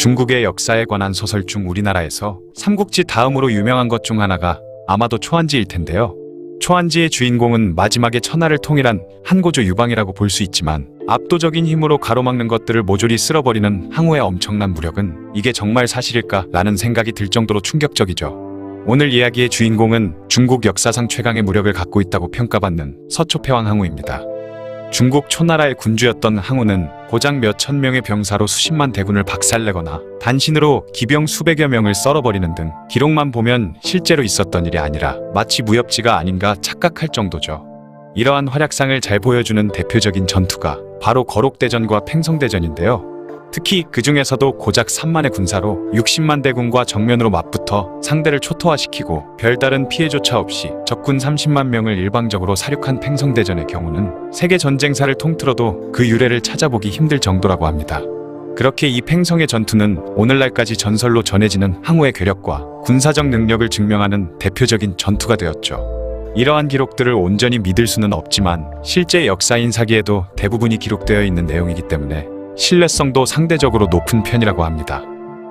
중국의 역사에 관한 소설 중 우리나라에서 삼국지 다음으로 유명한 것 중 하나가 아마도 초안지일 텐데요. 초안지의 주인공은 마지막에 천하를 통일한 한고조 유방이라고 볼 수 있지만 압도적인 힘으로 가로막는 것들을 모조리 쓸어버리는 항우의 엄청난 무력은 이게 정말 사실일까? 라는 생각이 들 정도로 충격적이죠. 오늘 이야기의 주인공은 중국 역사상 최강의 무력을 갖고 있다고 평가받는 서초패왕 항우입니다. 중국 초나라의 군주였던 항우는 고작 몇천 명의 병사로 수십만 대군을 박살내거나 단신으로 기병 수백여 명을 썰어버리는 등 기록만 보면 실제로 있었던 일이 아니라 마치 무협지가 아닌가 착각할 정도죠. 이러한 활약상을 잘 보여주는 대표적인 전투가 바로 거록대전과 팽성대전인데요. 특히 그 중에서도 고작 3만의 군사로 60만 대군과 정면으로 맞붙어 상대를 초토화시키고 별다른 피해조차 없이 적군 30만 명을 일방적으로 사륙한 팽성대전의 경우는 세계 전쟁사를 통틀어도 그 유래를 찾아보기 힘들 정도라고 합니다. 그렇게 이 팽성의 전투는 오늘날까지 전설로 전해지는 항우의 괴력과 군사적 능력을 증명하는 대표적인 전투가 되었죠. 이러한 기록들을 온전히 믿을 수는 없지만 실제 역사인사기에도 대부분이 기록되어 있는 내용이기 때문에 신뢰성도 상대적으로 높은 편이라고 합니다.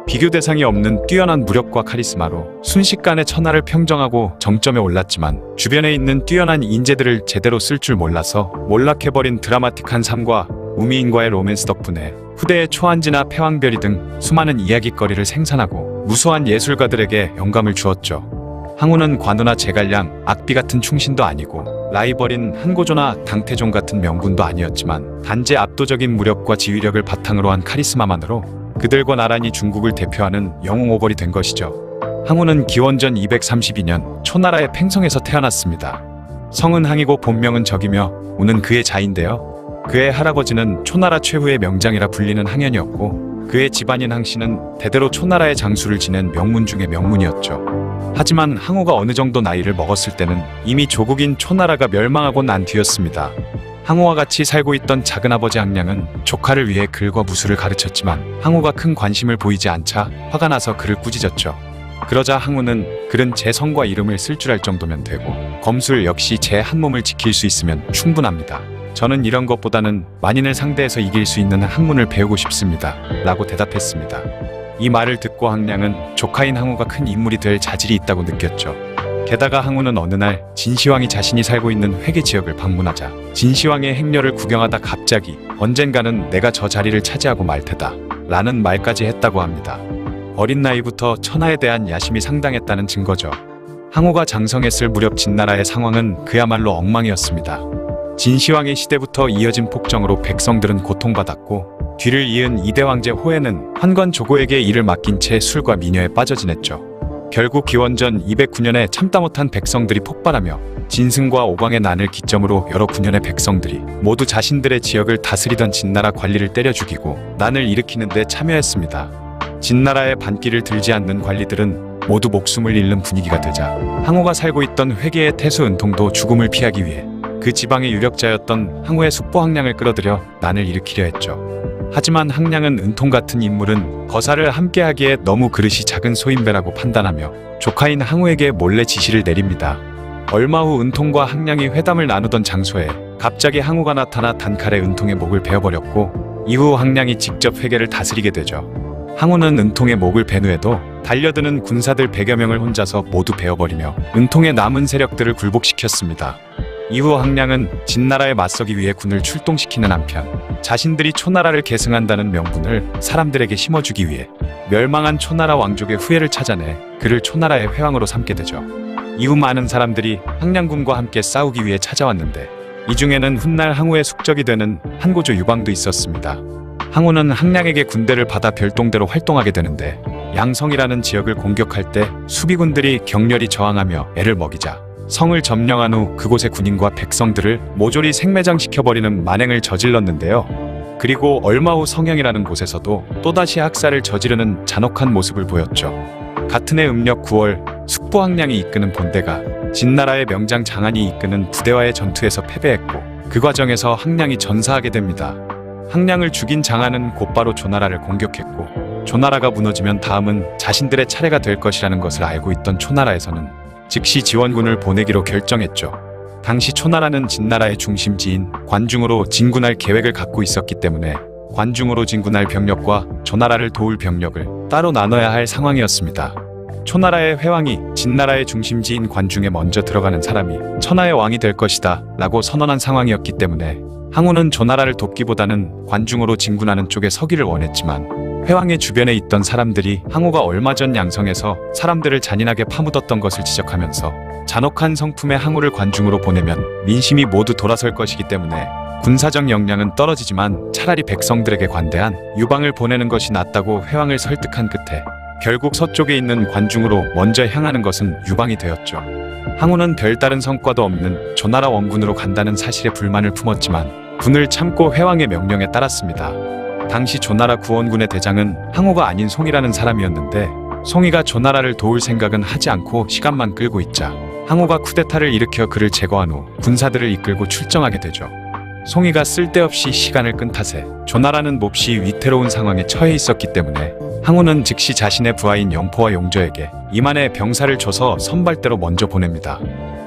비교 대상이 없는 뛰어난 무력과 카리스마로 순식간에 천하를 평정하고 정점에 올랐지만 주변에 있는 뛰어난 인재들을 제대로 쓸 줄 몰라서 몰락해버린 드라마틱한 삶과 우미인과의 로맨스 덕분에 후대의 초안지나 패왕별이 등 수많은 이야깃거리를 생산하고 무수한 예술가들에게 영감을 주었죠. 항우는 관우나 제갈량, 악비 같은 충신도 아니고 라이벌인 한고조나 당태종 같은 명군도 아니었지만 단지 압도적인 무력과 지휘력을 바탕으로 한 카리스마만으로 그들과 나란히 중국을 대표하는 영웅 오벌이 된 것이죠. 항우는 기원전 232년 초나라의 팽성에서 태어났습니다. 성은 항이고 본명은 적이며 우는 그의 자인데요. 그의 할아버지는 초나라 최후의 명장이라 불리는 항현이었고 그의 집안인 항씨는 대대로 초나라의 장수를 지낸 명문 중의 명문이었죠. 하지만 항우가 어느 정도 나이를 먹었을 때는 이미 조국인 초나라가 멸망하고 난 뒤였습니다. 항우와 같이 살고 있던 작은아버지 항량은 조카를 위해 글과 무술을 가르쳤지만 항우가 큰 관심을 보이지 않자 화가 나서 그를 꾸짖었죠. 그러자 항우는 글은 제 성과 이름을 쓸 줄 알 정도면 되고 검술 역시 제 한 몸을 지킬 수 있으면 충분합니다. 저는 이런 것보다는 만인을 상대해서 이길 수 있는 학문을 배우고 싶습니다. 라고 대답했습니다. 이 말을 듣고 항량은 조카인 항우가 큰 인물이 될 자질이 있다고 느꼈죠. 게다가 항우는 어느 날 진시황이 자신이 살고 있는 회계 지역을 방문하자 진시황의 행렬을 구경하다 갑자기 언젠가는 내가 저 자리를 차지하고 말 테다 라는 말까지 했다고 합니다. 어린 나이부터 천하에 대한 야심이 상당했다는 증거죠. 항우가 장성했을 무렵 진나라의 상황은 그야말로 엉망이었습니다. 진시황의 시대부터 이어진 폭정으로 백성들은 고통받았고 뒤를 이은 이대 황제 호해는 환관 조고에게 일을 맡긴 채 술과 미녀에 빠져 지냈죠. 결국 기원전 209년에 참다 못한 백성들이 폭발하며 진승과 오광의 난을 기점으로 여러 군현의 백성들이 모두 자신들의 지역을 다스리던 진나라 관리를 때려 죽이고 난을 일으키는 데 참여했습니다. 진나라의 반기를 들지 않는 관리들은 모두 목숨을 잃는 분위기가 되자 항우가 살고 있던 회계의 태수 은통도 죽음을 피하기 위해 그 지방의 유력자였던 항우의 숙부 항량을 끌어들여 난을 일으키려 했죠. 하지만 항량은 은통 같은 인물은 거사를 함께하기에 너무 그릇이 작은 소인배라고 판단하며 조카인 항우에게 몰래 지시를 내립니다. 얼마 후 은통과 항량이 회담을 나누던 장소에 갑자기 항우가 나타나 단칼에 은통의 목을 베어버렸고 이후 항량이 직접 회계를 다스리게 되죠. 항우는 은통의 목을 벤 후에도 달려드는 군사들 100여 명을 혼자서 모두 베어버리며 은통의 남은 세력들을 굴복시켰습니다. 이후 항량은 진나라에 맞서기 위해 군을 출동시키는 한편 자신들이 초나라를 계승한다는 명분을 사람들에게 심어주기 위해 멸망한 초나라 왕족의 후예를 찾아내 그를 초나라의 회왕으로 삼게 되죠. 이후 많은 사람들이 항량군과 함께 싸우기 위해 찾아왔는데 이 중에는 훗날 항우의 숙적이 되는 한고조 유방도 있었습니다. 항우는 항량에게 군대를 받아 별동대로 활동하게 되는데 양성이라는 지역을 공격할 때 수비군들이 격렬히 저항하며 애를 먹이자 성을 점령한 후 그곳의 군인과 백성들을 모조리 생매장시켜버리는 만행을 저질렀는데요. 그리고 얼마 후 성형이라는 곳에서도 또다시 학살을 저지르는 잔혹한 모습을 보였죠. 같은 해 음력 9월 숙부 항량이 이끄는 본대가 진나라의 명장 장안이 이끄는 부대와의 전투에서 패배했고 그 과정에서 항량이 전사하게 됩니다. 항량을 죽인 장안은 곧바로 조나라를 공격했고 조나라가 무너지면 다음은 자신들의 차례가 될 것이라는 것을 알고 있던 초나라에서는 즉시 지원군을 보내기로 결정했죠. 당시 초나라는 진나라의 중심지인 관중으로 진군할 계획을 갖고 있었기 때문에 관중으로 진군할 병력과 조나라를 도울 병력을 따로 나눠야 할 상황이었습니다. 초나라의 회왕이 진나라의 중심지인 관중에 먼저 들어가는 사람이 천하의 왕이 될 것이다 라고 선언한 상황이었기 때문에 항우는 조나라를 돕기보다는 관중으로 진군하는 쪽에 서기를 원했지만 회왕의 주변에 있던 사람들이 항우가 얼마 전 양성에서 사람들을 잔인하게 파묻었던 것을 지적하면서 잔혹한 성품의 항우를 관중으로 보내면 민심이 모두 돌아설 것이기 때문에 군사적 역량은 떨어지지만 차라리 백성들에게 관대한 유방을 보내는 것이 낫다고 회왕을 설득한 끝에 결국 서쪽에 있는 관중으로 먼저 향하는 것은 유방이 되었죠. 항우는 별다른 성과도 없는 조나라 원군으로 간다는 사실에 불만을 품었지만 군을 참고 회왕의 명령에 따랐습니다. 당시 조나라 구원군의 대장은 항우가 아닌 송이라는 사람이었는데 송이가 조나라를 도울 생각은 하지 않고 시간만 끌고 있자 항우가 쿠데타를 일으켜 그를 제거한 후 군사들을 이끌고 출정하게 되죠. 송이가 쓸데없이 시간을 끈 탓에 조나라는 몹시 위태로운 상황에 처해 있었기 때문에 항우는 즉시 자신의 부하인 영포와 용조에게 이만의 병사를 줘서 선발대로 먼저 보냅니다.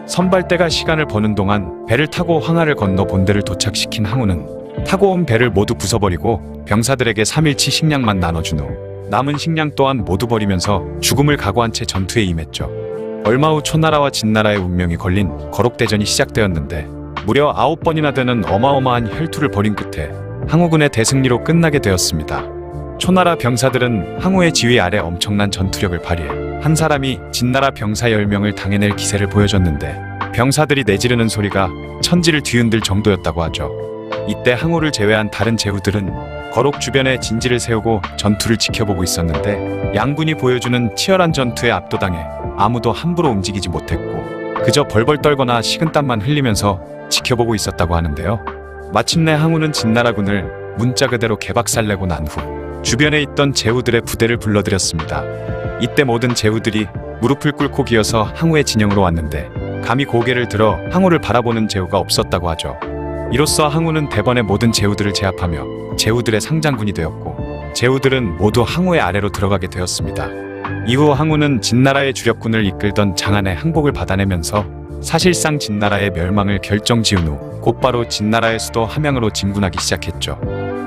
선발대가 시간을 버는 동안 배를 타고 황하를 건너 본대를 도착시킨 항우는 타고 온 배를 모두 부숴버리고 병사들에게 3일치 식량만 나눠준 후 남은 식량 또한 모두 버리면서 죽음을 각오한 채 전투에 임했죠. 얼마 후 초나라와 진나라의 운명이 걸린 거록대전이 시작되었는데 무려 9번이나 되는 어마어마한 혈투를 벌인 끝에 항우군의 대승리로 끝나게 되었습니다. 초나라 병사들은 항우의 지휘 아래 엄청난 전투력을 발휘해 한 사람이 진나라 병사 10명을 당해낼 기세를 보여줬는데 병사들이 내지르는 소리가 천지를 뒤흔들 정도였다고 하죠. 이때 항우를 제외한 다른 제후들은 거록 주변에 진지를 세우고 전투를 지켜보고 있었는데 양군이 보여주는 치열한 전투에 압도당해 아무도 함부로 움직이지 못했고 그저 벌벌 떨거나 식은땀만 흘리면서 지켜보고 있었다고 하는데요. 마침내 항우는 진나라군을 문자 그대로 개박살내고 난 후 주변에 있던 제후들의 부대를 불러들였습니다. 이때 모든 제후들이 무릎을 꿇고 기어서 항우의 진영으로 왔는데 감히 고개를 들어 항우를 바라보는 제후가 없었다고 하죠. 이로써 항우는 대번의 모든 제후들을 제압하며 제후들의 상장군이 되었고 제후들은 모두 항우의 아래로 들어가게 되었습니다. 이후 항우는 진나라의 주력군을 이끌던 장안의 항복을 받아내면서 사실상 진나라의 멸망을 결정지은 후 곧바로 진나라의 수도 함양으로 진군하기 시작했죠.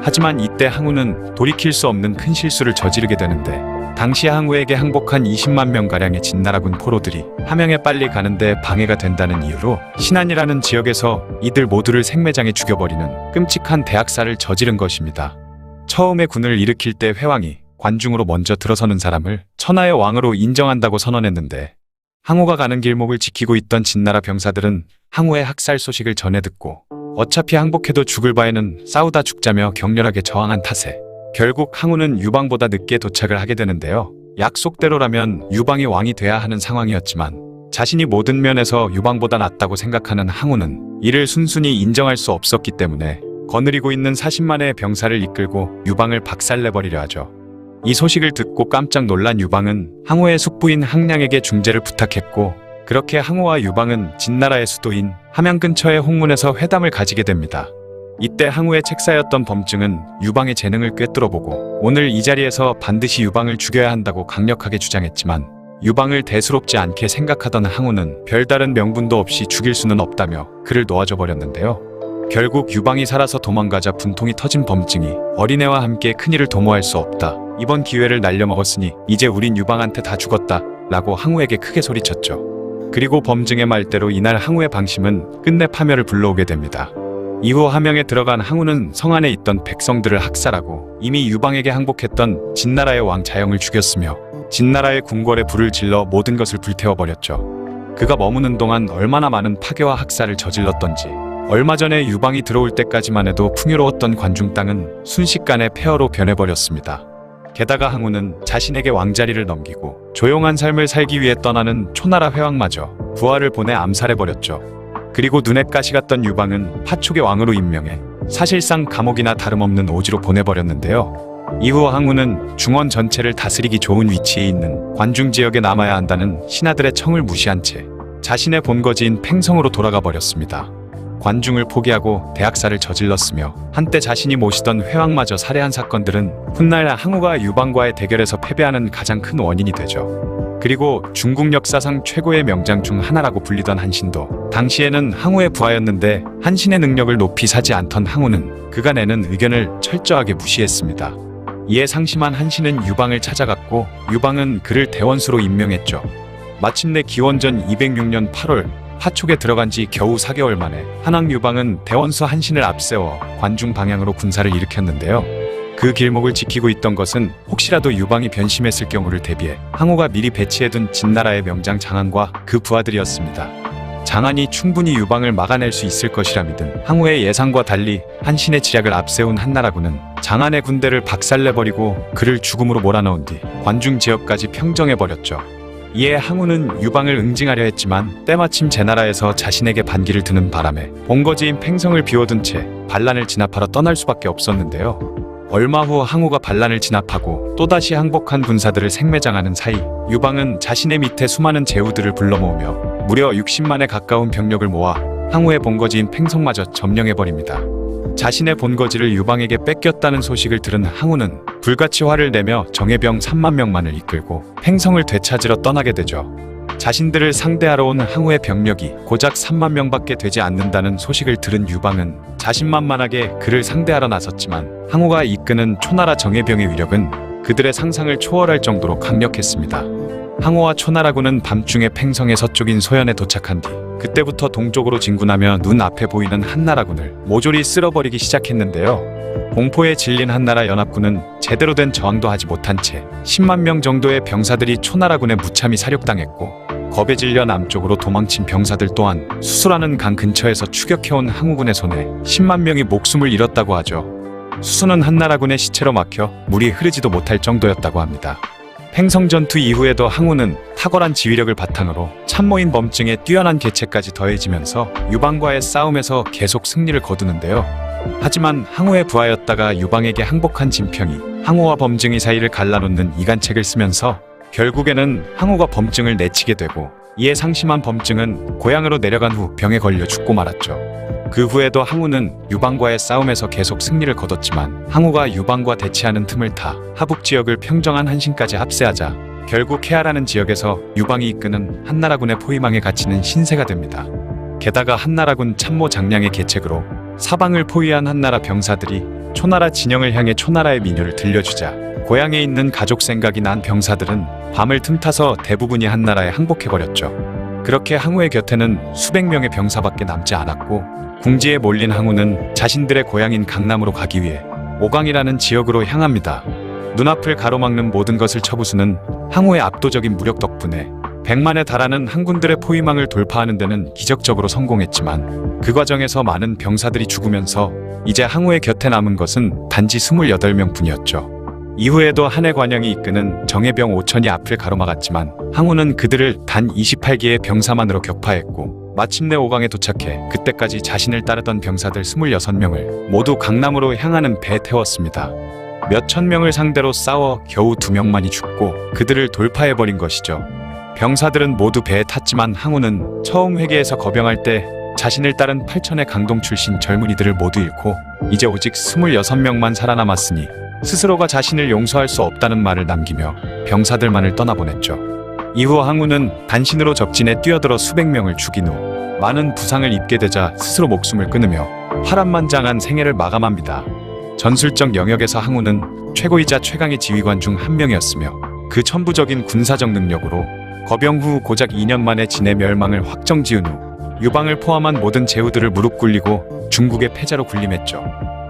하지만 이때 항우는 돌이킬 수 없는 큰 실수를 저지르게 되는데 당시 항우에게 항복한 20만 명가량의 진나라군 포로들이 함양에 빨리 가는데 방해가 된다는 이유로 신안이라는 지역에서 이들 모두를 생매장에 죽여버리는 끔찍한 대학살을 저지른 것입니다. 처음에 군을 일으킬 때 회왕이 관중으로 먼저 들어서는 사람을 천하의 왕으로 인정한다고 선언했는데 항우가 가는 길목을 지키고 있던 진나라 병사들은 항우의 학살 소식을 전해 듣고 어차피 항복해도 죽을 바에는 싸우다 죽자며 격렬하게 저항한 탓에 결국 항우는 유방보다 늦게 도착을 하게 되는데요. 약속대로라면 유방이 왕이 돼야 하는 상황이었지만 자신이 모든 면에서 유방보다 낫다고 생각하는 항우는 이를 순순히 인정할 수 없었기 때문에 거느리고 있는 40만의 병사를 이끌고 유방을 박살내버리려 하죠. 이 소식을 듣고 깜짝 놀란 유방은 항우의 숙부인 항량에게 중재를 부탁했고 그렇게 항우와 유방은 진나라의 수도인 함양 근처의 홍문에서 회담을 가지게 됩니다. 이때 항우의 책사였던 범증은 유방의 재능을 꿰뚫어보고 오늘 이 자리에서 반드시 유방을 죽여야 한다고 강력하게 주장했지만 유방을 대수롭지 않게 생각하던 항우는 별다른 명분도 없이 죽일 수는 없다며 그를 놓아줘 버렸는데요. 결국 유방이 살아서 도망가자 분통이 터진 범증이 어린애와 함께 큰일을 도모할 수 없다. 이번 기회를 날려먹었으니 이제 우린 유방한테 다 죽었다 라고 항우에게 크게 소리쳤죠. 그리고 범증의 말대로 이날 항우의 방심은 끝내 파멸을 불러오게 됩니다. 이후 함양에 들어간 항우는 성 안에 있던 백성들을 학살하고 이미 유방에게 항복했던 진나라의 왕 자영을 죽였으며 진나라의 궁궐에 불을 질러 모든 것을 불태워버렸죠. 그가 머무는 동안 얼마나 많은 파괴와 학살을 저질렀던지 얼마 전에 유방이 들어올 때까지만 해도 풍요로웠던 관중 땅은 순식간에 폐허로 변해버렸습니다. 게다가 항우는 자신에게 왕자리를 넘기고 조용한 삶을 살기 위해 떠나는 초나라 회왕마저 부하를 보내 암살해버렸죠. 그리고 눈에 가시 갔던 유방은 파촉의 왕으로 임명해 사실상 감옥이나 다름없는 오지로 보내버렸는데요. 이후 항우는 중원 전체를 다스리기 좋은 위치에 있는 관중 지역에 남아야 한다는 신하들의 청을 무시한 채 자신의 본거지인 팽성으로 돌아가 버렸습니다. 관중을 포기하고 대학살을 저질렀으며 한때 자신이 모시던 회왕마저 살해한 사건들은 훗날 항우가 유방과의 대결에서 패배하는 가장 큰 원인이 되죠. 그리고 중국 역사상 최고의 명장 중 하나라고 불리던 한신도 당시에는 항우의 부하였는데 한신의 능력을 높이 사지 않던 항우는 그가 내는 의견을 철저하게 무시했습니다. 이에 상심한 한신은 유방을 찾아갔고 유방은 그를 대원수로 임명했죠. 마침내 기원전 206년 8월 하촉에 들어간 지 겨우 4개월 만에 한왕 유방은 대원수 한신을 앞세워 관중 방향으로 군사를 일으켰는데요. 그 길목을 지키고 있던 것은 혹시라도 유방이 변심했을 경우를 대비해 항우가 미리 배치해둔 진나라의 명장 장안과 그 부하들이었습니다. 장안이 충분히 유방을 막아낼 수 있을 것이라 믿은 항우의 예상과 달리 한신의 지략을 앞세운 한나라군은 장안의 군대를 박살내버리고 그를 죽음으로 몰아넣은 뒤 관중 지역까지 평정해버렸죠. 이에 항우는 유방을 응징하려 했지만 때마침 제나라에서 자신에게 반기를 드는 바람에 본거지인 팽성을 비워둔 채 반란을 진압하러 떠날 수밖에 없었는데요. 얼마 후 항우가 반란을 진압하고 또다시 항복한 군사들을 생매장하는 사이 유방은 자신의 밑에 수많은 제후들을 불러 모으며 무려 60만에 가까운 병력을 모아 항우의 본거지인 팽성마저 점령해버립니다. 자신의 본거지를 유방에게 뺏겼다는 소식을 들은 항우는 불같이 화를 내며 정예병 3만 명만을 이끌고 팽성을 되찾으러 떠나게 되죠. 자신들을 상대하러 온 항우의 병력이 고작 3만 명밖에 되지 않는다는 소식을 들은 유방은 자신만만하게 그를 상대하러 나섰지만 항우가 이끄는 초나라 정예병의 위력은 그들의 상상을 초월할 정도로 강력했습니다. 항우와 초나라군은 밤중에 팽성의 서쪽인 소연에 도착한 뒤 그때부터 동쪽으로 진군하며 눈앞에 보이는 한나라군을 모조리 쓸어버리기 시작했는데요. 공포에 질린 한나라 연합군은 제대로 된 저항도 하지 못한 채 10만 명 정도의 병사들이 초나라군에 무참히 사륙당했고 겁에 질려 남쪽으로 도망친 병사들 또한 수수라는 강 근처에서 추격해온 항우군의 손에 10만 명이 목숨을 잃었다고 하죠. 수수는 한나라군의 시체로 막혀 물이 흐르지도 못할 정도였다고 합니다. 팽성 전투 이후에도 항우는 탁월한 지휘력을 바탕으로 참모인 범증에 뛰어난 계체까지 더해지면서 유방과의 싸움에서 계속 승리를 거두는데요. 하지만 항우의 부하였다가 유방에게 항복한 진평이 항우와 범증의 사이를 갈라놓는 이간책을 쓰면서 결국에는 항우가 범증을 내치게 되고 이에 상심한 범증은 고향으로 내려간 후 병에 걸려 죽고 말았죠. 그 후에도 항우는 유방과의 싸움에서 계속 승리를 거뒀지만 항우가 유방과 대치하는 틈을 타 하북 지역을 평정한 한신까지 합세하자 결국 해아라는 지역에서 유방이 이끄는 한나라군의 포위망에 갇히는 신세가 됩니다. 게다가 한나라군 참모 장량의 계책으로 사방을 포위한 한나라 병사들이 초나라 진영을 향해 초나라의 민요를 들려주자 고향에 있는 가족 생각이 난 병사들은 밤을 틈타서 대부분이 한나라에 항복해버렸죠. 그렇게 항우의 곁에는 수백 명의 병사밖에 남지 않았고 궁지에 몰린 항우는 자신들의 고향인 강남으로 가기 위해 오강이라는 지역으로 향합니다. 눈앞을 가로막는 모든 것을 쳐부수는 항우의 압도적인 무력 덕분에 100만에 달하는 항군들의 포위망을 돌파하는 데는 기적적으로 성공했지만 그 과정에서 많은 병사들이 죽으면서 이제 항우의 곁에 남은 것은 단지 28명 뿐이었죠. 이후에도 한해 관영이 이끄는 정예병 5천이 앞을 가로막았지만 항우는 그들을 단 28개의 병사만으로 격파했고 마침내 오강에 도착해 그때까지 자신을 따르던 병사들 26명을 모두 강남으로 향하는 배에 태웠습니다. 몇천 명을 상대로 싸워 겨우 2명만이 죽고 그들을 돌파해버린 것이죠. 병사들은 모두 배에 탔지만 항우는 처음 회개해서 거병할 때 자신을 따른 8천의 강동 출신 젊은이들을 모두 잃고 이제 오직 26명만 살아남았으니 스스로가 자신을 용서할 수 없다는 말을 남기며 병사들만을 떠나보냈죠. 이후 항우는 단신으로 적진에 뛰어들어 수백 명을 죽인 후 많은 부상을 입게 되자 스스로 목숨을 끊으며 파란만장한 생애를 마감합니다. 전술적 영역에서 항우는 최고이자 최강의 지휘관 중 한 명이었으며 그 천부적인 군사적 능력으로 거병 후 고작 2년 만에 진의 멸망을 확정지은 후 유방을 포함한 모든 제후들을 무릎 꿇리고 중국의 패자로 군림했죠.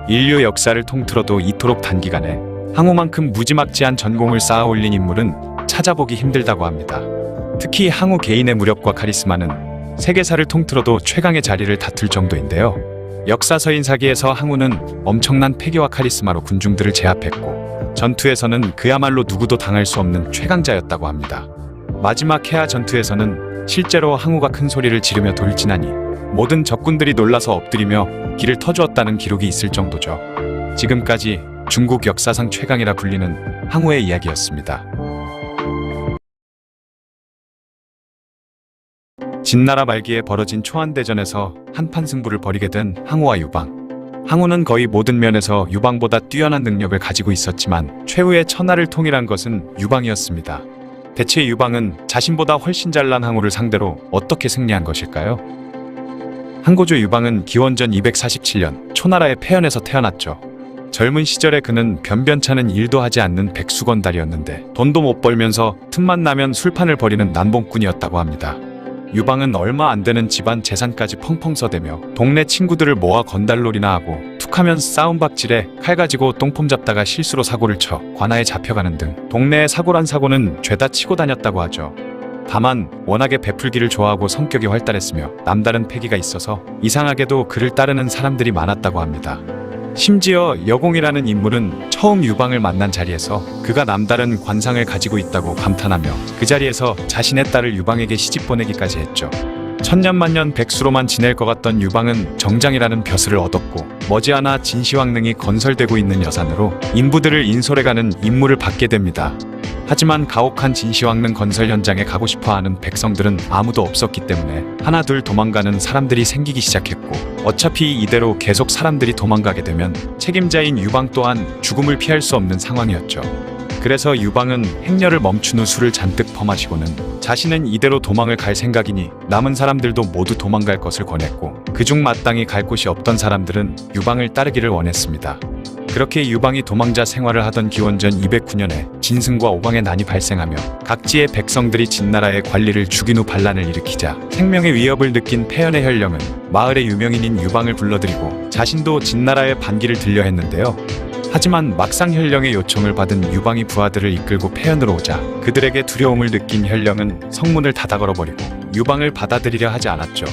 인류 역사를 통틀어도 이토록 단기간에 항우만큼 무지막지한 전공을 쌓아 올린 인물은 찾아보기 힘들다고 합니다. 특히 항우 개인의 무력과 카리스마는 세계사를 통틀어도 최강의 자리를 다툴 정도인데요. 역사서인 사기에서 항우는 엄청난 패기와 카리스마로 군중들을 제압했고 전투에서는 그야말로 누구도 당할 수 없는 최강자였다고 합니다. 마지막 해아 전투에서는 실제로 항우가 큰 소리를 지르며 돌진하니 모든 적군들이 놀라서 엎드리며 길을 터주었다는 기록이 있을 정도죠. 지금까지 중국 역사상 최강이라 불리는 항우의 이야기였습니다. 진나라 말기에 벌어진 초안대전에서 한판 승부를 벌이게 된 항우와 유방. 항우는 거의 모든 면에서 유방보다 뛰어난 능력을 가지고 있었지만 최후의 천하를 통일한 것은 유방이었습니다. 대체 유방은 자신보다 훨씬 잘난 항우를 상대로 어떻게 승리한 것일까요? 항고조 유방은 기원전 247년 초나라의 폐연에서 태어났죠. 젊은 시절에 그는 변변찮은 일도 하지 않는 백수건달이었는데 돈도 못 벌면서 틈만 나면 술판을 벌이는 난봉꾼이었다고 합니다. 유방은 얼마 안 되는 집안 재산까지 펑펑 써대며 동네 친구들을 모아 건달놀이나 하고 툭하면 싸움박질에 칼 가지고 똥폼 잡다가 실수로 사고를 쳐 관아에 잡혀가는 등 동네의 사고란 사고는 죄다 치고 다녔다고 하죠. 다만 워낙에 베풀기를 좋아하고 성격이 활달했으며 남다른 패기가 있어서 이상하게도 그를 따르는 사람들이 많았다고 합니다. 심지어 여공이라는 인물은 처음 유방을 만난 자리에서 그가 남다른 관상을 가지고 있다고 감탄하며 그 자리에서 자신의 딸을 유방에게 시집 보내기까지 했죠. 천년만년 백수로만 지낼 것 같던 유방은 정장이라는 벼슬을 얻었고 머지않아 진시황릉이 건설되고 있는 여산으로 인부들을 인솔해가는 임무를 받게 됩니다. 하지만 가혹한 진시황릉 건설 현장에 가고 싶어하는 백성들은 아무도 없었기 때문에 하나둘 도망가는 사람들이 생기기 시작했고 어차피 이대로 계속 사람들이 도망가게 되면 책임자인 유방 또한 죽음을 피할 수 없는 상황이었죠. 그래서 유방은 행렬을 멈춘 후 술을 잔뜩 퍼마시고는 자신은 이대로 도망을 갈 생각이니 남은 사람들도 모두 도망갈 것을 권했고 그중 마땅히 갈 곳이 없던 사람들은 유방을 따르기를 원했습니다. 그렇게 유방이 도망자 생활을 하던 기원전 209년에 진승과 오방의 난이 발생하며 각지의 백성들이 진나라의 관리를 죽인 후 반란을 일으키자 생명의 위협을 느낀 폐연의 혈령은 마을의 유명인인 유방을 불러들이고 자신도 진나라의 반기를 들려 했는데요. 하지만 막상 혈령의 요청을 받은 유방이 부하들을 이끌고 폐연으로 오자 그들에게 두려움을 느낀 혈령은 성문을 닫아 걸어버리고 유방을 받아들이려 하지 않았죠.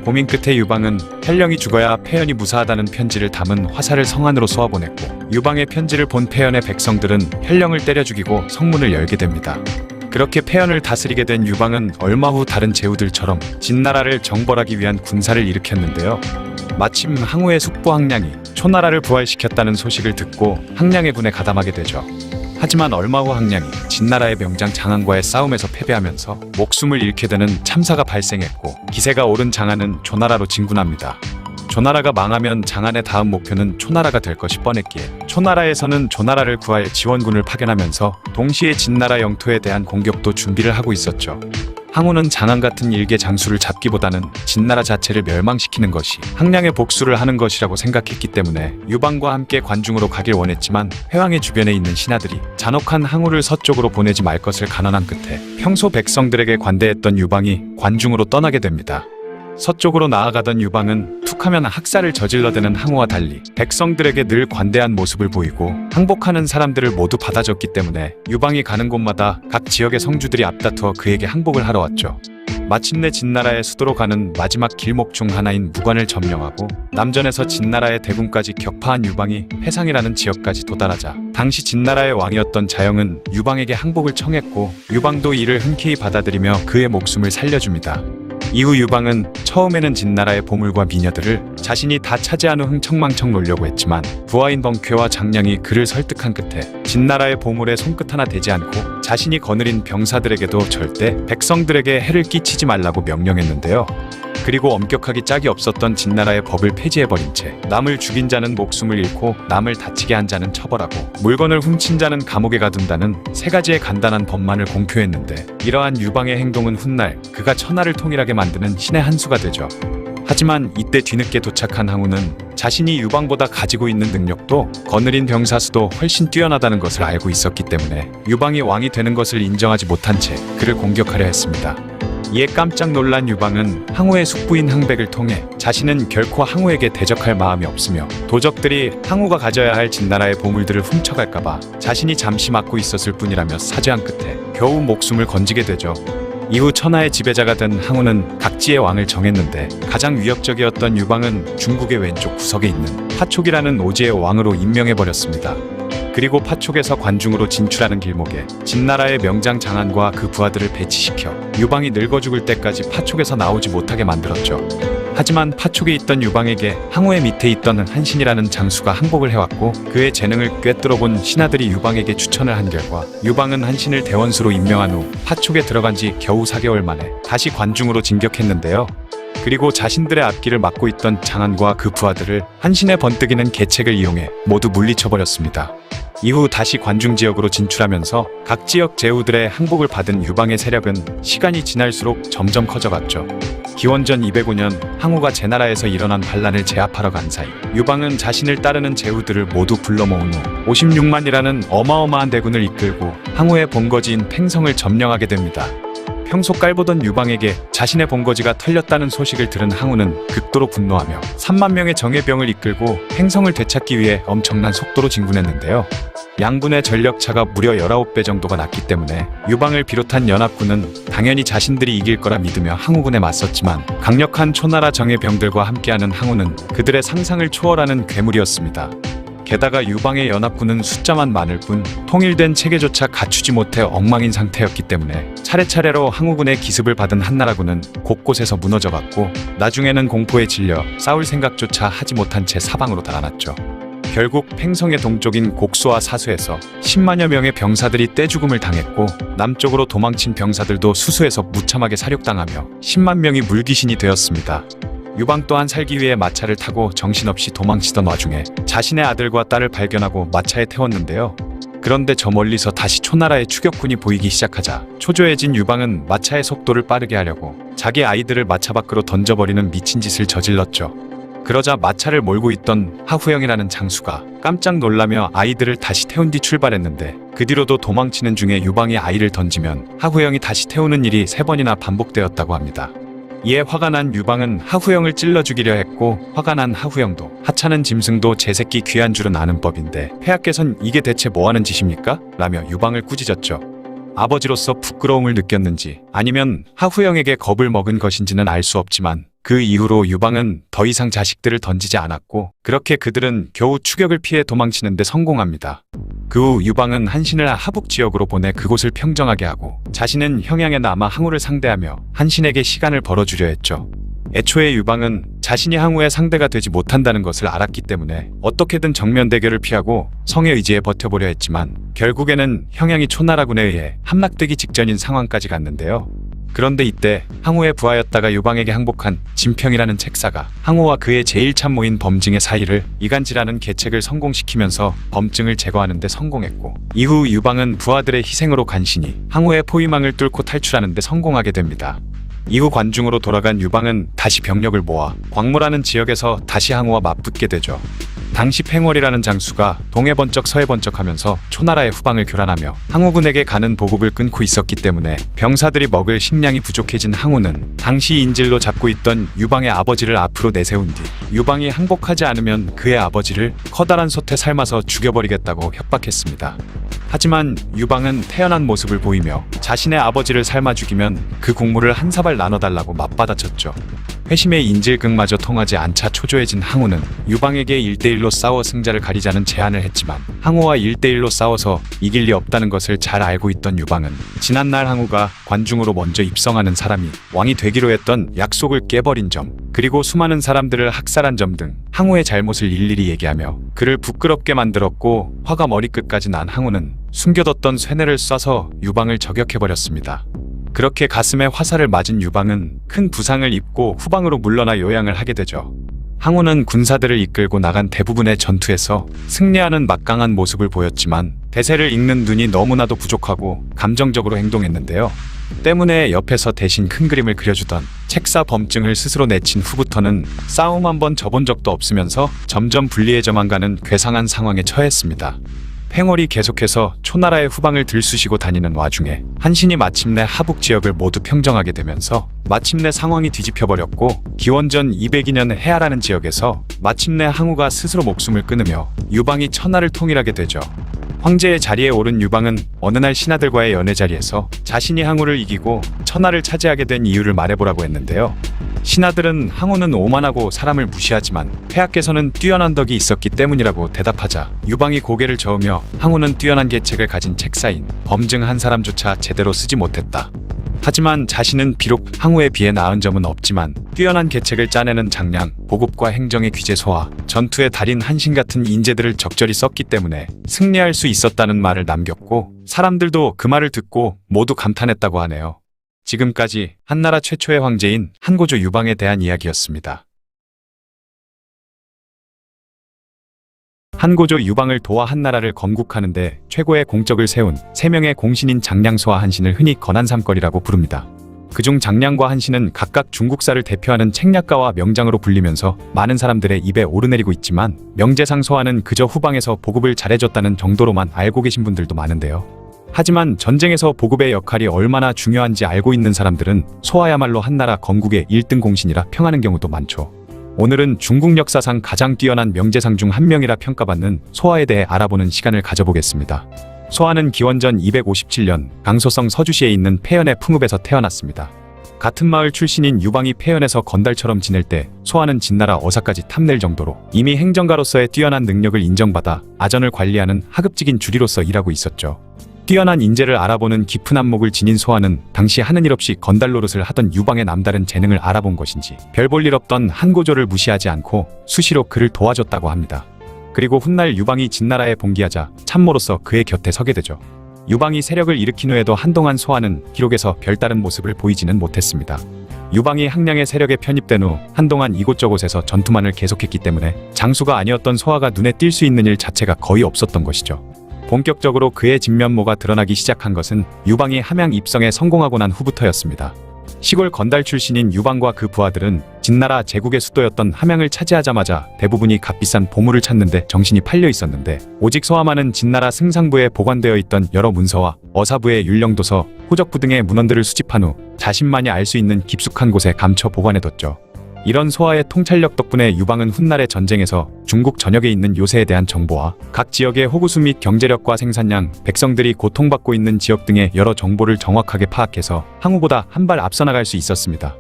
고민 끝에 유방은 혈령이 죽어야 폐연이 무사하다는 편지를 담은 화살을 성 안으로 쏘아보냈고 유방의 편지를 본 폐연의 백성들은 혈령을 때려 죽이고 성문을 열게 됩니다. 그렇게 폐연을 다스리게 된 유방은 얼마 후 다른 제후들처럼 진나라를 정벌하기 위한 군사를 일으켰는데요. 마침 항우의 숙부 항량이 초나라를 부활시켰다는 소식을 듣고 항량의 군에 가담하게 되죠. 하지만 얼마 후 항량이 진나라의 명장 장안과의 싸움에서 패배하면서 목숨을 잃게 되는 참사가 발생했고 기세가 오른 장안은 조나라로 진군합니다. 조나라가 망하면 장안의 다음 목표는 초나라가 될 것이 뻔했기에 초나라에서는 조나라를 구할 지원군을 파견하면서 동시에 진나라 영토에 대한 공격도 준비를 하고 있었죠. 항우는 장안 같은 일개 장수를 잡기보다는 진나라 자체를 멸망시키는 것이 항량의 복수를 하는 것이라고 생각했기 때문에 유방과 함께 관중으로 가길 원했지만 회왕의 주변에 있는 신하들이 잔혹한 항우를 서쪽으로 보내지 말 것을 간언한 끝에 평소 백성들에게 관대했던 유방이 관중으로 떠나게 됩니다. 서쪽으로 나아가던 유방은 툭하면 학살을 저질러대는 항우와 달리 백성들에게 늘 관대한 모습을 보이고 항복하는 사람들을 모두 받아줬기 때문에 유방이 가는 곳마다 각 지역의 성주들이 앞다투어 그에게 항복을 하러 왔죠. 마침내 진나라의 수도로 가는 마지막 길목 중 하나인 무관을 점령하고 남전에서 진나라의 대군까지 격파한 유방이 회상이라는 지역까지 도달하자 당시 진나라의 왕이었던 자영은 유방에게 항복을 청했고 유방도 이를 흔쾌히 받아들이며 그의 목숨을 살려줍니다. 이후 유방은 처음에는 진나라의 보물과 미녀들을 자신이 다 차지한 후 흥청망청 놀려고 했지만 부하인 벙쾌와 장량이 그를 설득한 끝에 진나라의 보물에 손끝 하나 대지 않고 자신이 거느린 병사들에게도 절대 백성들에게 해를 끼치지 말라고 명령했는데요. 그리고 엄격하기 짝이 없었던 진나라의 법을 폐지해버린 채 남을 죽인 자는 목숨을 잃고 남을 다치게 한 자는 처벌하고 물건을 훔친 자는 감옥에 가둔다는 세 가지의 간단한 법만을 공표했는데 이러한 유방의 행동은 훗날 그가 천하를 통일하게 만드는 신의 한 수가 되죠. 하지만 이때 뒤늦게 도착한 항우는 자신이 유방보다 가지고 있는 능력도 거느린 병사 수도 훨씬 뛰어나다는 것을 알고 있었기 때문에 유방이 왕이 되는 것을 인정하지 못한 채 그를 공격하려 했습니다. 이에 깜짝 놀란 유방은 항우의 숙부인 항백을 통해 자신은 결코 항우에게 대적할 마음이 없으며 도적들이 항우가 가져야 할 진나라의 보물들을 훔쳐갈까봐 자신이 잠시 막고 있었을 뿐이라며 사죄한 끝에 겨우 목숨을 건지게 되죠. 이후 천하의 지배자가 된 항우는 각지의 왕을 정했는데 가장 위협적이었던 유방은 중국의 왼쪽 구석에 있는 파촉이라는 오지의 왕으로 임명해버렸습니다. 그리고 파촉에서 관중으로 진출하는 길목에 진나라의 명장 장안과 그 부하들을 배치시켜 유방이 늙어 죽을 때까지 파촉에서 나오지 못하게 만들었죠. 하지만 파촉에 있던 유방에게 항우의 밑에 있던 한신이라는 장수가 항복을 해왔고 그의 재능을 꿰뚫어본 신하들이 유방에게 추천을 한 결과 유방은 한신을 대원수로 임명한 후 파촉에 들어간 지 겨우 4개월 만에 다시 관중으로 진격했는데요. 그리고 자신들의 앞길을 막고 있던 장안과 그 부하들을 한신의 번뜩이는 계책을 이용해 모두 물리쳐버렸습니다. 이후 다시 관중 지역으로 진출하면서 각 지역 제후들의 항복을 받은 유방의 세력은 시간이 지날수록 점점 커져갔죠. 기원전 205년 항우가 제나라에서 일어난 반란을 제압하러 간 사이 유방은 자신을 따르는 제후들을 모두 불러 모은 후 56만이라는 어마어마한 대군을 이끌고 항우의 본거지인 팽성을 점령하게 됩니다. 평소 깔보던 유방에게 자신의 본거지가 털렸다는 소식을 들은 항우는 극도로 분노하며 3만 명의 정예병을 이끌고 팽성을 되찾기 위해 엄청난 속도로 진군했는데요. 양군의 전력차가 무려 19배 정도가 났기 때문에 유방을 비롯한 연합군은 당연히 자신들이 이길 거라 믿으며 항우군에 맞섰지만 강력한 초나라 정예병들과 함께하는 항우는 그들의 상상을 초월하는 괴물이었습니다. 게다가 유방의 연합군은 숫자만 많을 뿐 통일된 체계조차 갖추지 못해 엉망인 상태였기 때문에 차례차례로 항우군의 기습을 받은 한나라군은 곳곳에서 무너져갔고 나중에는 공포에 질려 싸울 생각조차 하지 못한 채 사방으로 달아났죠. 결국 팽성의 동쪽인 곡소와 사수에서 10만여 명의 병사들이 떼죽음을 당했고 남쪽으로 도망친 병사들도 수수에서 무참하게 사륙당하며 10만 명이 물귀신이 되었습니다. 유방 또한 살기 위해 마차를 타고 정신없이 도망치던 와중에 자신의 아들과 딸을 발견하고 마차에 태웠는데요. 그런데 저 멀리서 다시 초나라의 추격군이 보이기 시작하자 초조해진 유방은 마차의 속도를 빠르게 하려고 자기 아이들을 마차 밖으로 던져버리는 미친 짓을 저질렀죠. 그러자 마차를 몰고 있던 하후영이라는 장수가 깜짝 놀라며 아이들을 다시 태운 뒤 출발했는데 그 뒤로도 도망치는 중에 유방이 아이를 던지면 하후영이 다시 태우는 일이 3번이나 반복되었다고 합니다. 이에 화가 난 유방은 하후영을 찔러 죽이려 했고 화가 난 하후영도 하찮은 짐승도 제 새끼 귀한 줄은 아는 법인데 폐하께선 이게 대체 뭐하는 짓입니까? 라며 유방을 꾸짖었죠. 아버지로서 부끄러움을 느꼈는지 아니면 하후영에게 겁을 먹은 것인지는 알 수 없지만 그 이후로 유방은 더 이상 자식들을 던지지 않았고 그렇게 그들은 겨우 추격을 피해 도망치는 데 성공합니다. 그 후 유방은 한신을 하북 지역으로 보내 그곳을 평정하게 하고 자신은 평양에 남아 항우를 상대하며 한신에게 시간을 벌어주려 했죠. 애초에 유방은 자신이 항우의 상대가 되지 못한다는 것을 알았기 때문에 어떻게든 정면 대결을 피하고 성에 의지해 버텨보려 했지만 결국에는 평양이 초나라군에 의해 함락되기 직전인 상황까지 갔는데요. 그런데 이때 항우의 부하였다가 유방에게 항복한 진평이라는 책사가 항우와 그의 제일 참모인 범증의 사이를 이간질하는 계책을 성공시키면서 범증을 제거하는 데 성공했고 이후 유방은 부하들의 희생으로 간신히 항우의 포위망을 뚫고 탈출하는 데 성공하게 됩니다. 이후 관중으로 돌아간 유방은 다시 병력을 모아 광무라는 지역에서 다시 항우와 맞붙게 되죠. 당시 팽월이라는 장수가 동해 번쩍 서해 번쩍 하면서 초나라의 후방을 교란하며 항우군에게 가는 보급을 끊고 있었기 때문에 병사들이 먹을 식량이 부족해진 항우는 당시 인질로 잡고 있던 유방의 아버지를 앞으로 내세운 뒤 유방이 항복하지 않으면 그의 아버지를 커다란 솥에 삶아서 죽여버리겠다고 협박했습니다. 하지만 유방은 태연한 모습을 보이며 자신의 아버지를 삶아 죽이면 그 국물을 한 사발 나눠달라고 맞받아쳤죠. 회심의 인질극마저 통하지 않자 초조해진 항우는 유방에게 1대1로 싸워 승자를 가리자는 제안을 했지만 항우와 1대1로 싸워서 이길 리 없다는 것을 잘 알고 있던 유방은 지난날 항우가 관중으로 먼저 입성하는 사람이 왕이 되기로 했던 약속을 깨버린 점 그리고 수많은 사람들을 학살한 점 등 항우의 잘못을 일일이 얘기하며 그를 부끄럽게 만들었고 화가 머리끝까지 난 항우는 숨겨뒀던 쇠뇌를 쏴서 유방을 저격해버렸습니다. 그렇게 가슴에 화살을 맞은 유방은 큰 부상을 입고 후방으로 물러나 요양을 하게 되죠. 항우는 군사들을 이끌고 나간 대부분의 전투에서 승리하는 막강한 모습을 보였지만 대세를 읽는 눈이 너무나도 부족하고 감정적으로 행동했는데요. 때문에 옆에서 대신 큰 그림을 그려주던 책사 범증을 스스로 내친 후부터는 싸움 한 번 져본 적도 없으면서 점점 불리해져만 가는 괴상한 상황에 처했습니다. 팽월이 계속해서 초나라의 후방을 들쑤시고 다니는 와중에 한신이 마침내 하북 지역을 모두 평정하게 되면서 마침내 상황이 뒤집혀버렸고 기원전 202년 해아라는 지역에서 마침내 항우가 스스로 목숨을 끊으며 유방이 천하를 통일하게 되죠. 황제의 자리에 오른 유방은 어느 날 신하들과의 연애 자리에서 자신이 항우를 이기고 천하를 차지하게 된 이유를 말해보라고 했는데요. 신하들은 항우는 오만하고 사람을 무시하지만 폐하께서는 뛰어난 덕이 있었기 때문이라고 대답하자 유방이 고개를 저으며 항우는 뛰어난 계책을 가진 책사인 범증 한 사람조차 제대로 쓰지 못했다. 하지만 자신은 비록 항우에 비해 나은 점은 없지만 뛰어난 계책을 짜내는 장량, 보급과 행정의 귀재소와 전투의 달인 한신 같은 인재들을 적절히 썼기 때문에 승리할 수 있었다는 말을 남겼고 사람들도 그 말을 듣고 모두 감탄했다고 하네요. 지금까지 한나라 최초의 황제인 한고조 유방에 대한 이야기였습니다. 한고조 유방을 도와 한나라를 건국하는데 최고의 공적을 세운 3명의 공신인 장량소와 한신을 흔히 건한삼거리라고 부릅니다. 그중 장량과 한신은 각각 중국사를 대표하는 책략가와 명장으로 불리면서 많은 사람들의 입에 오르내리고 있지만, 명제상 소하는 그저 후방에서 보급을 잘해줬다는 정도로만 알고 계신 분들도 많은데요. 하지만 전쟁에서 보급의 역할이 얼마나 중요한지 알고 있는 사람들은 소하야말로 한나라 건국의 1등 공신이라 평하는 경우도 많죠. 오늘은 중국 역사상 가장 뛰어난 명제상 중 한 명이라 평가받는 소하에 대해 알아보는 시간을 가져보겠습니다. 소하는 기원전 257년 강소성 서주시에 있는 폐연의 풍읍에서 태어났습니다. 같은 마을 출신인 유방이 폐연에서 건달처럼 지낼 때 소하는 진나라 어사까지 탐낼 정도로 이미 행정가로서의 뛰어난 능력을 인정받아 아전을 관리하는 하급직인 주리로서 일하고 있었죠. 뛰어난 인재를 알아보는 깊은 안목을 지닌 소하는 당시 하는 일 없이 건달 노릇을 하던 유방의 남다른 재능을 알아본 것인지 별 볼 일 없던 한고조를 무시하지 않고 수시로 그를 도와줬다고 합니다. 그리고 훗날 유방이 진나라에 봉기하자 참모로서 그의 곁에 서게 되죠. 유방이 세력을 일으킨 후에도 한동안 소하는 기록에서 별다른 모습을 보이지는 못했습니다. 유방이 항량의 세력에 편입된 후 한동안 이곳저곳에서 전투만을 계속했기 때문에 장수가 아니었던 소하가 눈에 띌 수 있는 일 자체가 거의 없었던 것이죠. 본격적으로 그의 진면모가 드러나기 시작한 것은 유방이 함양 입성에 성공하고 난 후부터였습니다. 시골 건달 출신인 유방과 그 부하들은 진나라 제국의 수도였던 함양을 차지하자마자 대부분이 값비싼 보물을 찾는데 정신이 팔려 있었는데, 오직 소하만은 진나라 승상부에 보관되어 있던 여러 문서와 어사부의 율령도서, 호적부 등의 문헌들을 수집한 후 자신만이 알 수 있는 깊숙한 곳에 감춰 보관해뒀죠. 이런 소하의 통찰력 덕분에 유방은 훗날의 전쟁에서 중국 전역에 있는 요새에 대한 정보와 각 지역의 호구수 및 경제력과 생산량, 백성들이 고통받고 있는 지역 등의 여러 정보를 정확하게 파악해서 항우보다 한 발 앞서 나갈 수 있었습니다.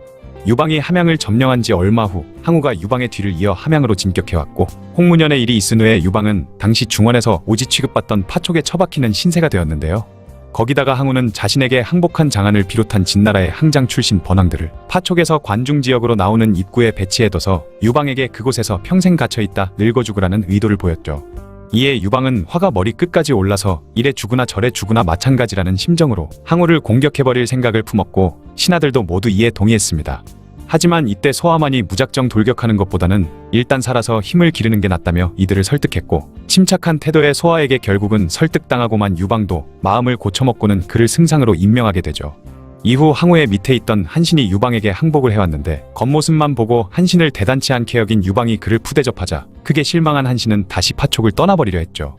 유방이 함양을 점령한 지 얼마 후 항우가 유방의 뒤를 이어 함양으로 진격해왔고, 홍문연의 일이 있은 후에 유방은 당시 중원에서 오지 취급받던 파촉에 처박히는 신세가 되었는데요. 거기다가 항우는 자신에게 항복한 장안을 비롯한 진나라의 항장 출신 번왕들을 파촉에서 관중 지역으로 나오는 입구에 배치해둬서 유방에게 그곳에서 평생 갇혀있다 늙어 죽으라는 의도를 보였죠. 이에 유방은 화가 머리 끝까지 올라서 이래 죽으나 저래 죽으나 마찬가지라는 심정으로 항우를 공격해버릴 생각을 품었고, 신하들도 모두 이에 동의했습니다. 하지만 이때 소하만이 무작정 돌격하는 것보다는 일단 살아서 힘을 기르는 게 낫다며 이들을 설득했고, 침착한 태도의 소하에게 결국은 설득당하고만 유방도 마음을 고쳐먹고는 그를 승상으로 임명하게 되죠. 이후 항우의 밑에 있던 한신이 유방에게 항복을 해왔는데, 겉모습만 보고 한신을 대단치 않게 여긴 유방이 그를 푸대접하자 크게 실망한 한신은 다시 파촉을 떠나버리려 했죠.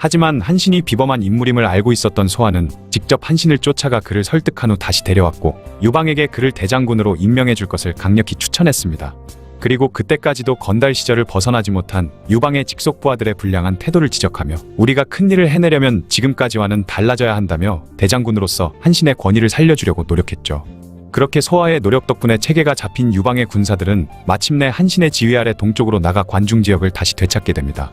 하지만 한신이 비범한 인물임을 알고 있었던 소하는 직접 한신을 쫓아가 그를 설득한 후 다시 데려왔고, 유방에게 그를 대장군으로 임명해 줄 것을 강력히 추천했습니다. 그리고 그때까지도 건달 시절을 벗어나지 못한 유방의 직속 부하들의 불량한 태도를 지적하며 우리가 큰일을 해내려면 지금까지와는 달라져야 한다며 대장군으로서 한신의 권위를 살려주려고 노력했죠. 그렇게 소하의 노력 덕분에 체계가 잡힌 유방의 군사들은 마침내 한신의 지휘 아래 동쪽으로 나가 관중 지역을 다시 되찾게 됩니다.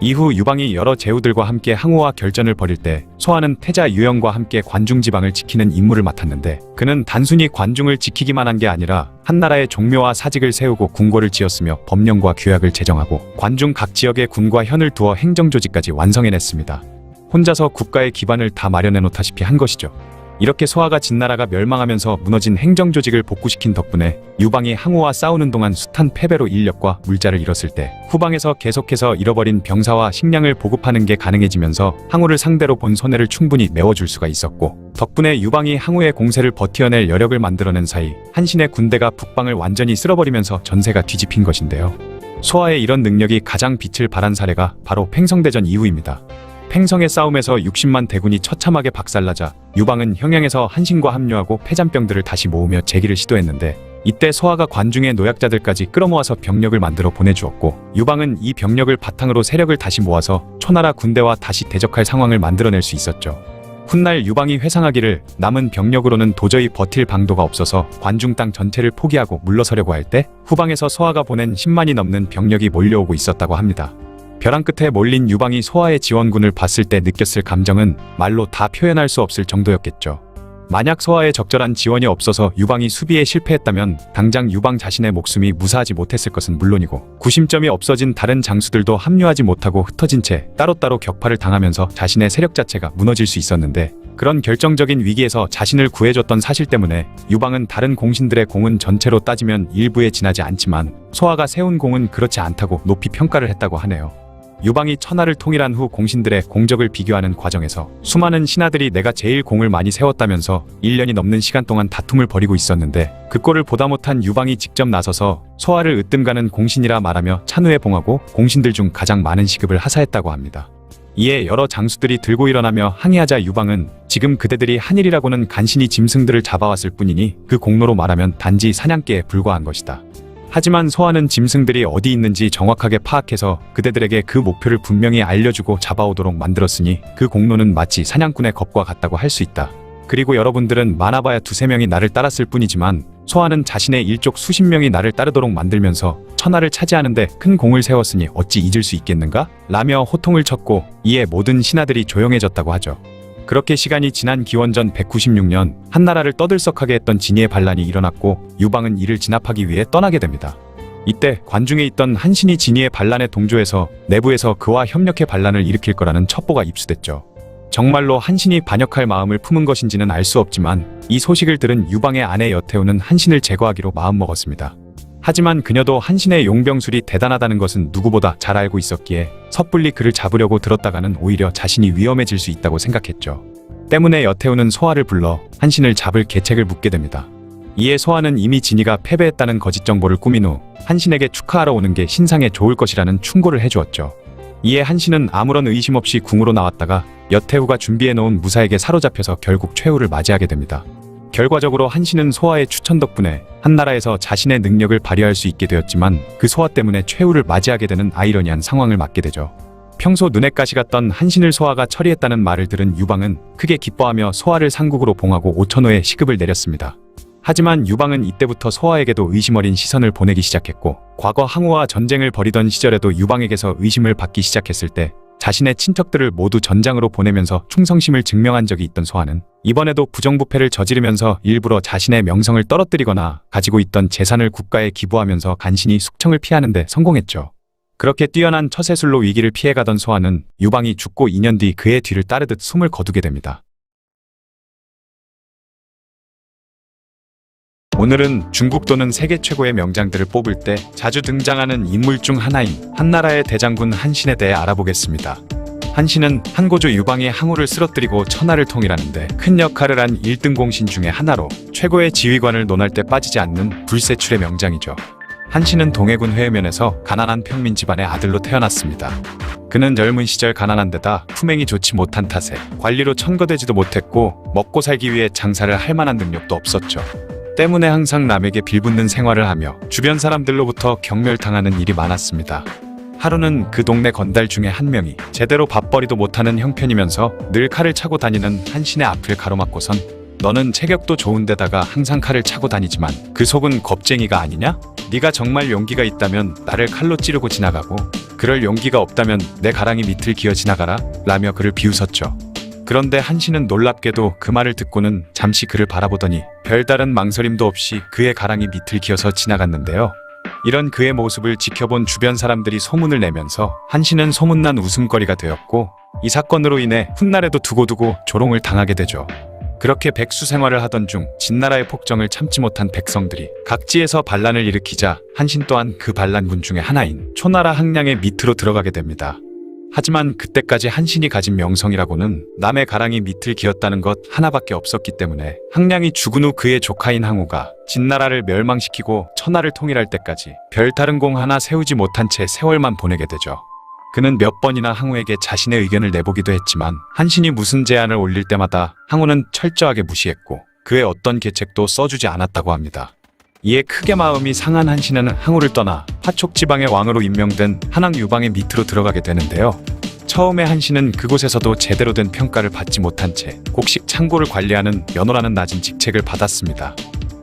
이후 유방이 여러 제후들과 함께 항우와 결전을 벌일 때 소하는 태자 유영과 함께 관중 지방을 지키는 임무를 맡았는데, 그는 단순히 관중을 지키기만 한 게 아니라 한나라의 종묘와 사직을 세우고 궁궐을 지었으며 법령과 규약을 제정하고 관중 각 지역에 군과 현을 두어 행정조직까지 완성해냈습니다. 혼자서 국가의 기반을 다 마련해놓다시피 한 것이죠. 이렇게 소하가 진나라가 멸망하면서 무너진 행정조직을 복구시킨 덕분에 유방이 항우와 싸우는 동안 숱한 패배로 인력과 물자를 잃었을 때 후방에서 계속해서 잃어버린 병사와 식량을 보급하는 게 가능해지면서 항우를 상대로 본 손해를 충분히 메워줄 수가 있었고, 덕분에 유방이 항우의 공세를 버텨낼 여력을 만들어낸 사이 한신의 군대가 북방을 완전히 쓸어버리면서 전세가 뒤집힌 것인데요. 소하의 이런 능력이 가장 빛을 발한 사례가 바로 팽성대전 이후입니다. 팽성의 싸움에서 60만 대군이 처참하게 박살나자 유방은 형양에서 한신과 합류하고 패잔병들을 다시 모으며 재기를 시도했는데, 이때 소하가 관중의 노약자들까지 끌어모아서 병력을 만들어 보내주었고, 유방은 이 병력을 바탕으로 세력을 다시 모아서 초나라 군대와 다시 대적할 상황을 만들어낼 수 있었죠. 훗날 유방이 회상하기를 남은 병력으로는 도저히 버틸 방도가 없어서 관중 땅 전체를 포기하고 물러서려고 할 때 후방에서 소하가 보낸 10만이 넘는 병력이 몰려오고 있었다고 합니다. 벼랑 끝에 몰린 유방이 소하의 지원군을 봤을 때 느꼈을 감정은 말로 다 표현할 수 없을 정도였겠죠. 만약 소하의 적절한 지원이 없어서 유방이 수비에 실패했다면 당장 유방 자신의 목숨이 무사하지 못했을 것은 물론이고, 구심점이 없어진 다른 장수들도 합류하지 못하고 흩어진 채 따로따로 격파를 당하면서 자신의 세력 자체가 무너질 수 있었는데, 그런 결정적인 위기에서 자신을 구해줬던 사실 때문에 유방은 다른 공신들의 공은 전체로 따지면 일부에 지나지 않지만 소하가 세운 공은 그렇지 않다고 높이 평가를 했다고 하네요. 유방이 천하를 통일한 후 공신들의 공적을 비교하는 과정에서 수많은 신하들이 내가 제일 공을 많이 세웠다면서 1년이 넘는 시간 동안 다툼을 벌이고 있었는데 그 꼴을 보다 못한 유방이 직접 나서서 소화를 으뜸가는 공신이라 말하며 찬후에 봉하고 공신들 중 가장 많은 시급을 하사했다고 합니다. 이에 여러 장수들이 들고 일어나며 항의하자 유방은 지금 그대들이 한 일이라고는 간신히 짐승들을 잡아왔을 뿐이니 그 공로로 말하면 단지 사냥개에 불과한 것이다. 하지만 소화는 짐승들이 어디 있는지 정확하게 파악해서 그대들에게 그 목표를 분명히 알려주고 잡아오도록 만들었으니 그 공로는 마치 사냥꾼의 겁과 같다고 할 수 있다. 그리고 여러분들은 많아봐야 두세 명이 나를 따랐을 뿐이지만 소화는 자신의 일족 수십 명이 나를 따르도록 만들면서 천하를 차지하는데 큰 공을 세웠으니 어찌 잊을 수 있겠는가? 라며 호통을 쳤고 이에 모든 신하들이 조용해졌다고 하죠. 그렇게 시간이 지난 기원전 196년 한나라를 떠들썩하게 했던 진희의 반란이 일어났고 유방은 이를 진압하기 위해 떠나게 됩니다. 이때 관중에 있던 한신이 진희의 반란에 동조해서 내부에서 그와 협력해 반란을 일으킬 거라는 첩보가 입수됐죠. 정말로 한신이 반역할 마음을 품은 것인지는 알 수 없지만 이 소식을 들은 유방의 아내 여태우는 한신을 제거하기로 마음먹었습니다. 하지만 그녀도 한신의 용병술이 대단하다는 것은 누구보다 잘 알고 있었기에 섣불리 그를 잡으려고 들었다가는 오히려 자신이 위험해질 수 있다고 생각했죠. 때문에 여태우는 소화를 불러 한신을 잡을 계책을 묻게 됩니다. 이에 소화는 이미 진희가 패배했다는 거짓 정보를 꾸민 후 한신에게 축하하러 오는 게 신상에 좋을 것이라는 충고를 해주었죠. 이에 한신은 아무런 의심 없이 궁으로 나왔다가 여태우가 준비해놓은 무사에게 사로잡혀서 결국 최후를 맞이하게 됩니다. 결과적으로 한신은 소화의 추천 덕분에 한나라에서 자신의 능력을 발휘할 수 있게 되었지만 그 소화 때문에 최후를 맞이하게 되는 아이러니한 상황을 맞게 되죠. 평소 눈에 가시 같던 한신을 소화가 처리했다는 말을 들은 유방은 크게 기뻐하며 소화를 상국으로 봉하고 5천호의 시급을 내렸습니다. 하지만 유방은 이때부터 소화에게도 의심 어린 시선을 보내기 시작했고 과거 항우와 전쟁을 벌이던 시절에도 유방에게서 의심을 받기 시작했을 때 자신의 친척들을 모두 전장으로 보내면서 충성심을 증명한 적이 있던 소화는 이번에도 부정부패를 저지르면서 일부러 자신의 명성을 떨어뜨리거나 가지고 있던 재산을 국가에 기부하면서 간신히 숙청을 피하는 데 성공했죠. 그렇게 뛰어난 처세술로 위기를 피해가던 소화는 유방이 죽고 2년 뒤 그의 뒤를 따르듯 숨을 거두게 됩니다. 오늘은 중국 또는 세계 최고의 명장들을 뽑을 때 자주 등장하는 인물 중 하나인 한나라의 대장군 한신에 대해 알아보겠습니다. 한신은 한고조 유방의 항우를 쓰러뜨리고 천하를 통일하는데 큰 역할을 한 1등 공신 중의 하나로 최고의 지휘관을 논할 때 빠지지 않는 불세출의 명장이죠. 한신은 동해군 회의면에서 가난한 평민 집안의 아들로 태어났습니다. 그는 젊은 시절 가난한 데다 품행이 좋지 못한 탓에 관리로 천거되지도 못했고 먹고 살기 위해 장사를 할 만한 능력도 없었죠. 때문에 항상 남에게 빌붙는 생활을 하며 주변 사람들로부터 경멸당하는 일이 많았습니다. 하루는 그 동네 건달 중에 한 명이 제대로 밥벌이도 못하는 형편이면서 늘 칼을 차고 다니는 한신의 앞을 가로막고선 너는 체격도 좋은데다가 항상 칼을 차고 다니지만 그 속은 겁쟁이가 아니냐? 네가 정말 용기가 있다면 나를 칼로 찌르고 지나가고 그럴 용기가 없다면 내 가랑이 밑을 기어 지나가라 라며 그를 비웃었죠. 그런데 한신은 놀랍게도 그 말을 듣고는 잠시 그를 바라보더니 별다른 망설임도 없이 그의 가랑이 밑을 기어서 지나갔는데요. 이런 그의 모습을 지켜본 주변 사람들이 소문을 내면서 한신은 소문난 웃음거리가 되었고 이 사건으로 인해 훗날에도 두고두고 조롱을 당하게 되죠. 그렇게 백수 생활을 하던 중 진나라의 폭정을 참지 못한 백성들이 각지에서 반란을 일으키자 한신 또한 그 반란군 중의 하나인 초나라 항량의 밑으로 들어가게 됩니다. 하지만 그때까지 한신이 가진 명성이라고는 남의 가랑이 밑을 기었다는 것 하나밖에 없었기 때문에 항량이 죽은 후 그의 조카인 항우가 진나라를 멸망시키고 천하를 통일할 때까지 별다른 공 하나 세우지 못한 채 세월만 보내게 되죠. 그는 몇 번이나 항우에게 자신의 의견을 내보기도 했지만 한신이 무슨 제안을 올릴 때마다 항우는 철저하게 무시했고 그의 어떤 계책도 써주지 않았다고 합니다. 이에 크게 마음이 상한 한신은 항우를 떠나 화촉 지방의 왕으로 임명된 한왕 유방의 밑으로 들어가게 되는데요. 처음에 한신은 그곳에서도 제대로 된 평가를 받지 못한 채 곡식 창고를 관리하는 연호라는 낮은 직책을 받았습니다.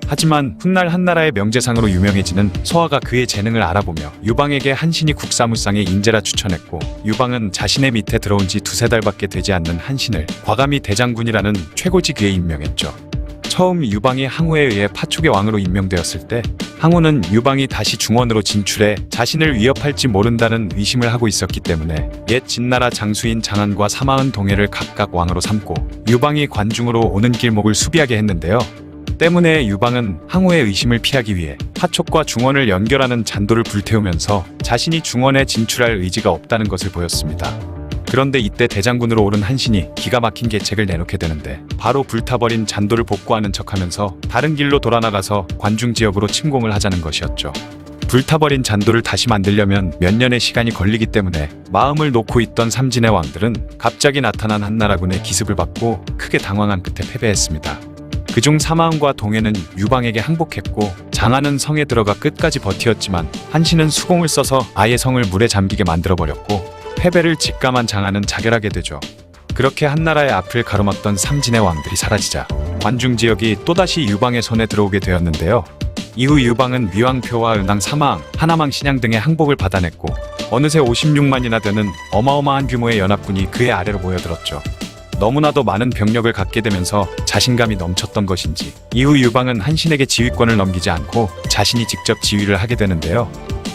하지만 훗날 한나라의 명재상으로 유명해지는 소화가 그의 재능을 알아보며 유방에게 한신이 국사무상의 인재라 추천했고 유방은 자신의 밑에 들어온 지 두세 달밖에 되지 않는 한신을 과감히 대장군이라는 최고직위에 임명했죠. 처음 유방이 항우에 의해 파촉의 왕으로 임명되었을 때 항우는 유방이 다시 중원으로 진출해 자신을 위협할지 모른다는 의심을 하고 있었기 때문에 옛 진나라 장수인 장안과 사마은 동해를 각각 왕으로 삼고 유방이 관중으로 오는 길목을 수비하게 했는데요. 때문에 유방은 항우의 의심을 피하기 위해 하촉과 중원을 연결하는 잔도를 불태우면서 자신이 중원에 진출할 의지가 없다는 것을 보였습니다. 그런데 이때 대장군으로 오른 한신이 기가 막힌 계책을 내놓게 되는데 바로 불타버린 잔도를 복구하는 척하면서 다른 길로 돌아나가서 관중 지역으로 침공을 하자는 것이었죠. 불타버린 잔도를 다시 만들려면 몇 년의 시간이 걸리기 때문에 마음을 놓고 있던 삼진의 왕들은 갑자기 나타난 한나라군의 기습을 받고 크게 당황한 끝에 패배했습니다. 그중 사마은과 동해는 유방에게 항복했고 장하는 성에 들어가 끝까지 버티었지만 한신은 수공을 써서 아예 성을 물에 잠기게 만들어버렸고 패배를 직감한 장하는 자결하게 되죠. 그렇게 한나라의 앞을 가로막던 삼진의 왕들이 사라지자 관중 지역이 또다시 유방의 손에 들어오게 되었는데요. 이후 유방은 위왕표와 은왕, 사마왕, 하나망, 신양 등의 항복을 받아냈고 어느새 56만이나 되는 어마어마한 규모의 연합군이 그의 아래로 모여들었죠. 너무나도 많은 병력을 갖게 되면서 자신감이 넘쳤던 것인지 이후 유방은 한신에게 지휘권을 넘기지 않고 자신이 직접 지휘를 하게 되는데요.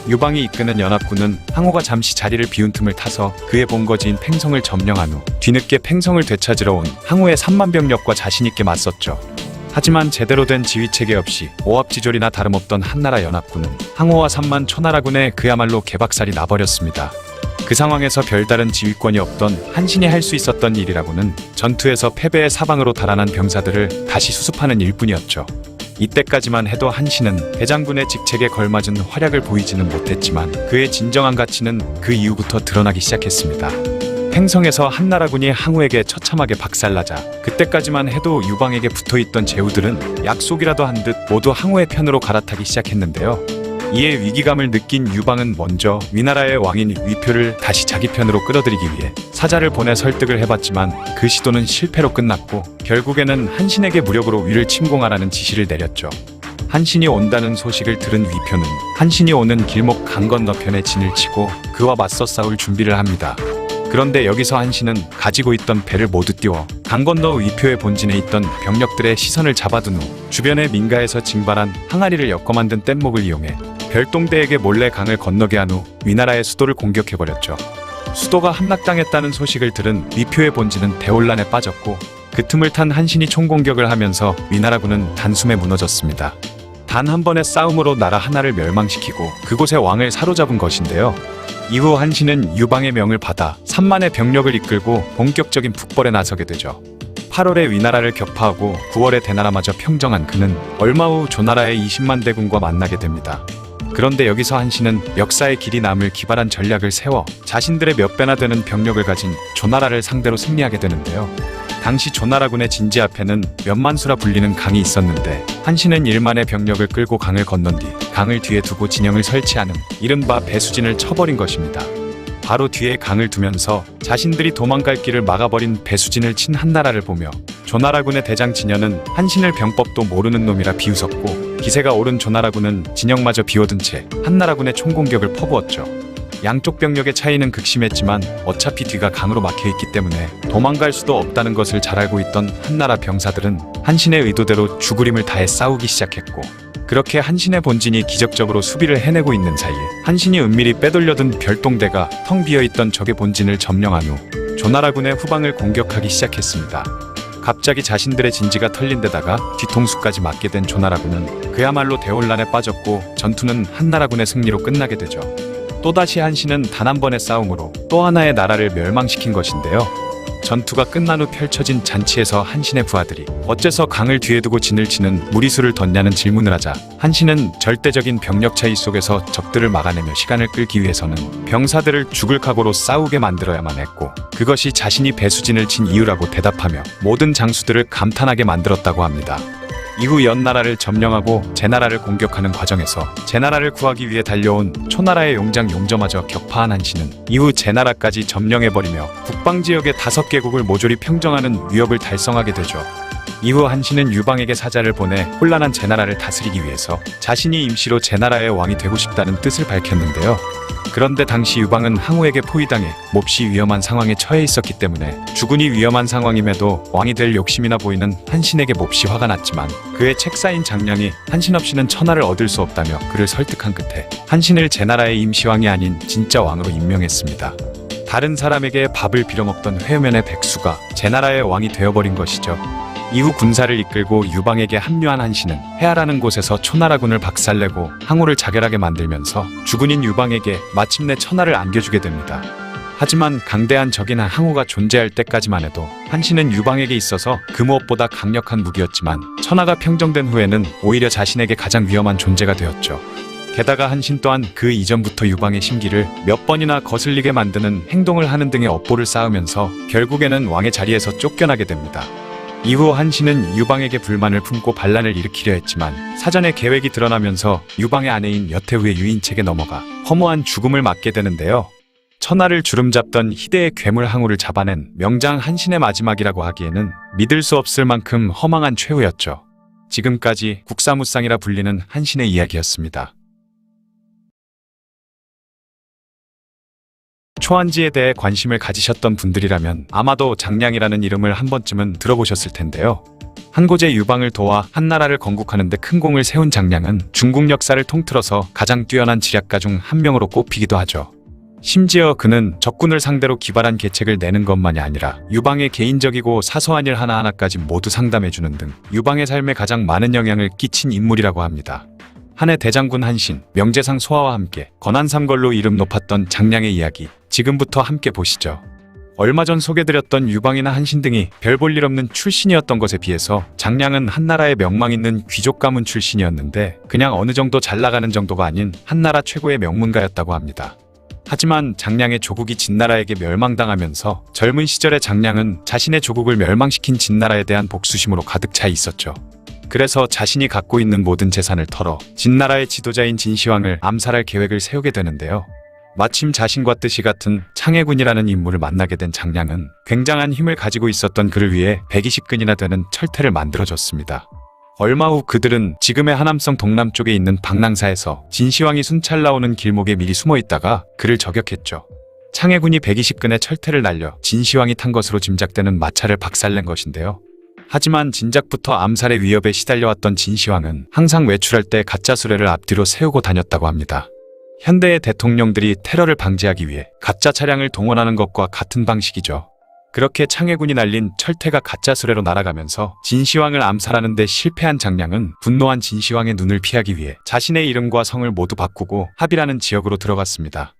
유방이 이끄는 연합군은 항우가 잠시 자리를 비운 틈을 타서 그의 본거지인 팽성을 점령한 후 뒤늦게 팽성을 되찾으러 온 항우의 3만 병력과 자신있게 맞섰죠. 하지만 제대로 된 지휘체계 없이 오합지졸이나 다름없던 한나라 연합군은 항우와 3만 초나라군에 그야말로 개박살이 나버렸습니다. 그 상황에서 별다른 지휘권이 없던 한신이 할 수 있었던 일이라고는 전투에서 패배의 사방으로 달아난 병사들을 다시 수습하는 일뿐이었죠. 이때까지만 해도 한신은 대장군의 직책에 걸맞은 활약을 보이지는 못했지만 그의 진정한 가치는 그 이후부터 드러나기 시작했습니다. 팽성에서 한나라군이 항우에게 처참하게 박살나자 그때까지만 해도 유방에게 붙어있던 제후들은 약속이라도 한 듯 모두 항우의 편으로 갈아타기 시작했는데요. 이에 위기감을 느낀 유방은 먼저 위나라의 왕인 위표를 다시 자기 편으로 끌어들이기 위해 사자를 보내 설득을 해봤지만 그 시도는 실패로 끝났고 결국에는 한신에게 무력으로 위를 침공하라는 지시를 내렸죠. 한신이 온다는 소식을 들은 위표는 한신이 오는 길목 강 건너편에 진을 치고 그와 맞서 싸울 준비를 합니다. 그런데 여기서 한신은 가지고 있던 배를 모두 띄워 강 건너 위표의 본진에 있던 병력들의 시선을 잡아둔 후 주변의 민가에서 징발한 항아리를 엮어 만든 뗏목을 이용해 별동대에게 몰래 강을 건너게 한 후 위나라의 수도를 공격해버렸죠. 수도가 함락당했다는 소식을 들은 위표의 본진은 대혼란에 빠졌고 그 틈을 탄 한신이 총공격을 하면서 위나라군은 단숨에 무너졌습니다. 단 한 번의 싸움으로 나라 하나를 멸망시키고 그곳의 왕을 사로잡은 것인데요. 이후 한신은 유방의 명을 받아 3만의 병력을 이끌고 본격적인 북벌에 나서게 되죠. 8월에 위나라를 격파하고 9월에 대나라마저 평정한 그는 얼마 후 조나라의 20만 대군과 만나게 됩니다. 그런데 여기서 한신은 역사의 길이 남을 기발한 전략을 세워 자신들의 몇 배나 되는 병력을 가진 조나라를 상대로 승리하게 되는데요. 당시 조나라군의 진지 앞에는 몇만수라 불리는 강이 있었는데 한신은 1만의 병력을 끌고 강을 건넌 뒤 강을 뒤에 두고 진영을 설치하는 이른바 배수진을 쳐버린 것입니다. 바로 뒤에 강을 두면서 자신들이 도망갈 길을 막아버린 배수진을 친 한나라를 보며 조나라군의 대장 진현은 한신을 병법도 모르는 놈이라 비웃었고 기세가 오른 조나라군은 진영마저 비워둔 채 한나라군의 총공격을 퍼부었죠. 양쪽 병력의 차이는 극심했지만 어차피 뒤가 강으로 막혀있기 때문에 도망갈 수도 없다는 것을 잘 알고 있던 한나라 병사들은 한신의 의도대로 죽으림을 다해 싸우기 시작했고 그렇게 한신의 본진이 기적적으로 수비를 해내고 있는 사이 한신이 은밀히 빼돌려둔 별동대가 텅 비어있던 적의 본진을 점령한 후 조나라군의 후방을 공격하기 시작했습니다. 갑자기 자신들의 진지가 털린 데다가 뒤통수까지 맞게 된 조나라군은 그야말로 대혼란에 빠졌고 전투는 한나라군의 승리로 끝나게 되죠. 또다시 한신은 단 한 번의 싸움으로 또 하나의 나라를 멸망시킨 것인데요. 전투가 끝난 후 펼쳐진 잔치에서 한신의 부하들이 어째서 강을 뒤에 두고 진을 치는 무리수를 뒀냐는 질문을 하자 한신은 절대적인 병력 차이 속에서 적들을 막아내며 시간을 끌기 위해서는 병사들을 죽을 각오로 싸우게 만들어야만 했고 그것이 자신이 배수진을 친 이유라고 대답하며 모든 장수들을 감탄하게 만들었다고 합니다. 이후 연나라를 점령하고 제나라를 공격하는 과정에서 제나라를 구하기 위해 달려온 초나라의 용장 용저마저 격파한 한신은 이후 제나라까지 점령해버리며 북방지역의 5개국을 모조리 평정하는 위협을 달성하게 되죠. 이후 한신은 유방에게 사자를 보내 혼란한 제나라를 다스리기 위해서 자신이 임시로 제나라의 왕이 되고 싶다는 뜻을 밝혔는데요. 그런데 당시 유방은 항우에게 포위당해 몹시 위험한 상황에 처해 있었기 때문에 주군이 위험한 상황임에도 왕이 될 욕심이나 보이는 한신에게 몹시 화가 났지만 그의 책사인 장량이 한신 없이는 천하를 얻을 수 없다며 그를 설득한 끝에 한신을 제나라의 임시왕이 아닌 진짜 왕으로 임명했습니다. 다른 사람에게 밥을 빌어먹던 회면의 백수가 제나라의 왕이 되어버린 것이죠. 이후 군사를 이끌고 유방에게 합류한 한신은 해아라는 곳에서 초나라군을 박살내고 항우를 자결하게 만들면서 주군인 유방에게 마침내 천하를 안겨주게 됩니다. 하지만 강대한 적인 항우가 존재할 때까지만 해도 한신은 유방에게 있어서 그 무엇보다 강력한 무기였지만 천하가 평정된 후에는 오히려 자신에게 가장 위험한 존재가 되었죠. 게다가 한신 또한 그 이전부터 유방의 심기를 몇 번이나 거슬리게 만드는 행동을 하는 등의 업보를 쌓으면서 결국에는 왕의 자리에서 쫓겨나게 됩니다. 이후 한신은 유방에게 불만을 품고 반란을 일으키려 했지만 사전에 계획이 드러나면서 유방의 아내인 여태후의 유인책에 넘어가 허무한 죽음을 맞게 되는데요. 천하를 주름잡던 희대의 괴물 항우를 잡아낸 명장 한신의 마지막이라고 하기에는 믿을 수 없을 만큼 허망한 최후였죠. 지금까지 국사무쌍이라 불리는 한신의 이야기였습니다. 초안지에 대해 관심을 가지셨던 분들이라면 아마도 장량이라는 이름을 한 번쯤은 들어보셨을 텐데요. 한고제 유방을 도와 한나라를 건국하는 데 큰 공을 세운 장량은 중국 역사를 통틀어서 가장 뛰어난 지략가 중 한 명으로 꼽히기도 하죠. 심지어 그는 적군을 상대로 기발한 계책을 내는 것만이 아니라 유방의 개인적이고 사소한 일 하나하나까지 모두 상담해주는 등 유방의 삶에 가장 많은 영향을 끼친 인물이라고 합니다. 한해 대장군 한신, 명제상 소아와 함께 건한삼걸로 이름 높았던 장량의 이야기, 지금부터 함께 보시죠. 얼마 전 소개드렸던 유방이나 한신 등이 별 볼 일 없는 출신이었던 것에 비해서 장량은 한나라의 명망 있는 귀족 가문 출신이었는데 그냥 어느 정도 잘 나가는 정도가 아닌 한나라 최고의 명문가였다고 합니다. 하지만 장량의 조국이 진나라에게 멸망당하면서 젊은 시절의 장량은 자신의 조국을 멸망시킨 진나라에 대한 복수심으로 가득 차 있었죠. 그래서 자신이 갖고 있는 모든 재산을 털어 진나라의 지도자인 진시황을 암살할 계획을 세우게 되는데요. 마침 자신과 뜻이 같은 창해군이라는 인물을 만나게 된 장량은 굉장한 힘을 가지고 있었던 그를 위해 120근이나 되는 철퇴를 만들어줬습니다. 얼마 후 그들은 지금의 하남성 동남쪽에 있는 박낭사에서 진시황이 순찰 나오는 길목에 미리 숨어 있다가 그를 저격했죠. 창해군이 120근의 철퇴를 날려 진시황이 탄 것으로 짐작되는 마차를 박살낸 것인데요. 하지만 진작부터 암살의 위협에 시달려왔던 진시황은 항상 외출할 때 가짜 수레를 앞뒤로 세우고 다녔다고 합니다. 현대의 대통령들이 테러를 방지하기 위해 가짜 차량을 동원하는 것과 같은 방식이죠. 그렇게 창해군이 날린 철퇴가 가짜 수레로 날아가면서 진시황을 암살하는 데 실패한 장량은 분노한 진시황의 눈을 피하기 위해 자신의 이름과 성을 모두 바꾸고 합이라는 지역으로 들어갔습니다.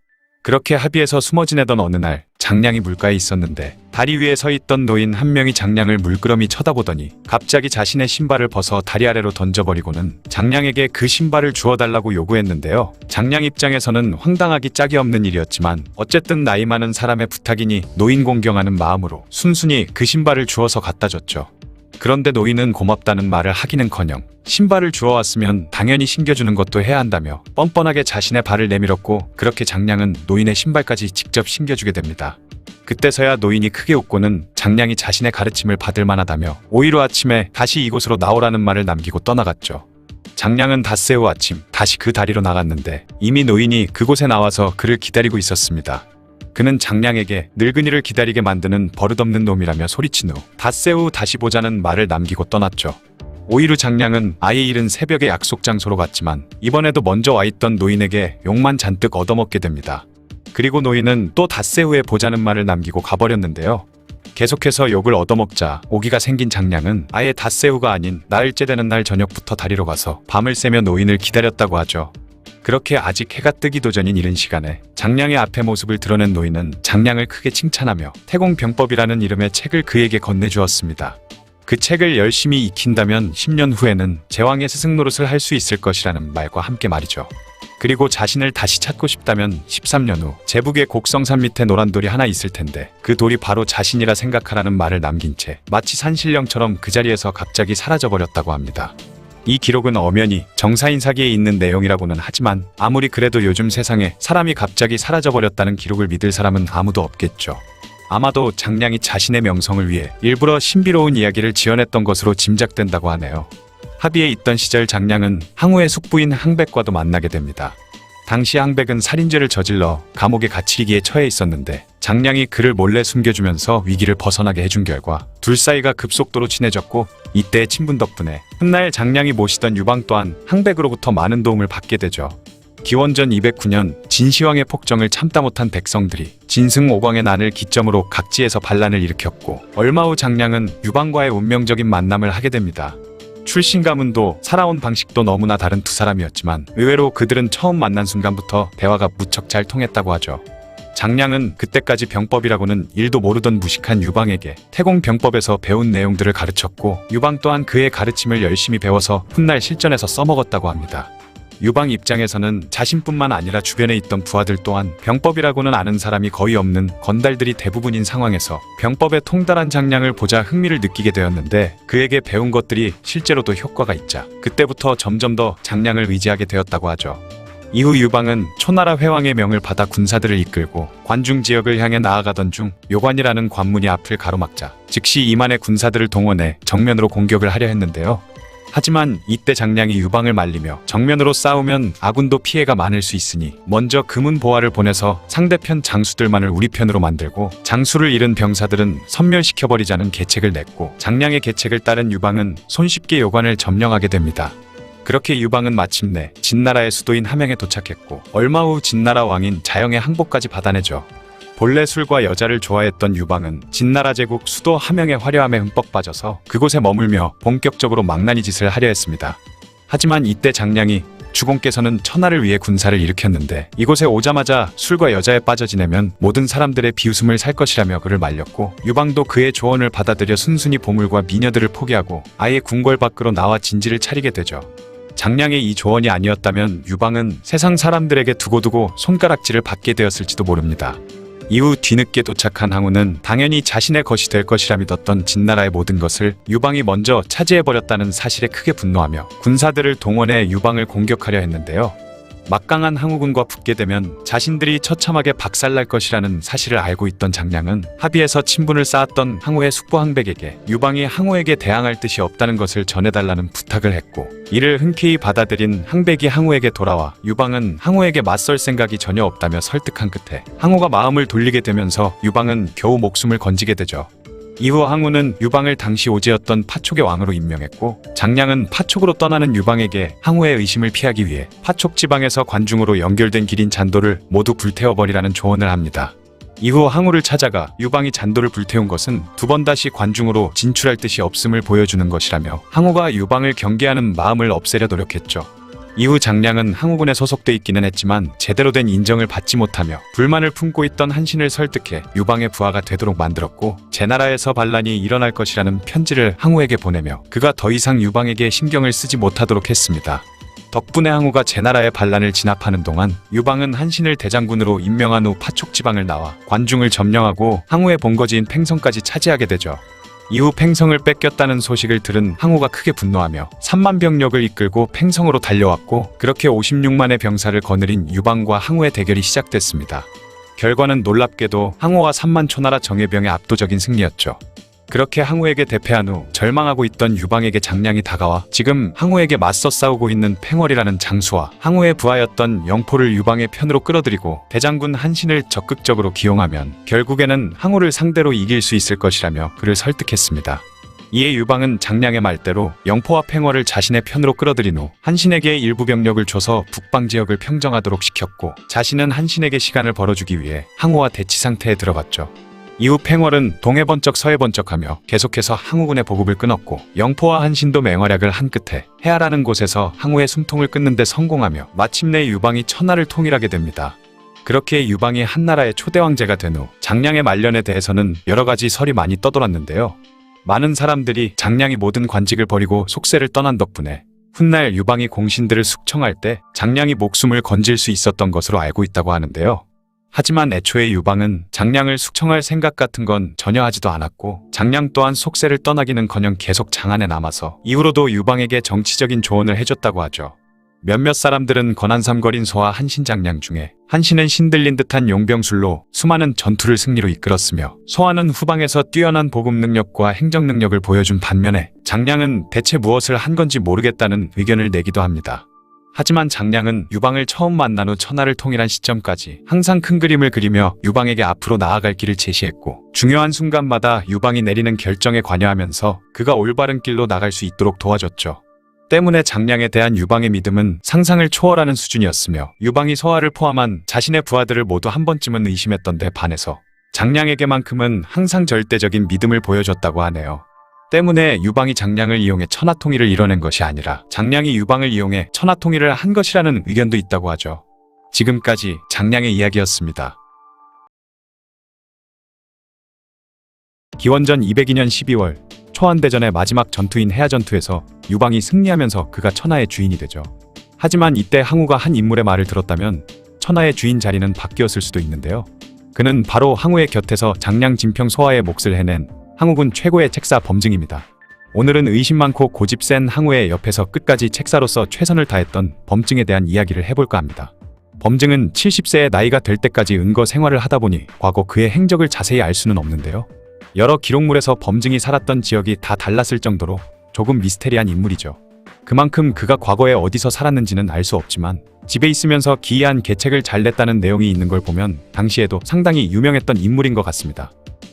그렇게 합의에서 숨어 지내던 어느 날 장량이 물가에 있었는데 다리 위에 서 있던 노인 한 명이 장량을 물끄러미 쳐다보더니 갑자기 자신의 신발을 벗어 다리 아래로 던져버리고는 장량에게 그 신발을 주워달라고 요구했는데요. 장량 입장에서는 황당하기 짝이 없는 일이었지만 어쨌든 나이 많은 사람의 부탁이니 노인 공경하는 마음으로 순순히 그 신발을 주워서 갖다 줬죠. 그런데 노인은 고맙다는 말을 하기는커녕 신발을 주워왔으면 당연히 신겨주는 것도 해야 한다며 뻔뻔하게 자신의 발을 내밀었고 그렇게 장량은 노인의 신발까지 직접 신겨주게 됩니다. 그때서야 노인이 크게 웃고는 장량이 자신의 가르침을 받을 만하다며 오이로 아침에 다시 이곳으로 나오라는 말을 남기고 떠나갔죠. 장량은 닷새 후 아침 다시 그 다리로 나갔는데 이미 노인이 그곳에 나와서 그를 기다리고 있었습니다. 그는 장량에게 늙은이를 기다리게 만드는 버릇없는 놈이라며 소리친 후 닷새 후 다시 보자는 말을 남기고 떠났죠. 오이루 장량은 아예 이른 새벽에 약속 장소로 갔지만 이번에도 먼저 와있던 노인에게 욕만 잔뜩 얻어먹게 됩니다. 그리고 노인은 또 닷새 후에 보자는 말을 남기고 가버렸는데요. 계속해서 욕을 얻어먹자 오기가 생긴 장량은 아예 닷새 후가 아닌 나흘째 되는 날 저녁부터 다리로 가서 밤을 새며 노인을 기다렸다고 하죠. 그렇게 아직 해가 뜨기도 전인 이른 시간에 장량의 앞에 모습을 드러낸 노인은 장량을 크게 칭찬하며 태공병법이라는 이름의 책을 그에게 건네주었습니다. 그 책을 열심히 익힌다면 10년 후에는 제왕의 스승 노릇을 할 수 있을 것이라는 말과 함께 말이죠. 그리고 자신을 다시 찾고 싶다면 13년 후 제북의 곡성산 밑에 노란 돌이 하나 있을 텐데 그 돌이 바로 자신이라 생각하라는 말을 남긴 채 마치 산신령처럼 그 자리에서 갑자기 사라져버렸다고 합니다. 이 기록은 엄연히 정사인사기에 있는 내용이라고는 하지만 아무리 그래도 요즘 세상에 사람이 갑자기 사라져버렸다는 기록을 믿을 사람은 아무도 없겠죠. 아마도 장량이 자신의 명성을 위해 일부러 신비로운 이야기를 지어냈던 것으로 짐작된다고 하네요. 합의에 있던 시절 장량은 항우의 숙부인 항백과도 만나게 됩니다. 당시 항백은 살인죄를 저질러 감옥에 갇히기에 처해 있었는데 장량이 그를 몰래 숨겨주면서 위기를 벗어나게 해준 결과 둘 사이가 급속도로 친해졌고 이때의 친분 덕분에 훗날 장량이 모시던 유방 또한 항백으로부터 많은 도움을 받게 되죠. 기원전 209년 진시황의 폭정을 참다 못한 백성들이 진승5광의 난을 기점으로 각지에서 반란을 일으켰고 얼마 후 장량은 유방과의 운명적인 만남을 하게 됩니다. 출신 가문도 살아온 방식도 너무나 다른 두 사람이었지만 의외로 그들은 처음 만난 순간부터 대화가 무척 잘 통했다고 하죠. 장량은 그때까지 병법이라고는 일도 모르던 무식한 유방에게 태공병법에서 배운 내용들을 가르쳤고 유방 또한 그의 가르침을 열심히 배워서 훗날 실전에서 써먹었다고 합니다. 유방 입장에서는 자신뿐만 아니라 주변에 있던 부하들 또한 병법이라고는 아는 사람이 거의 없는 건달들이 대부분인 상황에서 병법에 통달한 장량을 보자 흥미를 느끼게 되었는데 그에게 배운 것들이 실제로도 효과가 있자 그때부터 점점 더 장량을 의지하게 되었다고 하죠. 이후 유방은 초나라 회왕의 명을 받아 군사들을 이끌고 관중 지역을 향해 나아가던 중 요관이라는 관문이 앞을 가로막자 즉시 이만의 군사들을 동원해 정면으로 공격을 하려 했는데요. 하지만 이때 장량이 유방을 말리며 정면으로 싸우면 아군도 피해가 많을 수 있으니 먼저 금운 보화를 보내서 상대편 장수들만을 우리 편으로 만들고 장수를 잃은 병사들은 섬멸시켜버리자는 계책을 냈고 장량의 계책을 따른 유방은 손쉽게 요관을 점령하게 됩니다. 그렇게 유방은 마침내 진나라의 수도인 함양에 도착했고 얼마 후 진나라 왕인 자영의 항복까지 받아내죠. 본래 술과 여자를 좋아했던 유방은 진나라 제국 수도 함양의 화려함에 흠뻑 빠져서 그곳에 머물며 본격적으로 망나니 짓을 하려 했습니다. 하지만 이때 장량이 주공께서는 천하를 위해 군사를 일으켰는데 이곳에 오자마자 술과 여자에 빠져 지내면 모든 사람들의 비웃음을 살 것이라며 그를 말렸고 유방도 그의 조언을 받아들여 순순히 보물과 미녀들을 포기하고 아예 궁궐 밖으로 나와 진지를 차리게 되죠. 장량의 이 조언이 아니었다면 유방은 세상 사람들에게 두고두고 손가락질을 받게 되었을지도 모릅니다. 이후 뒤늦게 도착한 항우는 당연히 자신의 것이 될 것이라 믿었던 진나라의 모든 것을 유방이 먼저 차지해버렸다는 사실에 크게 분노하며 군사들을 동원해 유방을 공격하려 했는데요. 막강한 항우군과 붙게 되면 자신들이 처참하게 박살날 것이라는 사실을 알고 있던 장량은 합의해서 친분을 쌓았던 항우의 숙부 항백에게 유방이 항우에게 대항할 뜻이 없다는 것을 전해달라는 부탁을 했고 이를 흔쾌히 받아들인 항백이 항우에게 돌아와 유방은 항우에게 맞설 생각이 전혀 없다며 설득한 끝에 항우가 마음을 돌리게 되면서 유방은 겨우 목숨을 건지게 되죠. 이후 항우는 유방을 당시 오지였던 파촉의 왕으로 임명했고 장량은 파촉으로 떠나는 유방에게 항우의 의심을 피하기 위해 파촉 지방에서 관중으로 연결된 길인 잔도를 모두 불태워버리라는 조언을 합니다. 이후 항우를 찾아가 유방이 잔도를 불태운 것은 두 번 다시 관중으로 진출할 뜻이 없음을 보여주는 것이라며 항우가 유방을 경계하는 마음을 없애려 노력했죠. 이후 장량은 항우군에 소속돼 있기는 했지만 제대로 된 인정을 받지 못하며 불만을 품고 있던 한신을 설득해 유방의 부하가 되도록 만들었고 제나라에서 반란이 일어날 것이라는 편지를 항우에게 보내며 그가 더 이상 유방에게 신경을 쓰지 못하도록 했습니다. 덕분에 항우가 제나라의 반란을 진압하는 동안 유방은 한신을 대장군으로 임명한 후 파촉 지방을 나와 관중을 점령하고 항우의 본거지인 팽성까지 차지하게 되죠. 이후 팽성을 뺏겼다는 소식을 들은 항우가 크게 분노하며 3만 병력을 이끌고 팽성으로 달려왔고 그렇게 56만의 병사를 거느린 유방과 항우의 대결이 시작됐습니다. 결과는 놀랍게도 항우와 3만 초나라 정예병의 압도적인 승리였죠. 그렇게 항우에게 대패한 후 절망하고 있던 유방에게 장량이 다가와 지금 항우에게 맞서 싸우고 있는 팽월이라는 장수와 항우의 부하였던 영포를 유방의 편으로 끌어들이고 대장군 한신을 적극적으로 기용하면 결국에는 항우를 상대로 이길 수 있을 것이라며 그를 설득했습니다. 이에 유방은 장량의 말대로 영포와 팽월을 자신의 편으로 끌어들인 후 한신에게 일부 병력을 줘서 북방 지역을 평정하도록 시켰고 자신은 한신에게 시간을 벌어주기 위해 항우와 대치 상태에 들어갔죠. 이후 팽월은 동해 번쩍 서해 번쩍하며 계속해서 항우군의 보급을 끊었고 영포와 한신도 맹활약을 한 끝에 해아라는 곳에서 항우의 숨통을 끊는 데 성공하며 마침내 유방이 천하를 통일하게 됩니다. 그렇게 유방이 한나라의 초대 왕제가 된 후 장량의 말년에 대해서는 여러 가지 설이 많이 떠돌았는데요. 많은 사람들이 장량이 모든 관직을 버리고 속세를 떠난 덕분에 훗날 유방이 공신들을 숙청할 때 장량이 목숨을 건질 수 있었던 것으로 알고 있다고 하는데요. 하지만 애초에 유방은 장량을 숙청할 생각 같은 건 전혀 하지도 않았고 장량 또한 속세를 떠나기는커녕 계속 장안에 남아서 이후로도 유방에게 정치적인 조언을 해줬다고 하죠. 몇몇 사람들은 건한삼거린 소와 한신 장량 중에 한신은 신들린 듯한 용병술로 수많은 전투를 승리로 이끌었으며 소와는 후방에서 뛰어난 보급 능력과 행정 능력을 보여준 반면에 장량은 대체 무엇을 한 건지 모르겠다는 의견을 내기도 합니다. 하지만 장량은 유방을 처음 만난 후 천하를 통일한 시점까지 항상 큰 그림을 그리며 유방에게 앞으로 나아갈 길을 제시했고 중요한 순간마다 유방이 내리는 결정에 관여하면서 그가 올바른 길로 나갈 수 있도록 도와줬죠. 때문에 장량에 대한 유방의 믿음은 상상을 초월하는 수준이었으며 유방이 서아를 포함한 자신의 부하들을 모두 한 번쯤은 의심했던 데 반해서 장량에게만큼은 항상 절대적인 믿음을 보여줬다고 하네요. 때문에 유방이 장량을 이용해 천하통일을 이뤄낸 것이 아니라 장량이 유방을 이용해 천하통일을 한 것이라는 의견도 있다고 하죠. 지금까지 장량의 이야기였습니다. 기원전 202년 12월 초안대전의 마지막 전투인 해야전투에서 유방이 승리하면서 그가 천하의 주인이 되죠. 하지만 이때 항우가 한 인물의 말을 들었다면 천하의 주인 자리는 바뀌었을 수도 있는데요. 그는 바로 항우의 곁에서 장량 진평 소아의 몫을 해낸 항우군 최고의 책사 범증입니다. 오늘은 의심 많고 고집 센 항우의 옆에서 끝까지 책사로서 최선을 다했던 범증에 대한 이야기를 해볼까 합니다. 범증은 70세의 나이가 될 때까지 은거 생활을 하다 보니 과거 그의 행적을 자세히 알 수는 없는데요. 여러 기록물에서 범증이 살았던 지역이 다 달랐을 정도로 조금 미스테리한 인물이죠. 그만큼 그가 과거에 어디서 살았는지는 알 수 없지만 집에 있으면서 기이한 계책을 잘 냈다는 내용이 있는 걸 보면 당시에도 상당히 유명했던 인물인 것 같습니다.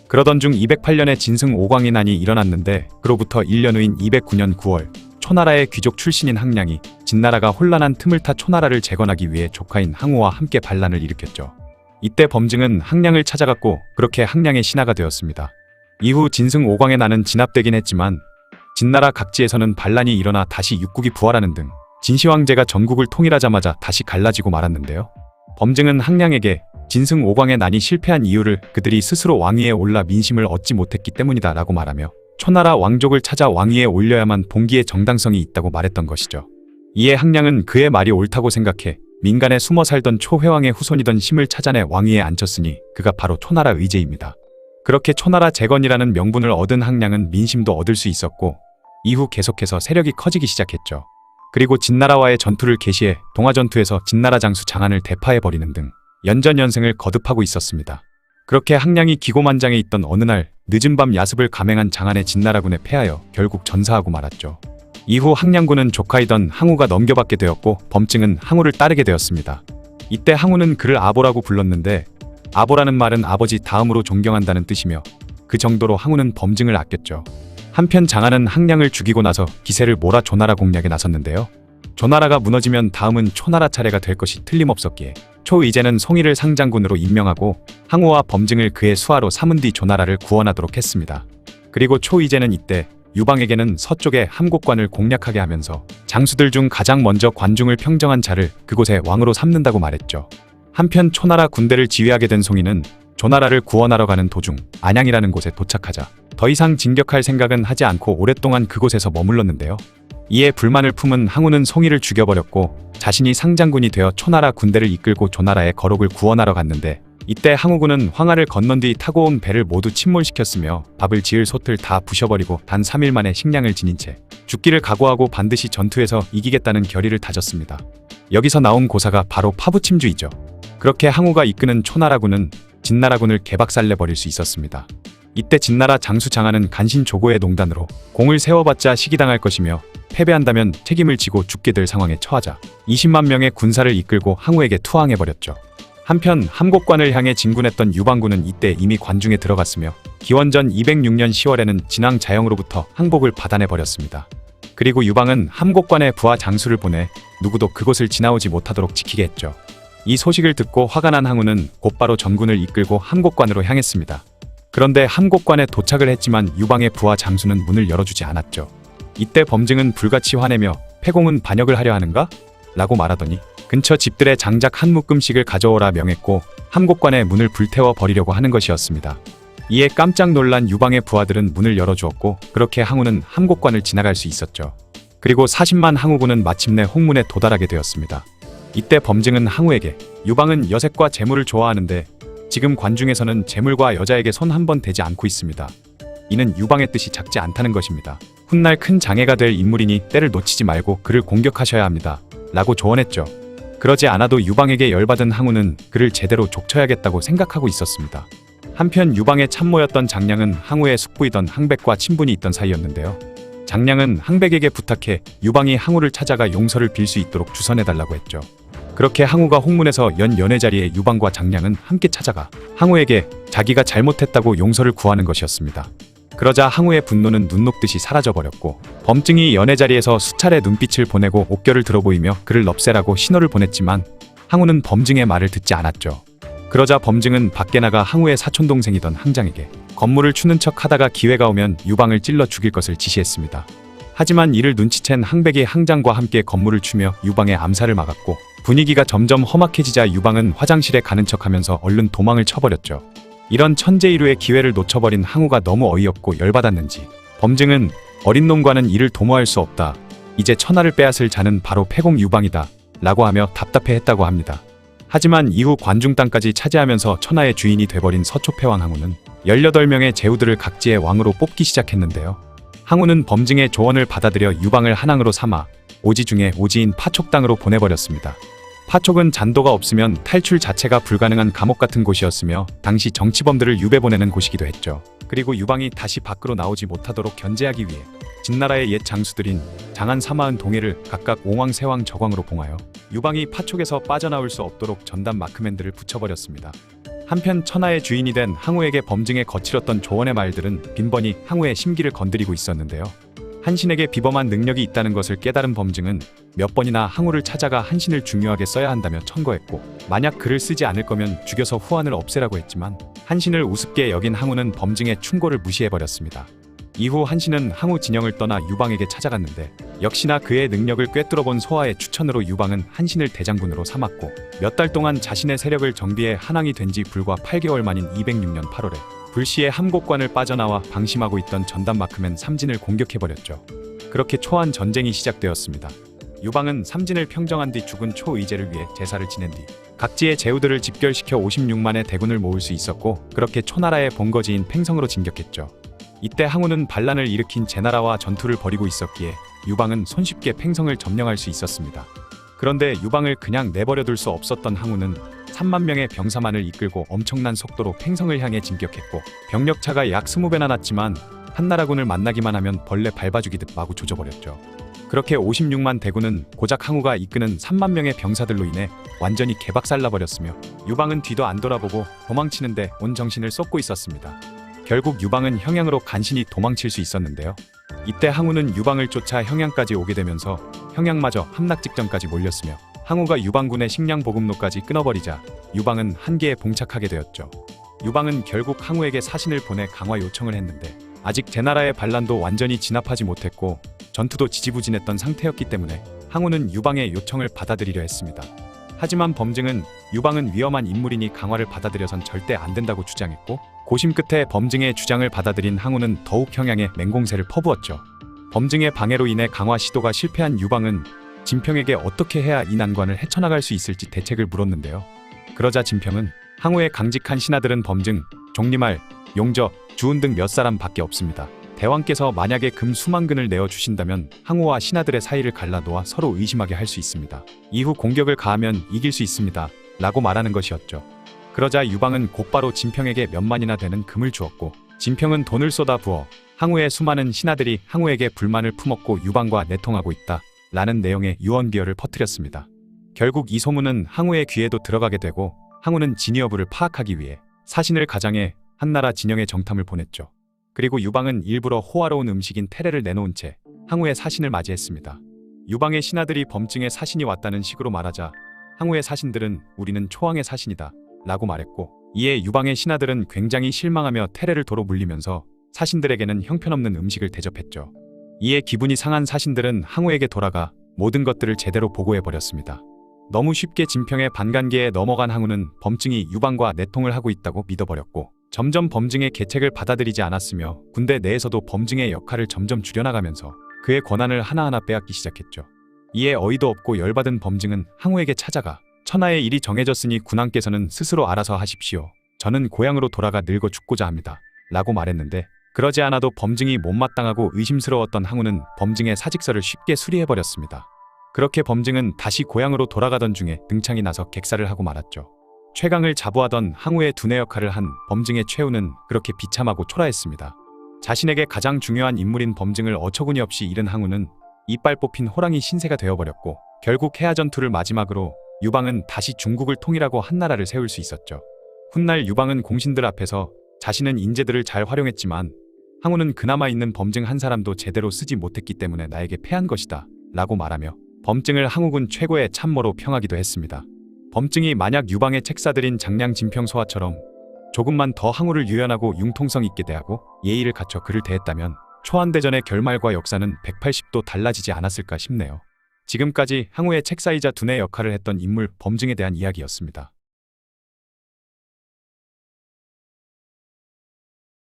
그러던 중 208년에 진승 오광의 난이 일어났는데 그로부터 1년 후인 209년 9월 초나라의 귀족 출신인 항량이 진나라가 혼란한 틈을 타 초나라를 재건하기 위해 조카인 항우와 함께 반란을 일으켰죠. 이때 범증은 항량을 찾아갔고 그렇게 항량의 신하가 되었습니다. 이후 진승 오광의 난은 진압되긴 했지만 진나라 각지에서는 반란이 일어나 다시 육국이 부활하는 등 진시황제가 전국을 통일하자마자 다시 갈라지고 말았는데요. 범증은 항량에게 진승 오광의 난이 실패한 이유를 그들이 스스로 왕위에 올라 민심을 얻지 못했기 때문이다 라고 말하며 초나라 왕족을 찾아 왕위에 올려야만 봉기의 정당성이 있다고 말했던 것이죠. 이에 항량은 그의 말이 옳다고 생각해 민간에 숨어 살던 초회왕의 후손이던 심을 찾아내 왕위에 앉혔으니 그가 바로 초나라 의제입니다. 그렇게 초나라 재건이라는 명분을 얻은 항량은 민심도 얻을 수 있었고 이후 계속해서 세력이 커지기 시작했죠. 그리고 진나라와의 전투를 개시해 동화전투에서 진나라 장수 장안을 대파해버리는 등 연전연승을 거듭하고 있었습니다. 그렇게 항량이 기고만장해 있던 어느 날 늦은 밤 야습을 감행한 장안의 진나라군에 패하여 결국 전사하고 말았죠. 이후 항량군은 조카이던 항우가 넘겨받게 되었고 범증은 항우를 따르게 되었습니다. 이때 항우는 그를 아보라고 불렀는데 아보라는 말은 아버지 다음으로 존경한다는 뜻이며 그 정도로 항우는 범증을 아꼈죠. 한편 장안은 항량을 죽이고 나서 기세를 몰아 조나라 공략에 나섰는데요. 조나라가 무너지면 다음은 초나라 차례가 될 것이 틀림없었기에 초의제는 송이를 상장군으로 임명하고 항우와 범증을 그의 수하로 삼은 뒤 조나라를 구원하도록 했습니다. 그리고 초의제는 이때 유방에게는 서쪽의 함곡관을 공략하게 하면서 장수들 중 가장 먼저 관중을 평정한 자를 그곳의 왕으로 삼는다고 말했죠. 한편 초나라 군대를 지휘하게 된 송이는 조나라를 구원하러 가는 도중 안양이라는 곳에 도착하자 더 이상 진격할 생각은 하지 않고 오랫동안 그곳에서 머물렀는데요. 이에 불만을 품은 항우는 송이를 죽여버렸고 자신이 상장군이 되어 초나라 군대를 이끌고 조나라의 거록을 구원하러 갔는데 이때 항우군은 황하를 건넌 뒤 타고 온 배를 모두 침몰시켰으며 밥을 지을 솥을 다 부셔버리고 단 3일 만에 식량을 지닌 채 죽기를 각오하고 반드시 전투에서 이기겠다는 결의를 다졌습니다. 여기서 나온 고사가 바로 파부침주이죠. 그렇게 항우가 이끄는 초나라군은 진나라군을 개박살내버릴 수 있었습니다. 이때 진나라 장수 장안은 간신조고의 농단으로 공을 세워봤자 시기당할 것이며 패배한다면 책임을 지고 죽게 될 상황에 처하자 20만 명의 군사를 이끌고 항우에게 투항해버렸죠. 한편 함곡관을 향해 진군했던 유방군은 이때 이미 관중에 들어갔으며 기원전 206년 10월에는 진왕 자영으로부터 항복을 받아내버렸습니다. 그리고 유방은 함곡관에 부하 장수를 보내 누구도 그곳을 지나오지 못하도록 지키게 했죠. 이 소식을 듣고 화가 난 항우는 곧바로 전군을 이끌고 함곡관으로 향했습니다. 그런데 함곡관에 도착을 했지만 유방의 부하 장수는 문을 열어주지 않았죠. 이때 범증은 불같이 화내며 패공은 반역을 하려 하는가? 라고 말하더니 근처 집들의 장작 한 묶음씩을 가져오라 명했고 함곡관의 문을 불태워 버리려고 하는 것이었습니다. 이에 깜짝 놀란 유방의 부하들은 문을 열어주었고 그렇게 항우는 함곡관을 지나갈 수 있었죠. 그리고 40만 항우군은 마침내 홍문에 도달하게 되었습니다. 이때 범증은 항우에게 유방은 여색과 재물을 좋아하는데 지금 관중에서는 재물과 여자에게 손 한 번 대지 않고 있습니다. 이는 유방의 뜻이 작지 않다는 것입니다. 훗날 큰 장애가 될 인물이니 때를 놓치지 말고 그를 공격하셔야 합니다. 라고 조언했죠. 그러지 않아도 유방에게 열받은 항우는 그를 제대로 족쳐야겠다고 생각하고 있었습니다. 한편 유방의 참모였던 장량은 항우의 숙부이던 항백과 친분이 있던 사이였는데요. 장량은 항백에게 부탁해 유방이 항우를 찾아가 용서를 빌 수 있도록 주선해달라고 했죠. 그렇게 항우가 홍문에서 연 연회 자리에 유방과 장량은 함께 찾아가 항우에게 자기가 잘못했다고 용서를 구하는 것이었습니다. 그러자 항우의 분노는 눈 녹듯이 사라져버렸고 범증이 연애 자리에서 수차례 눈빛을 보내고 옥결을 들어보이며 그를 넙세라고 신호를 보냈지만 항우는 범증의 말을 듣지 않았죠. 그러자 범증은 밖에 나가 항우의 사촌동생이던 항장에게 건물을 추는 척 하다가 기회가 오면 유방을 찔러 죽일 것을 지시했습니다. 하지만 이를 눈치챈 항백이 항장과 함께 건물을 추며 유방의 암살을 막았고 분위기가 점점 험악해지자 유방은 화장실에 가는 척하면서 얼른 도망을 쳐버렸죠. 이런 천재일우의 기회를 놓쳐버린 항우가 너무 어이없고 열받았는지 범증은 어린 놈과는 이를 도모할 수 없다. 이제 천하를 빼앗을 자는 바로 패공 유방이다. 라고 하며 답답해했다고 합니다. 하지만 이후 관중 땅까지 차지하면서 천하의 주인이 돼버린 서초패왕 항우는 18명의 제후들을 각지의 왕으로 뽑기 시작했는데요. 항우는 범증의 조언을 받아들여 유방을 한왕으로 삼아 오지 중에 오지인 파촉 땅으로 보내버렸습니다. 파촉은 잔도가 없으면 탈출 자체가 불가능한 감옥 같은 곳이었으며 당시 정치범들을 유배 보내는 곳이기도 했죠. 그리고 유방이 다시 밖으로 나오지 못하도록 견제하기 위해 진나라의 옛 장수들인 장안 사마은 동해를 각각 옹왕, 세왕, 저광으로 봉하여 유방이 파촉에서 빠져나올 수 없도록 전담 마크맨들을 붙여버렸습니다. 한편 천하의 주인이 된 항우에게 범증의 거칠었던 조언의 말들은 빈번히 항우의 심기를 건드리고 있었는데요. 한신에게 비범한 능력이 있다는 것을 깨달은 범증은 몇 번이나 항우를 찾아가 한신을 중요하게 써야 한다며 청거했고 만약 글을 쓰지 않을 거면 죽여서 후한을 없애라고 했지만 한신을 우습게 여긴 항우는 범증의 충고를 무시해버렸습니다. 이후 한신은 항우 진영을 떠나 유방에게 찾아갔는데 역시나 그의 능력을 꿰뚫어본 소하의 추천으로 유방은 한신을 대장군으로 삼았고 몇 달 동안 자신의 세력을 정비해 한왕이 된 지 불과 8개월 만인 206년 8월에 불시에 함곡관을 빠져나와 방심하고 있던 전담 마크맨 삼진을 공격해버렸죠. 그렇게 초안 전쟁이 시작되었습니다. 유방은 삼진을 평정한 뒤 죽은 초의제를 위해 제사를 지낸 뒤 각지의 제후들을 집결시켜 56만의 대군을 모을 수 있었고 그렇게 초나라의 본거지인 팽성으로 진격했죠. 이때 항우는 반란을 일으킨 제나라와 전투를 벌이고 있었기에 유방은 손쉽게 팽성을 점령할 수 있었습니다. 그런데 유방을 그냥 내버려둘 수 없었던 항우는 3만 명의 병사만을 이끌고 엄청난 속도로 팽성을 향해 진격했고 병력차가 약 20배나 났지만 한나라군을 만나기만 하면 벌레 밟아주기듯 마구 조져버렸죠. 그렇게 56만 대군은 고작 항우가 이끄는 3만 명의 병사들로 인해 완전히 개박살나버렸으며 유방은 뒤도 안 돌아보고 도망치는데 온 정신을 쏟고 있었습니다. 결국 유방은 형양으로 간신히 도망칠 수 있었는데요. 이때 항우는 유방을 쫓아 형양까지 오게 되면서 형양마저 함락 직전까지 몰렸으며 항우가 유방군의 식량 보급로까지 끊어버리자 유방은 한계에 봉착하게 되었죠. 유방은 결국 항우에게 사신을 보내 강화 요청을 했는데 아직 제나라의 반란도 완전히 진압하지 못했고 전투도 지지부진했던 상태였기 때문에 항우는 유방의 요청을 받아들이려 했습니다. 하지만 범증은 유방은 위험한 인물이니 강화를 받아들여선 절대 안 된다고 주장했고 고심 끝에 범증의 주장을 받아들인 항우는 더욱 형양에 맹공세를 퍼부었죠. 범증의 방해로 인해 강화 시도가 실패한 유방은 진평에게 어떻게 해야 이 난관을 헤쳐나갈 수 있을지 대책을 물었는데요. 그러자 진평은 항우의 강직한 신하들은 범증, 종리말, 용저, 주운 등 몇 사람밖에 없습니다. 대왕께서 만약에 금 수만 근을 내어주신다면 항우와 신하들의 사이를 갈라놓아 서로 의심하게 할 수 있습니다. 이후 공격을 가하면 이길 수 있습니다. 라고 말하는 것이었죠. 그러자 유방은 곧바로 진평에게 몇만이나 되는 금을 주었고 진평은 돈을 쏟아부어 항우의 수많은 신하들이 항우에게 불만을 품었고 유방과 내통하고 있다. 라는 내용의 유언비어를 퍼뜨렸습니다. 결국 이 소문은 항우의 귀에도 들어가게 되고 항우는 진위 여부를 파악하기 위해 사신을 가장해 한나라 진영에 정탐을 보냈죠. 그리고 유방은 일부러 호화로운 음식인 테레를 내놓은 채 항우의 사신을 맞이했습니다. 유방의 신하들이 범증의 사신이 왔다는 식으로 말하자 항우의 사신들은 우리는 초왕의 사신이다 라고 말했고 이에 유방의 신하들은 굉장히 실망하며 테레를 도로 물리면서 사신들에게는 형편없는 음식을 대접했죠. 이에 기분이 상한 사신들은 항우에게 돌아가 모든 것들을 제대로 보고해버렸습니다. 너무 쉽게 진평의 반관계에 넘어간 항우는 범증이 유방과 내통을 하고 있다고 믿어버렸고 점점 범증의 계책을 받아들이지 않았으며 군대 내에서도 범증의 역할을 점점 줄여나가면서 그의 권한을 하나하나 빼앗기 시작했죠. 이에 어이도 없고 열받은 범증은 항우에게 찾아가 천하의 일이 정해졌으니 군왕께서는 스스로 알아서 하십시오. 저는 고향으로 돌아가 늙어 죽고자 합니다. 라고 말했는데 그러지 않아도 범증이 못마땅하고 의심스러웠던 항우는 범증의 사직서를 쉽게 수리해버렸습니다. 그렇게 범증은 다시 고향으로 돌아가던 중에 등창이 나서 객사를 하고 말았죠. 최강을 자부하던 항우의 두뇌 역할을 한 범증의 최후는 그렇게 비참하고 초라했습니다. 자신에게 가장 중요한 인물인 범증을 어처구니 없이 잃은 항우는 이빨 뽑힌 호랑이 신세가 되어버렸고 결국 해야 전투를 마지막으로 유방은 다시 중국을 통일하고 한나라를 세울 수 있었죠. 훗날 유방은 공신들 앞에서 자신은 인재들을 잘 활용했지만 항우는 그나마 있는 범증 한 사람도 제대로 쓰지 못했기 때문에 나에게 패한 것이다 라고 말하며 범증을 항우군 최고의 참모로 평하기도 했습니다. 범증이 만약 유방의 책사들인 장량 진평소화처럼 조금만 더 항우를 유연하고 융통성 있게 대하고 예의를 갖춰 그를 대했다면 초안대전의 결말과 역사는 180도 달라지지 않았을까 싶네요. 지금까지 항우의 책사이자 두뇌 역할을 했던 인물 범증에 대한 이야기였습니다.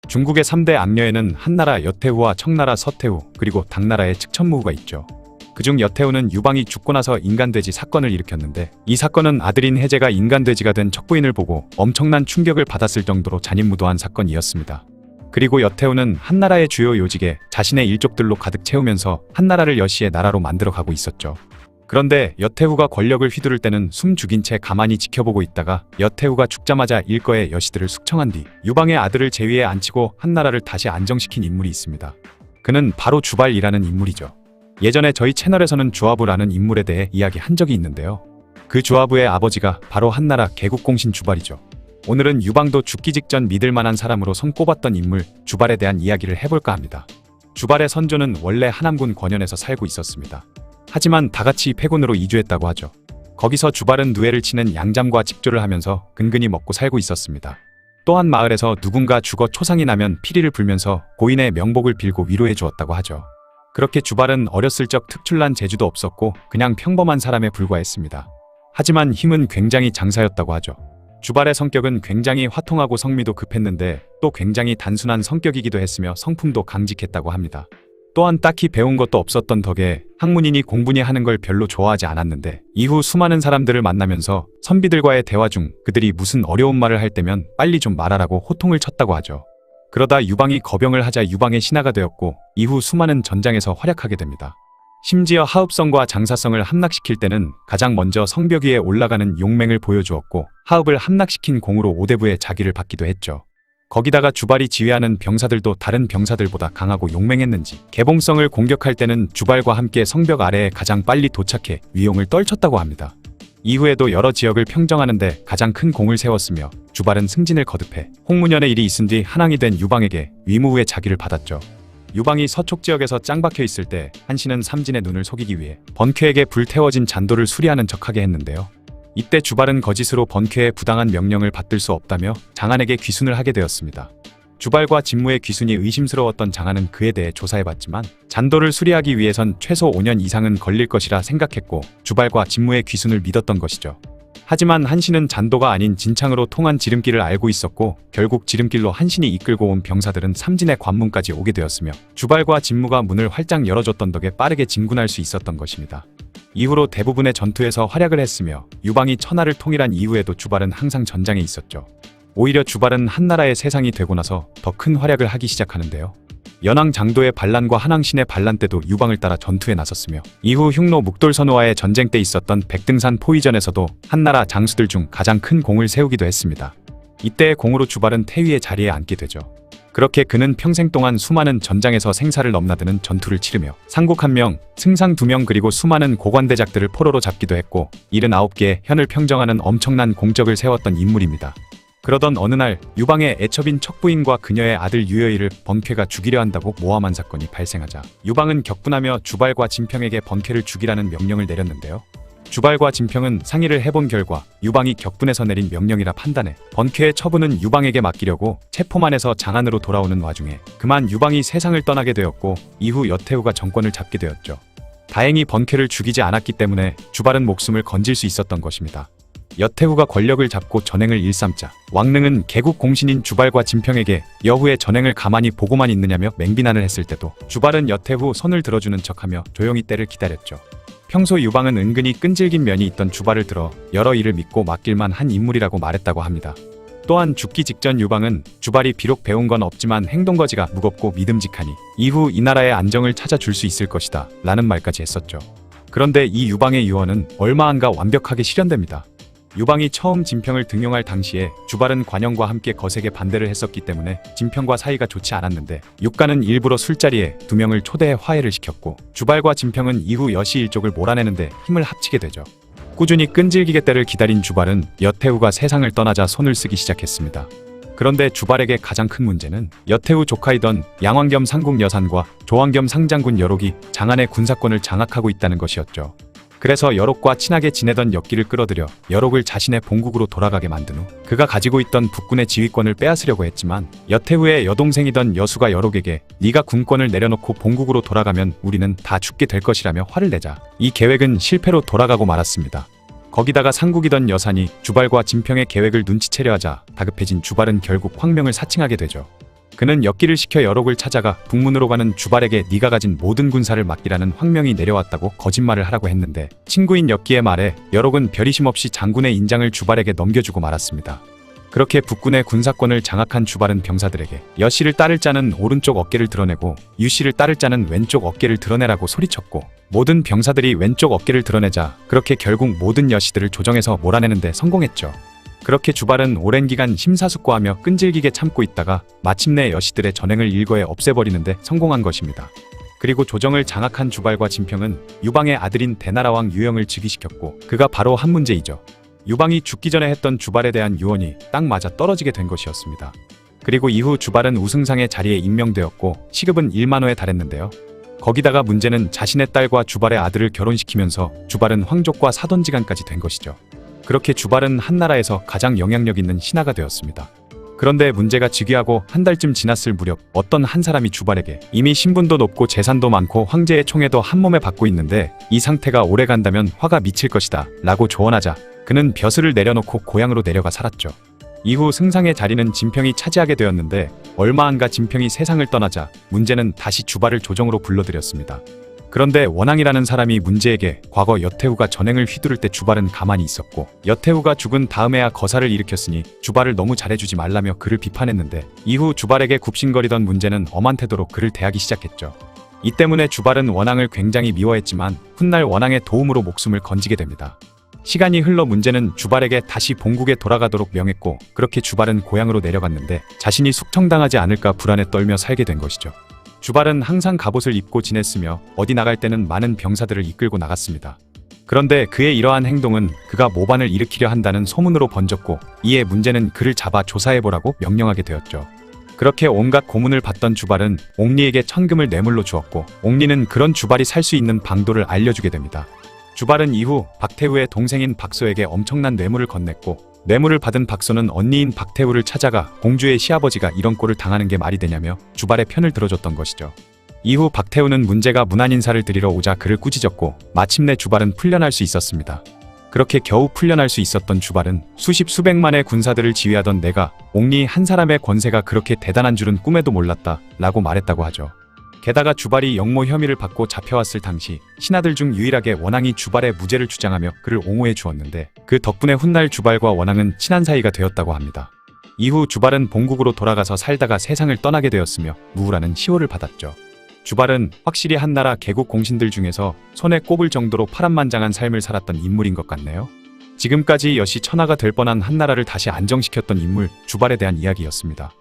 중국의 3대 악녀에는 한나라 여태후와 청나라 서태후 그리고 당나라의 측천무후가 있죠. 그중 여태후는 유방이 죽고 나서 인간돼지 사건을 일으켰는데 이 사건은 아들인 해제가 인간돼지가 된 척부인을 보고 엄청난 충격을 받았을 정도로 잔인무도한 사건이었습니다. 그리고 여태후는 한나라의 주요 요직에 자신의 일족들로 가득 채우면서 한나라를 여시의 나라로 만들어가고 있었죠. 그런데 여태후가 권력을 휘두를 때는 숨 죽인 채 가만히 지켜보고 있다가 여태후가 죽자마자 일거의 여시들을 숙청한 뒤 유방의 아들을 제위에 앉히고 한나라를 다시 안정시킨 인물이 있습니다. 그는 바로 주발이라는 인물이죠. 예전에 저희 채널에서는 주아부라는 인물에 대해 이야기한 적이 있는데요. 그 주아부의 아버지가 바로 한나라 개국공신 주발이죠. 오늘은 유방도 죽기 직전 믿을 만한 사람으로 손꼽았던 인물 주발에 대한 이야기를 해볼까 합니다. 주발의 선조는 원래 하남군 권현에서 살고 있었습니다. 하지만 다같이 패군으로 이주했다고 하죠. 거기서 주발은 누에를 치는 양잠과 직조를 하면서 근근히 먹고 살고 있었습니다. 또한 마을에서 누군가 죽어 초상이 나면 피리를 불면서 고인의 명복을 빌고 위로해 주었다고 하죠. 그렇게 주발은 어렸을 적 특출난 재주도 없었고 그냥 평범한 사람에 불과했습니다. 하지만 힘은 굉장히 장사였다고 하죠. 주발의 성격은 굉장히 화통하고 성미도 급했는데 또 굉장히 단순한 성격이기도 했으며 성품도 강직했다고 합니다. 또한 딱히 배운 것도 없었던 덕에 학문이니 공부니 하는 걸 별로 좋아하지 않았는데 이후 수많은 사람들을 만나면서 선비들과의 대화 중 그들이 무슨 어려운 말을 할 때면 빨리 좀 말하라고 호통을 쳤다고 하죠. 그러다 유방이 거병을 하자 유방의 신하가 되었고 이후 수많은 전장에서 활약하게 됩니다. 심지어 하읍성과 장사성을 함락시킬 때는 가장 먼저 성벽 위에 올라가는 용맹을 보여주었고 하읍을 함락시킨 공으로 오대부의 자기를 받기도 했죠. 거기다가 주발이 지휘하는 병사들도 다른 병사들보다 강하고 용맹했는지 개봉성을 공격할 때는 주발과 함께 성벽 아래에 가장 빨리 도착해 위용을 떨쳤다고 합니다. 이후에도 여러 지역을 평정하는 데 가장 큰 공을 세웠으며 주발은 승진을 거듭해 홍문연의 일이 있은 뒤 한왕이 된 유방에게 위무의 자기를 받았죠. 유방이 서촉 지역에서 짱박혀 있을 때 한신은 삼진의 눈을 속이기 위해 번쾌에게 불태워진 잔도를 수리하는 척하게 했는데요. 이때 주발은 거짓으로 번쾌의 부당한 명령을 받들 수 없다며 장안에게 귀순을 하게 되었습니다. 주발과 진무의 귀순이 의심스러웠던 장안은 그에 대해 조사해봤지만 잔도를 수리하기 위해선 최소 5년 이상은 걸릴 것이라 생각했고 주발과 진무의 귀순을 믿었던 것이죠. 하지만 한신은 잔도가 아닌 진창으로 통한 지름길을 알고 있었고 결국 지름길로 한신이 이끌고 온 병사들은 삼진의 관문까지 오게 되었으며 주발과 진무가 문을 활짝 열어줬던 덕에 빠르게 진군할 수 있었던 것입니다. 이후로 대부분의 전투에서 활약을 했으며 유방이 천하를 통일한 이후에도 주발은 항상 전장에 있었죠. 오히려 주발은 한나라의 세상이 되고 나서 더 큰 활약을 하기 시작하는데요. 연왕 장도의 반란과 한왕신의 반란 때도 유방을 따라 전투에 나섰으며 이후 흉노 묵돌선우와의 전쟁 때 있었던 백등산 포위전에서도 한나라 장수들 중 가장 큰 공을 세우기도 했습니다. 이때의 공으로 주발은 태위의 자리에 앉게 되죠. 그렇게 그는 평생 동안 수많은 전장에서 생사를 넘나드는 전투를 치르며 상국 1명, 승상 2명 그리고 수많은 고관대작들을 포로로 잡기도 했고 79개의 현을 평정하는 엄청난 공적을 세웠던 인물입니다. 그러던 어느 날 유방의 애첩인 척부인과 그녀의 아들 유여이를 번쾌가 죽이려 한다고 모함한 사건이 발생하자 유방은 격분하며 주발과 진평에게 번쾌를 죽이라는 명령을 내렸는데요. 주발과 진평은 상의를 해본 결과 유방이 격분해서 내린 명령이라 판단해 번쾌의 처분은 유방에게 맡기려고 체포만해서 장안으로 돌아오는 와중에 그만 유방이 세상을 떠나게 되었고 이후 여태후가 정권을 잡게 되었죠. 다행히 번쾌를 죽이지 않았기 때문에 주발은 목숨을 건질 수 있었던 것입니다. 여태후가 권력을 잡고 전행을 일삼자 왕릉은 개국 공신인 주발과 진평에게 여후의 전행을 가만히 보고만 있느냐며 맹비난을 했을 때도 주발은 여태후 손을 들어주는 척하며 조용히 때를 기다렸죠. 평소 유방은 은근히 끈질긴 면이 있던 주발을 들어 여러 일을 믿고 맡길만 한 인물이라고 말했다고 합니다. 또한 죽기 직전 유방은 주발이 비록 배운 건 없지만 행동거지가 무겁고 믿음직하니 이후 이 나라의 안정을 찾아줄 수 있을 것이다 라는 말까지 했었죠. 그런데 이 유방의 유언은 얼마 안가 완벽하게 실현됩니다. 유방이 처음 진평을 등용할 당시에 주발은 관영과 함께 거세게 반대를 했었기 때문에 진평과 사이가 좋지 않았는데 육가는 일부러 술자리에 2명을 초대해 화해를 시켰고 주발과 진평은 이후 여시 일족을 몰아내는데 힘을 합치게 되죠. 꾸준히 끈질기게 때를 기다린 주발은 여태후가 세상을 떠나자 손을 쓰기 시작했습니다. 그런데 주발에게 가장 큰 문제는 여태우 조카이던 양왕 겸 상국 여산과 조왕 겸 상장군 여록이 장안의 군사권을 장악하고 있다는 것이었죠. 그래서 여록과 친하게 지내던 엽기를 끌어들여 여록을 자신의 본국으로 돌아가게 만든 후 그가 가지고 있던 북군의 지휘권을 빼앗으려고 했지만 여태우의 여동생이던 여수가 여록에게 네가 군권을 내려놓고 본국으로 돌아가면 우리는 다 죽게 될 것이라며 화를 내자 이 계획은 실패로 돌아가고 말았습니다. 거기다가 상국이던 여산이 주발과 진평의 계획을 눈치채려 하자 다급해진 주발은 결국 황명을 사칭하게 되죠. 그는 엽기를 시켜 여록을 찾아가 북문으로 가는 주발에게 네가 가진 모든 군사를 맡기라는 황명이 내려왔다고 거짓말을 하라고 했는데 친구인 엽기의 말에 여록은 별의심 없이 장군의 인장을 주발에게 넘겨주고 말았습니다. 그렇게 북군의 군사권을 장악한 주발은 병사들에게 여씨를 따를 자는 오른쪽 어깨를 드러내고 유씨를 따를 자는 왼쪽 어깨를 드러내라고 소리쳤고 모든 병사들이 왼쪽 어깨를 드러내자 그렇게 결국 모든 여씨들을 조정해서 몰아내는 데 성공했죠. 그렇게 주발은 오랜 기간 심사숙고하며 끈질기게 참고 있다가 마침내 여씨들의 전횡을 일거에 없애버리는데 성공한 것입니다. 그리고 조정을 장악한 주발과 진평은 유방의 아들인 대나라왕 유영을 즉위시켰고 그가 바로 한 문제이죠. 유방이 죽기 전에 했던 주발에 대한 유언이 딱 맞아 떨어지게 된 것이었습니다. 그리고 이후 주발은 우승상의 자리에 임명되었고 시급은 1만호에 달했는데요. 거기다가 문제는 자신의 딸과 주발의 아들을 결혼시키면서 주발은 황족과 사돈지간까지 된 것이죠. 그렇게 주발은 한나라에서 가장 영향력 있는 신하가 되었습니다. 그런데 문제가 즉위하고 한 달쯤 지났을 무렵 어떤 한 사람이 주발에게 이미 신분도 높고 재산도 많고 황제의 총애도 한몸에 받고 있는데 이 상태가 오래 간다면 화가 미칠 것이다 라고 조언하자 그는 벼슬을 내려놓고 고향으로 내려가 살았죠. 이후 승상의 자리는 진평이 차지하게 되었는데 얼마 안 가 진평이 세상을 떠나자 문제는 다시 주발을 조정으로 불러들였습니다. 그런데 원앙이라는 사람이 문제에게 과거 여태우가 전횡을 휘두를 때 주발은 가만히 있었고 여태우가 죽은 다음에야 거사를 일으켰으니 주발을 너무 잘해주지 말라며 그를 비판했는데 이후 주발에게 굽신거리던 문제는 엄한 태도로 그를 대하기 시작했죠. 이 때문에 주발은 원앙을 굉장히 미워했지만 훗날 원앙의 도움으로 목숨을 건지게 됩니다. 시간이 흘러 문제는 주발에게 다시 본국에 돌아가도록 명했고 그렇게 주발은 고향으로 내려갔는데 자신이 숙청당하지 않을까 불안에 떨며 살게 된 것이죠. 주발은 항상 갑옷을 입고 지냈으며 어디 나갈 때는 많은 병사들을 이끌고 나갔습니다. 그런데 그의 이러한 행동은 그가 모반을 일으키려 한다는 소문으로 번졌고 이에 문제는 그를 잡아 조사해보라고 명령하게 되었죠. 그렇게 온갖 고문을 받던 주발은 옥리에게 천금을 뇌물로 주었고 옥리는 그런 주발이 살 수 있는 방도를 알려주게 됩니다. 주발은 이후 박태우의 동생인 박소에게 엄청난 뇌물을 건넸고 뇌물을 받은 박소는 언니인 박태우를 찾아가 공주의 시아버지가 이런 꼴을 당하는 게 말이 되냐며 주발의 편을 들어줬던 것이죠. 이후 박태우는 문제가 문안인사를 드리러 오자 그를 꾸짖었고 마침내 주발은 풀려날 수 있었습니다. 그렇게 겨우 풀려날 수 있었던 주발은 수십 수백만의 군사들을 지휘하던 내가 옥리 한 사람의 권세가 그렇게 대단한 줄은 꿈에도 몰랐다 라고 말했다고 하죠. 게다가 주발이 역모 혐의를 받고 잡혀왔을 당시 신하들 중 유일하게 원앙이 주발의 무죄를 주장하며 그를 옹호해 주었는데 그 덕분에 훗날 주발과 원앙은 친한 사이가 되었다고 합니다. 이후 주발은 본국으로 돌아가서 살다가 세상을 떠나게 되었으며 무후라는 시호를 받았죠. 주발은 확실히 한나라 개국 공신들 중에서 손에 꼽을 정도로 파란만장한 삶을 살았던 인물인 것 같네요. 지금까지 여시 천하가 될 뻔한 한나라를 다시 안정시켰던 인물 주발에 대한 이야기였습니다.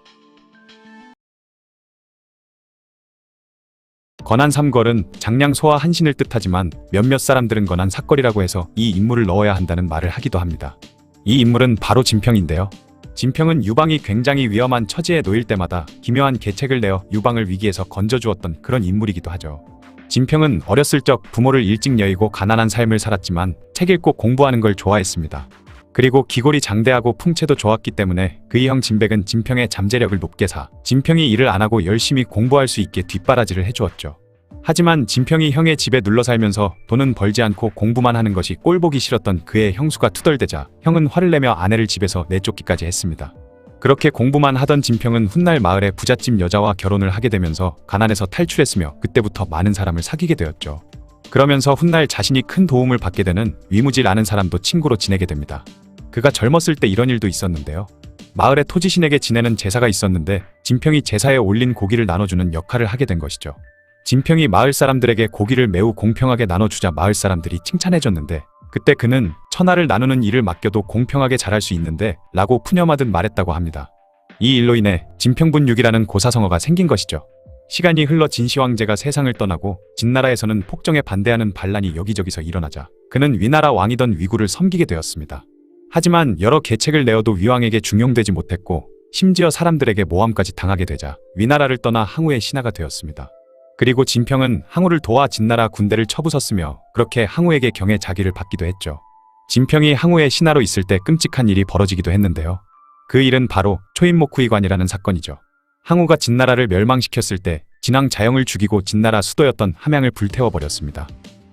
건한 삼걸은 장량 소와 한신을 뜻하지만 몇몇 사람들은 건한 사걸이라고 해서 이 인물을 넣어야 한다는 말을 하기도 합니다. 이 인물은 바로 진평인데요. 진평은 유방이 굉장히 위험한 처지에 놓일 때마다 기묘한 계책을 내어 유방을 위기에서 건져주었던 그런 인물이기도 하죠. 진평은 어렸을 적 부모를 일찍 여의고 가난한 삶을 살았지만 책 읽고 공부하는 걸 좋아했습니다. 그리고 기골이 장대하고 풍채도 좋았기 때문에 그의 형 진백은 진평의 잠재력을 높게 사 진평이 일을 안 하고 열심히 공부할 수 있게 뒷바라지를 해주었죠. 하지만 진평이 형의 집에 눌러 살면서 돈은 벌지 않고 공부만 하는 것이 꼴보기 싫었던 그의 형수가 투덜대자 형은 화를 내며 아내를 집에서 내쫓기까지 했습니다. 그렇게 공부만 하던 진평은 훗날 마을의 부잣집 여자와 결혼을 하게 되면서 가난에서 탈출했으며 그때부터 많은 사람을 사귀게 되었죠. 그러면서 훗날 자신이 큰 도움을 받게 되는 위무질 아는 사람도 친구로 지내게 됩니다. 그가 젊었을 때 이런 일도 있었는데요. 마을에 토지신에게 지내는 제사가 있었는데 진평이 제사에 올린 고기를 나눠주는 역할을 하게 된 것이죠. 진평이 마을 사람들에게 고기를 매우 공평하게 나눠주자 마을 사람들이 칭찬해줬는데 그때 그는 천하를 나누는 일을 맡겨도 공평하게 잘할 수 있는데 라고 푸념하듯 말했다고 합니다. 이 일로 인해 진평분육이라는 고사성어가 생긴 것이죠. 시간이 흘러 진시황제가 세상을 떠나고 진나라에서는 폭정에 반대하는 반란이 여기저기서 일어나자 그는 위나라 왕이던 위구를 섬기게 되었습니다. 하지만 여러 계책을 내어도 위왕에게 중용되지 못했고 심지어 사람들에게 모함까지 당하게 되자 위나라를 떠나 항우의 신하가 되었습니다. 그리고 진평은 항우를 도와 진나라 군대를 쳐부쉈으며 그렇게 항우에게 경의 자기를 받기도 했죠. 진평이 항우의 신하로 있을 때 끔찍한 일이 벌어지기도 했는데요. 그 일은 바로 초인목후이관이라는 사건이죠. 항우가 진나라를 멸망시켰을 때 진왕 자영을 죽이고 진나라 수도였던 함양을 불태워버렸습니다.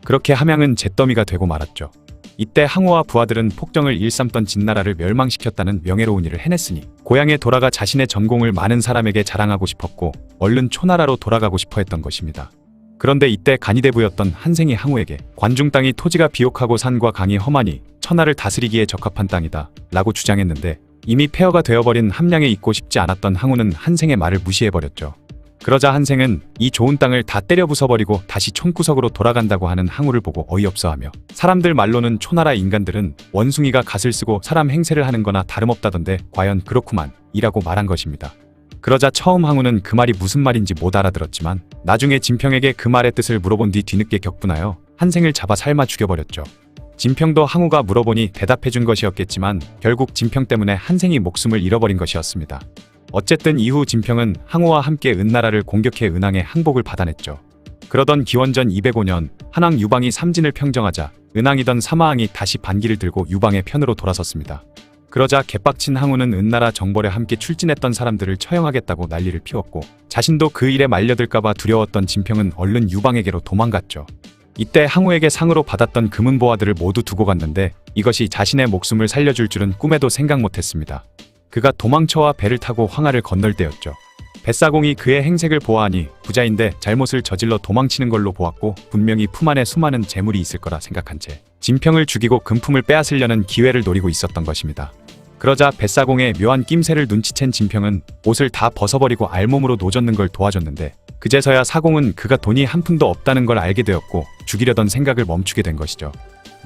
그렇게 함양은 잿더미가 되고 말았죠. 이때 항우와 부하들은 폭정을 일삼던 진나라를 멸망시켰다는 명예로운 일을 해냈으니 고향에 돌아가 자신의 전공을 많은 사람에게 자랑하고 싶었고 얼른 초나라로 돌아가고 싶어 했던 것입니다. 그런데 이때 간이대부였던 한생이 항우에게 관중 땅이 토지가 비옥하고 산과 강이 험하니 천하를 다스리기에 적합한 땅이다 라고 주장했는데 이미 폐허가 되어버린 함양에 있고 싶지 않았던 항우는 한생의 말을 무시해버렸죠. 그러자 한생은 이 좋은 땅을 다 때려 부숴버리고 다시 총구석으로 돌아간다고 하는 항우를 보고 어이없어하며 사람들 말로는 초나라 인간들은 원숭이가 갓을 쓰고 사람 행세를 하는 거나 다름없다던데 과연 그렇구만 이라고 말한 것입니다. 그러자 처음 항우는 그 말이 무슨 말인지 못 알아들었지만 나중에 진평에게 그 말의 뜻을 물어본 뒤 뒤늦게 격분하여 한생을 잡아 삶아 죽여버렸죠. 진평도 항우가 물어보니 대답해준 것이었겠지만 결국 진평 때문에 한생이 목숨을 잃어버린 것이었습니다. 어쨌든 이후 진평은 항우와 함께 은나라를 공격해 은왕의 항복을 받아냈죠. 그러던 기원전 205년 한왕 유방이 삼진을 평정하자 은왕이던 사마왕이 다시 반기를 들고 유방의 편으로 돌아섰습니다. 그러자 개빡친 항우는 은나라 정벌에 함께 출진했던 사람들을 처형하겠다고 난리를 피웠고 자신도 그 일에 말려들까봐 두려웠던 진평은 얼른 유방에게로 도망갔죠. 이때 항우에게 상으로 받았던 금은보화들을 모두 두고 갔는데 이것이 자신의 목숨을 살려줄 줄은 꿈에도 생각 못했습니다. 그가 도망쳐와 배를 타고 황하를 건널 때였죠. 뱃사공이 그의 행색을 보아하니 부자인데 잘못을 저질러 도망치는 걸로 보았고 분명히 품 안에 수많은 재물이 있을 거라 생각한 채 진평을 죽이고 금품을 빼앗으려는 기회를 노리고 있었던 것입니다. 그러자 뱃사공의 묘한 낌새를 눈치챈 진평은 옷을 다 벗어버리고 알몸으로 노젓는 걸 도와줬는데 그제서야 사공은 그가 돈이 한 푼도 없다는 걸 알게 되었고 죽이려던 생각을 멈추게 된 것이죠.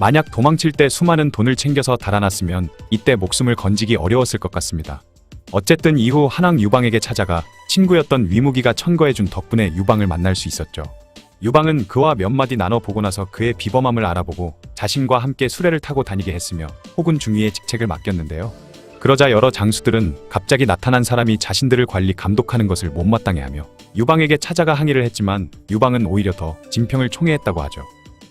만약 도망칠 때 수많은 돈을 챙겨서 달아났으면 이때 목숨을 건지기 어려웠을 것 같습니다. 어쨌든 이후 한왕 유방에게 찾아가 친구였던 위무기가 천거해준 덕분에 유방을 만날 수 있었죠. 유방은 그와 몇 마디 나눠보고 나서 그의 비범함을 알아보고 자신과 함께 수레를 타고 다니게 했으며 호군 중위의 직책을 맡겼는데요. 그러자 여러 장수들은 갑자기 나타난 사람이 자신들을 관리 감독하는 것을 못마땅해하며 유방에게 찾아가 항의를 했지만 유방은 오히려 더 진평을 총애했다고 하죠.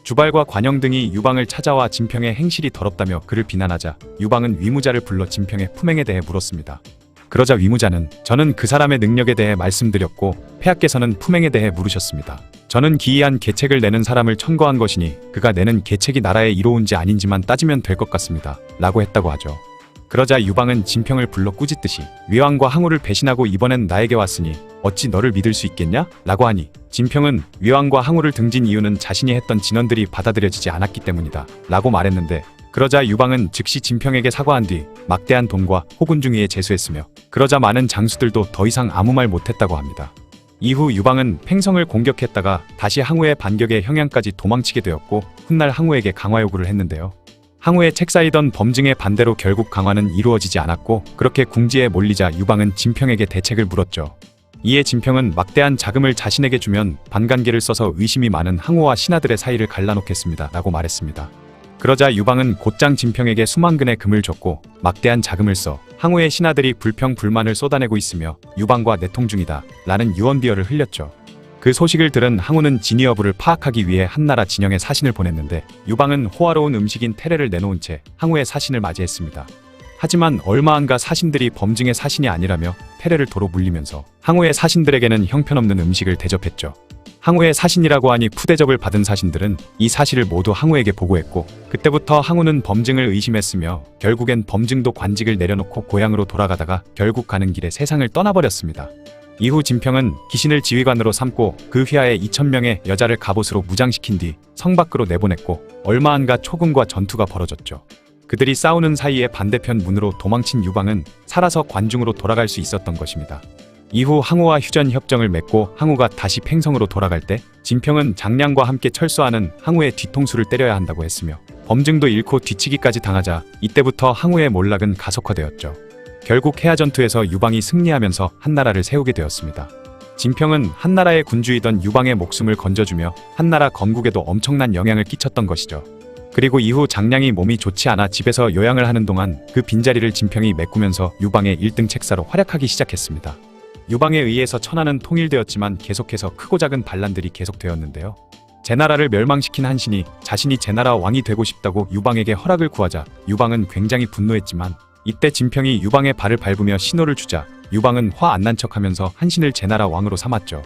주발과 관영 등이 유방을 찾아와 진평의 행실이 더럽다며 그를 비난하자 유방은 위무자를 불러 진평의 품행에 대해 물었습니다. 그러자 위무자는 저는 그 사람의 능력에 대해 말씀드렸고 폐하께서는 품행에 대해 물으셨습니다. 저는 기이한 계책을 내는 사람을 천거한 것이니 그가 내는 계책이 나라에 이로운지 아닌지만 따지면 될 것 같습니다. 라고 했다고 하죠. 그러자 유방은 진평을 불러 꾸짖듯이 위왕과 항우를 배신하고 이번엔 나에게 왔으니 어찌 너를 믿을 수 있겠냐? 라고 하니 진평은 위왕과 항우를 등진 이유는 자신이 했던 진언들이 받아들여지지 않았기 때문이다 라고 말했는데 그러자 유방은 즉시 진평에게 사과한 뒤 막대한 돈과 호군 중위에 제수했으며 그러자 많은 장수들도 더 이상 아무 말 못했다고 합니다. 이후 유방은 팽성을 공격했다가 다시 항우의 반격에 형양까지 도망치게 되었고 훗날 항우에게 강화 요구를 했는데요. 항우의 책 쌓이던 범증의 반대로 결국 강화는 이루어지지 않았고 그렇게 궁지에 몰리자 유방은 진평에게 대책을 물었죠. 이에 진평은 막대한 자금을 자신에게 주면 반간계를 써서 의심이 많은 항우와 신하들의 사이를 갈라놓겠습니다 라고 말했습니다. 그러자 유방은 곧장 진평에게 수만 근의 금을 줬고 막대한 자금을 써 항우의 신하들이 불평 불만을 쏟아내고 있으며 유방과 내통 중이다 라는 유언비어를 흘렸죠. 그 소식을 들은 항우는 진위 여부를 파악하기 위해 한나라 진영에 사신을 보냈는데 유방은 호화로운 음식인 테레를 내놓은 채 항우의 사신을 맞이했습니다. 하지만 얼마 안가 사신들이 범증의 사신이 아니라며 테레를 도로 물리면서 항우의 사신들에게는 형편없는 음식을 대접했죠. 항우의 사신이라고 하니 푸대접을 받은 사신들은 이 사실을 모두 항우에게 보고했고 그때부터 항우는 범증을 의심했으며 결국엔 범증도 관직을 내려놓고 고향으로 돌아가다가 결국 가는 길에 세상을 떠나버렸습니다. 이후 진평은 기신을 지휘관으로 삼고 그 휘하에 2000명의 여자를 갑옷으로 무장시킨 뒤 성 밖으로 내보냈고 얼마 안가 초군과 전투가 벌어졌죠. 그들이 싸우는 사이에 반대편 문으로 도망친 유방은 살아서 관중으로 돌아갈 수 있었던 것입니다. 이후 항우와 휴전 협정을 맺고 항우가 다시 팽성으로 돌아갈 때 진평은 장량과 함께 철수하는 항우의 뒤통수를 때려야 한다고 했으며 범증도 잃고 뒤치기까지 당하자 이때부터 항우의 몰락은 가속화되었죠. 결국 해야 전투에서 유방이 승리하면서 한나라를 세우게 되었습니다. 진평은 한나라의 군주이던 유방의 목숨을 건져주며 한나라 건국에도 엄청난 영향을 끼쳤던 것이죠. 그리고 이후 장량이 몸이 좋지 않아 집에서 요양을 하는 동안 그 빈자리를 진평이 메꾸면서 유방의 1등 책사로 활약하기 시작했습니다. 유방에 의해서 천하는 통일되었지만 계속해서 크고 작은 반란들이 계속되었는데요. 제나라를 멸망시킨 한신이 자신이 제나라 왕이 되고 싶다고 유방에게 허락을 구하자 유방은 굉장히 분노했지만 이때 진평이 유방의 발을 밟으며 신호를 주자 유방은 화 안 난 척하면서 한신을 제나라 왕으로 삼았죠.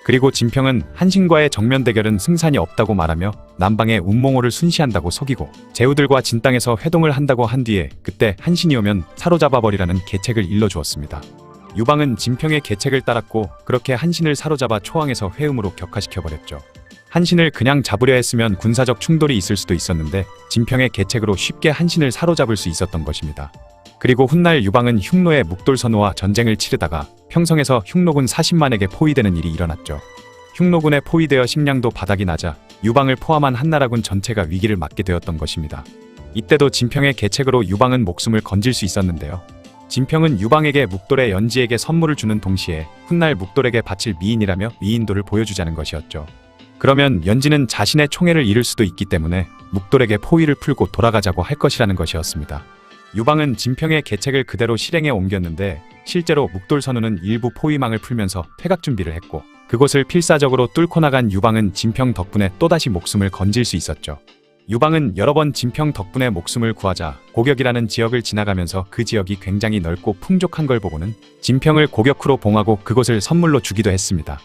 그리고 진평은 한신과의 정면 대결은 승산이 없다고 말하며 남방의 운몽호를 순시한다고 속이고 제후들과 진땅에서 회동을 한다고 한 뒤에 그때 한신이 오면 사로잡아버리라는 계책을 일러주었습니다. 유방은 진평의 계책을 따랐고 그렇게 한신을 사로잡아 초항에서 회음으로 격화시켜버렸죠. 한신을 그냥 잡으려 했으면 군사적 충돌이 있을 수도 있었는데 진평의 계책으로 쉽게 한신을 사로잡을 수 있었던 것입니다. 그리고 훗날 유방은 흉노의 묵돌선우와 전쟁을 치르다가 평성에서 흉노군 40만에게 포위되는 일이 일어났죠. 흉노군에 포위되어 식량도 바닥이 나자 유방을 포함한 한나라군 전체가 위기를 맞게 되었던 것입니다. 이때도 진평의 계책으로 유방은 목숨을 건질 수 있었는데요. 진평은 유방에게 묵돌의 연지에게 선물을 주는 동시에 훗날 묵돌에게 바칠 미인이라며 미인도를 보여주자는 것이었죠. 그러면 연지는 자신의 총애를 잃을 수도 있기 때문에 묵돌에게 포위를 풀고 돌아가자고 할 것이라는 것이었습니다. 유방은 진평의 계책을 그대로 실행에 옮겼는데 실제로 묵돌선우는 일부 포위망을 풀면서 퇴각 준비를 했고 그곳을 필사적으로 뚫고 나간 유방은 진평 덕분에 또다시 목숨을 건질 수 있었죠. 유방은 여러 번 진평 덕분에 목숨을 구하자 고격이라는 지역을 지나가면서 그 지역이 굉장히 넓고 풍족한 걸 보고는 진평을 고격으로 봉하고 그곳을 선물로 주기도 했습니다.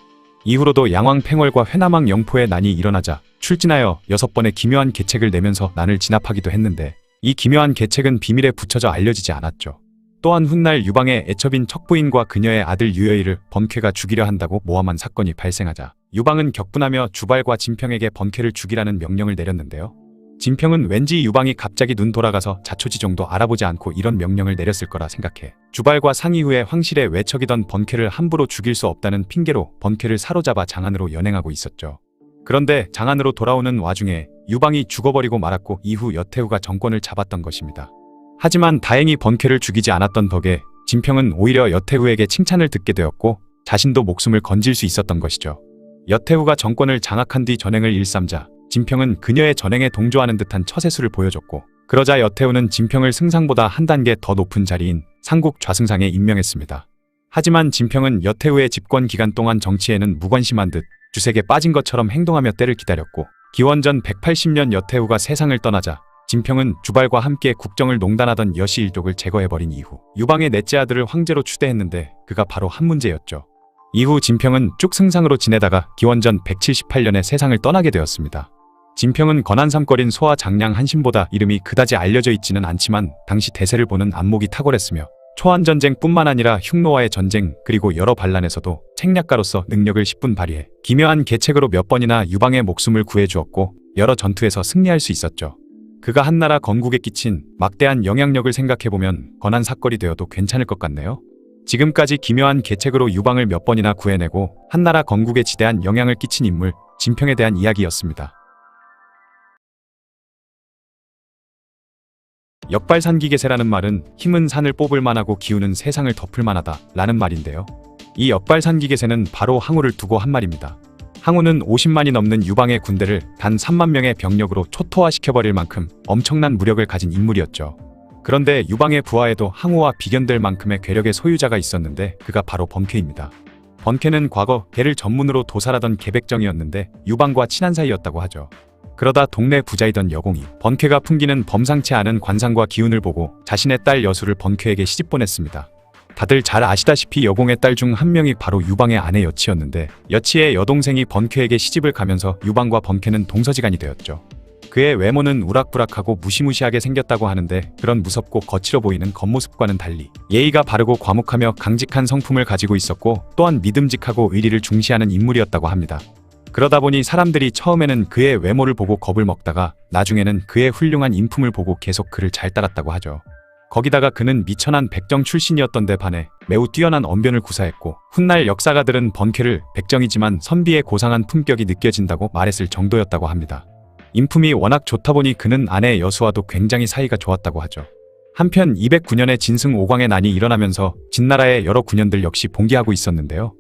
이후로도 양왕 팽월과 회남왕 영포의 난이 일어나자 출진하여 6번의 기묘한 계책을 내면서 난을 진압하기도 했는데 이 기묘한 계책은 비밀에 붙여져 알려지지 않았죠. 또한 훗날 유방의 애첩인 척부인과 그녀의 아들 유여이를 번쾌가 죽이려 한다고 모함한 사건이 발생하자 유방은 격분하며 주발과 진평에게 번쾌를 죽이라는 명령을 내렸는데요. 진평은 왠지 유방이 갑자기 눈 돌아가서 자초지종도 알아보지 않고 이런 명령을 내렸을 거라 생각해 주발과 상의 후에 황실에 외척이던 번쾌를 함부로 죽일 수 없다는 핑계로 번쾌를 사로잡아 장안으로 연행하고 있었죠. 그런데 장안으로 돌아오는 와중에 유방이 죽어버리고 말았고 이후 여태후가 정권을 잡았던 것입니다. 하지만 다행히 번쾌를 죽이지 않았던 덕에 진평은 오히려 여태후에게 칭찬을 듣게 되었고 자신도 목숨을 건질 수 있었던 것이죠. 여태후가 정권을 장악한 뒤 전행을 일삼자 진평은 그녀의 전행에 동조하는 듯한 처세수를 보여줬고 그러자 여태후는 진평을 승상보다 한 단계 더 높은 자리인 상국 좌승상에 임명했습니다. 하지만 진평은 여태후의 집권 기간 동안 정치에는 무관심한 듯 주색에 빠진 것처럼 행동하며 때를 기다렸고 기원전 180년 여태후가 세상을 떠나자 진평은 주발과 함께 국정을 농단하던 여씨 일족을 제거해버린 이후 유방의 넷째 아들을 황제로 추대했는데 그가 바로 한문제였죠. 이후 진평은 쭉 승상으로 지내다가 기원전 178년에 세상을 떠나게 되었습니다. 진평은 건한삼거린 소아 장량 한신보다 이름이 그다지 알려져 있지는 않지만 당시 대세를 보는 안목이 탁월했으며 초안전쟁뿐만 아니라 흉노와의 전쟁 그리고 여러 반란에서도 책략가로서 능력을 10분 발휘해 기묘한 계책으로 몇 번이나 유방의 목숨을 구해주었고 여러 전투에서 승리할 수 있었죠. 그가 한나라 건국에 끼친 막대한 영향력을 생각해보면 건한사거리 되어도 괜찮을 것 같네요. 지금까지 기묘한 계책으로 유방을 몇 번이나 구해내고 한나라 건국에 지대한 영향을 끼친 인물 진평에 대한 이야기였습니다. 역발산기계세라는 말은 힘은 산을 뽑을 만하고 기운은 세상을 덮을 만하다 라는 말인데요. 이 역발산기계세는 바로 항우를 두고 한 말입니다. 항우는 50만이 넘는 유방의 군대를 단 3만 명의 병력으로 초토화시켜버릴 만큼 엄청난 무력을 가진 인물이었죠. 그런데 유방의 부하에도 항우와 비견될 만큼의 괴력의 소유자가 있었는데 그가 바로 번쾌입니다. 번쾌는 과거 개를 전문으로 도살하던 개백정이었는데 유방과 친한 사이였다고 하죠. 그러다 동네 부자이던 여공이 번쾌가 풍기는 범상치 않은 관상과 기운을 보고 자신의 딸 여수를 번쾌에게 시집 보냈습니다. 다들 잘 아시다시피 여공의 딸 중 한 명이 바로 유방의 아내 여치였는데 여치의 여동생이 번쾌에게 시집을 가면서 유방과 번쾌는 동서지간이 되었죠. 그의 외모는 우락부락하고 무시무시하게 생겼다고 하는데 그런 무섭고 거칠어 보이는 겉모습과는 달리 예의가 바르고 과묵하며 강직한 성품을 가지고 있었고 또한 믿음직하고 의리를 중시하는 인물이었다고 합니다. 그러다 보니 사람들이 처음에는 그의 외모를 보고 겁을 먹다가 나중에는 그의 훌륭한 인품을 보고 계속 그를 잘 따랐다고 하죠. 거기다가 그는 미천한 백정 출신이었던 데 반해 매우 뛰어난 언변을 구사했고 훗날 역사가들은 번쾌를 백정이지만 선비의 고상한 품격이 느껴진다고 말했을 정도였다고 합니다. 인품이 워낙 좋다 보니 그는 아내 여수와도 굉장히 사이가 좋았다고 하죠. 한편 209년에 진승 5광의 난이 일어나면서 진나라의 여러 군현들 역시 봉기하고 있었는데요.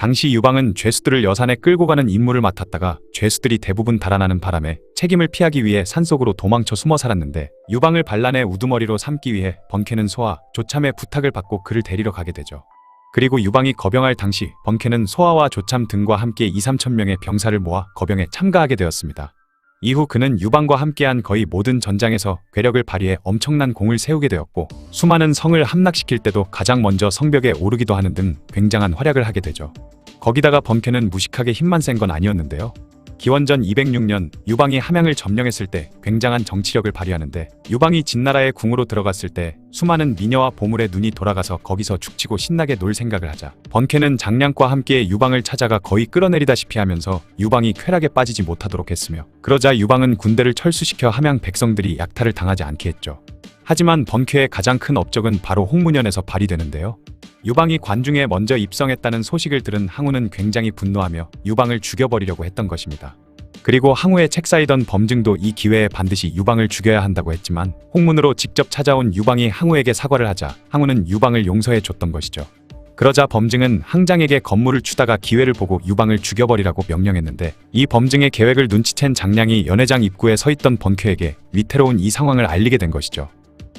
당시 유방은 죄수들을 여산에 끌고 가는 임무를 맡았다가 죄수들이 대부분 달아나는 바람에 책임을 피하기 위해 산속으로 도망쳐 숨어 살았는데 유방을 반란의 우두머리로 삼기 위해 번케는 소아, 조참의 부탁을 받고 그를 데리러 가게 되죠. 그리고 유방이 거병할 당시 번케는 소아와 조참 등과 함께 2~3천 명의 병사를 모아 거병에 참가하게 되었습니다. 이후 그는 유방과 함께한 거의 모든 전장에서 괴력을 발휘해 엄청난 공을 세우게 되었고 수많은 성을 함락시킬 때도 가장 먼저 성벽에 오르기도 하는 등 굉장한 활약을 하게 되죠. 거기다가 번케는 무식하게 힘만 센 건 아니었는데요. 기원전 206년 유방이 함양을 점령했을 때 굉장한 정치력을 발휘하는데 유방이 진나라의 궁으로 들어갔을 때 수많은 미녀와 보물에 눈이 돌아가서 거기서 죽치고 신나게 놀 생각을 하자 번케는 장량과 함께 유방을 찾아가 거의 끌어내리다시피 하면서 유방이 쾌락에 빠지지 못하도록 했으며 그러자 유방은 군대를 철수시켜 함양 백성들이 약탈을 당하지 않게 했죠. 하지만 번케의 가장 큰 업적은 바로 홍문연에서 발휘되는데요. 유방이 관중에 먼저 입성했다는 소식을 들은 항우는 굉장히 분노하며 유방을 죽여버리려고 했던 것입니다. 그리고 항우의 책사이던 범증도 이 기회에 반드시 유방을 죽여야 한다고 했지만 홍문으로 직접 찾아온 유방이 항우에게 사과를 하자 항우는 유방을 용서해 줬던 것이죠. 그러자 범증은 항장에게 건물을 주다가 기회를 보고 유방을 죽여버리라고 명령했는데 이 범증의 계획을 눈치챈 장량이 연회장 입구에 서 있던 번쾌에게 위태로운 이 상황을 알리게 된 것이죠.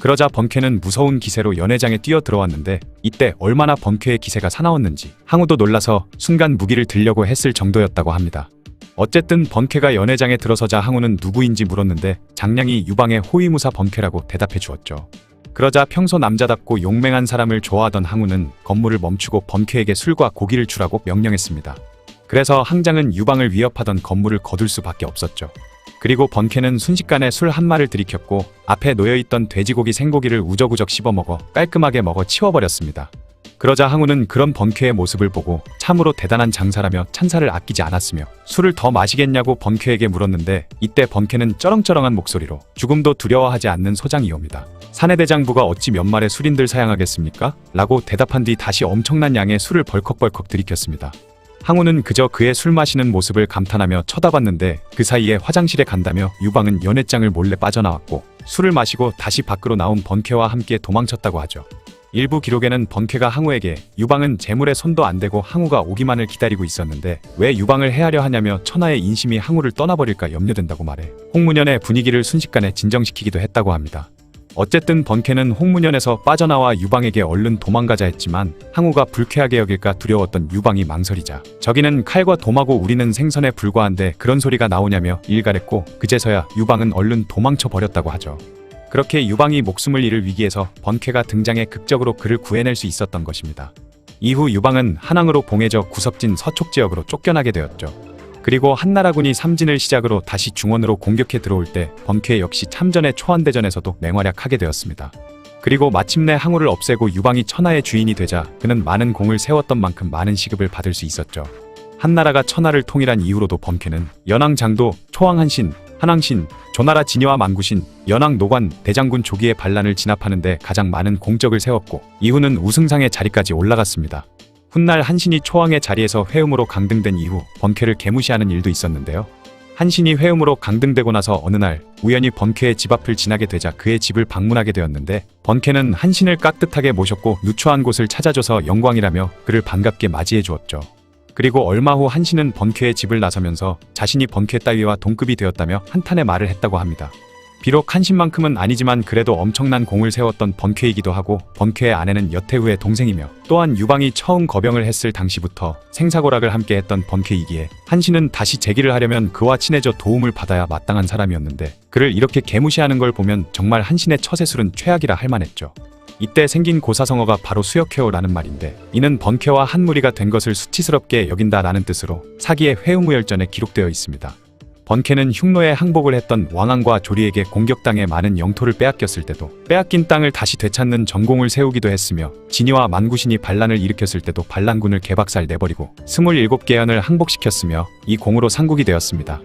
그러자 번쾌는 무서운 기세로 연회장에 뛰어 들어왔는데 이때 얼마나 번쾌의 기세가 사나웠는지 항우도 놀라서 순간 무기를 들려고 했을 정도였다고 합니다. 어쨌든 번쾌가 연회장에 들어서자 항우는 누구인지 물었는데 장량이 유방의 호위무사 번쾌라고 대답해 주었죠. 그러자 평소 남자답고 용맹한 사람을 좋아하던 항우는 건물을 멈추고 번쾌에게 술과 고기를 주라고 명령했습니다. 그래서 항장은 유방을 위협하던 건물을 거둘 수밖에 없었죠. 그리고 번쾌는 순식간에 술 한 마를 들이켰고 앞에 놓여있던 돼지고기 생고기를 우적우적 씹어먹어 깔끔하게 먹어 치워버렸습니다. 그러자 항우는 그런 번쾌의 모습을 보고 참으로 대단한 장사라며 찬사를 아끼지 않았으며 술을 더 마시겠냐고 번쾌에게 물었는데 이때 번쾌는 쩌렁쩌렁한 목소리로 죽음도 두려워하지 않는 소장이옵니다. 사내대장부가 어찌 몇 말의 술인들 사양하겠습니까? 라고 대답한 뒤 다시 엄청난 양의 술을 벌컥벌컥 들이켰습니다. 항우는 그저 그의 술 마시는 모습을 감탄하며 쳐다봤는데 그 사이에 화장실에 간다며 유방은 연회장을 몰래 빠져나왔고 술을 마시고 다시 밖으로 나온 번쾌와 함께 도망쳤다고 하죠. 일부 기록에는 번쾌가 항우에게 유방은 재물에 손도 안 대고 항우가 오기만을 기다리고 있었는데 왜 유방을 해하려 하냐며 천하의 인심이 항우를 떠나버릴까 염려된다고 말해 홍문연의 분위기를 순식간에 진정시키기도 했다고 합니다. 어쨌든 번쾌는 홍문연에서 빠져나와 유방에게 얼른 도망가자 했지만 항우가 불쾌하게 여길까 두려웠던 유방이 망설이자 저기는 칼과 돔하고 우리는 생선에 불과한데 그런 소리가 나오냐며 일갈했고 그제서야 유방은 얼른 도망쳐 버렸다고 하죠. 그렇게 유방이 목숨을 잃을 위기에서 번쾌가 등장해 극적으로 그를 구해낼 수 있었던 것입니다. 이후 유방은 한항으로 봉해져 구석진 서촉 지역으로 쫓겨나게 되었죠. 그리고 한나라군이 삼진을 시작으로 다시 중원으로 공격해 들어올 때 번쾌 역시 참전의 초안대전에서도 맹활약하게 되었습니다. 그리고 마침내 항우를 없애고 유방이 천하의 주인이 되자 그는 많은 공을 세웠던 만큼 많은 시급을 받을 수 있었죠. 한나라가 천하를 통일한 이후로도 번쾌는 연항장도, 초항한신, 한항신, 조나라 진여와 만구신, 연항노관, 대장군 조기의 반란을 진압하는 데 가장 많은 공적을 세웠고 이후는 우승상의 자리까지 올라갔습니다. 훗날 한신이 초항의 자리에서 회음으로 강등된 이후 번쾌를 개무시하는 일도 있었는데요. 한신이 회음으로 강등되고 나서 어느 날 우연히 번쾌의 집 앞을 지나게 되자 그의 집을 방문하게 되었는데 번쾌는 한신을 깍듯하게 모셨고 누추한 곳을 찾아줘서 영광이라며 그를 반갑게 맞이해 주었죠. 그리고 얼마 후 한신은 번쾌의 집을 나서면서 자신이 번쾌 따위와 동급이 되었다며 한탄의 말을 했다고 합니다. 비록 한신만큼은 아니지만 그래도 엄청난 공을 세웠던 번쾌이기도 하고 번쾌의 아내는 여태후의 동생이며 또한 유방이 처음 거병을 했을 당시부터 생사고락을 함께 했던 번쾌이기에 한신은 다시 재기를 하려면 그와 친해져 도움을 받아야 마땅한 사람이었는데 그를 이렇게 개무시하는 걸 보면 정말 한신의 처세술은 최악이라 할 만했죠. 이때 생긴 고사성어가 바로 수역회오라는 말인데 이는 번쾌와 한 무리가 된 것을 수치스럽게 여긴다라는 뜻으로 사기의 회음우열전에 기록되어 있습니다. 번쾌는 흉노에 항복을 했던 왕안과 조리에게 공격당해 많은 영토를 빼앗겼을 때도 빼앗긴 땅을 다시 되찾는 전공을 세우기도 했으며 진이와 만구신이 반란을 일으켰을 때도 반란군을 개박살 내버리고 27개연을 항복시켰으며 이 공으로 상국이 되었습니다.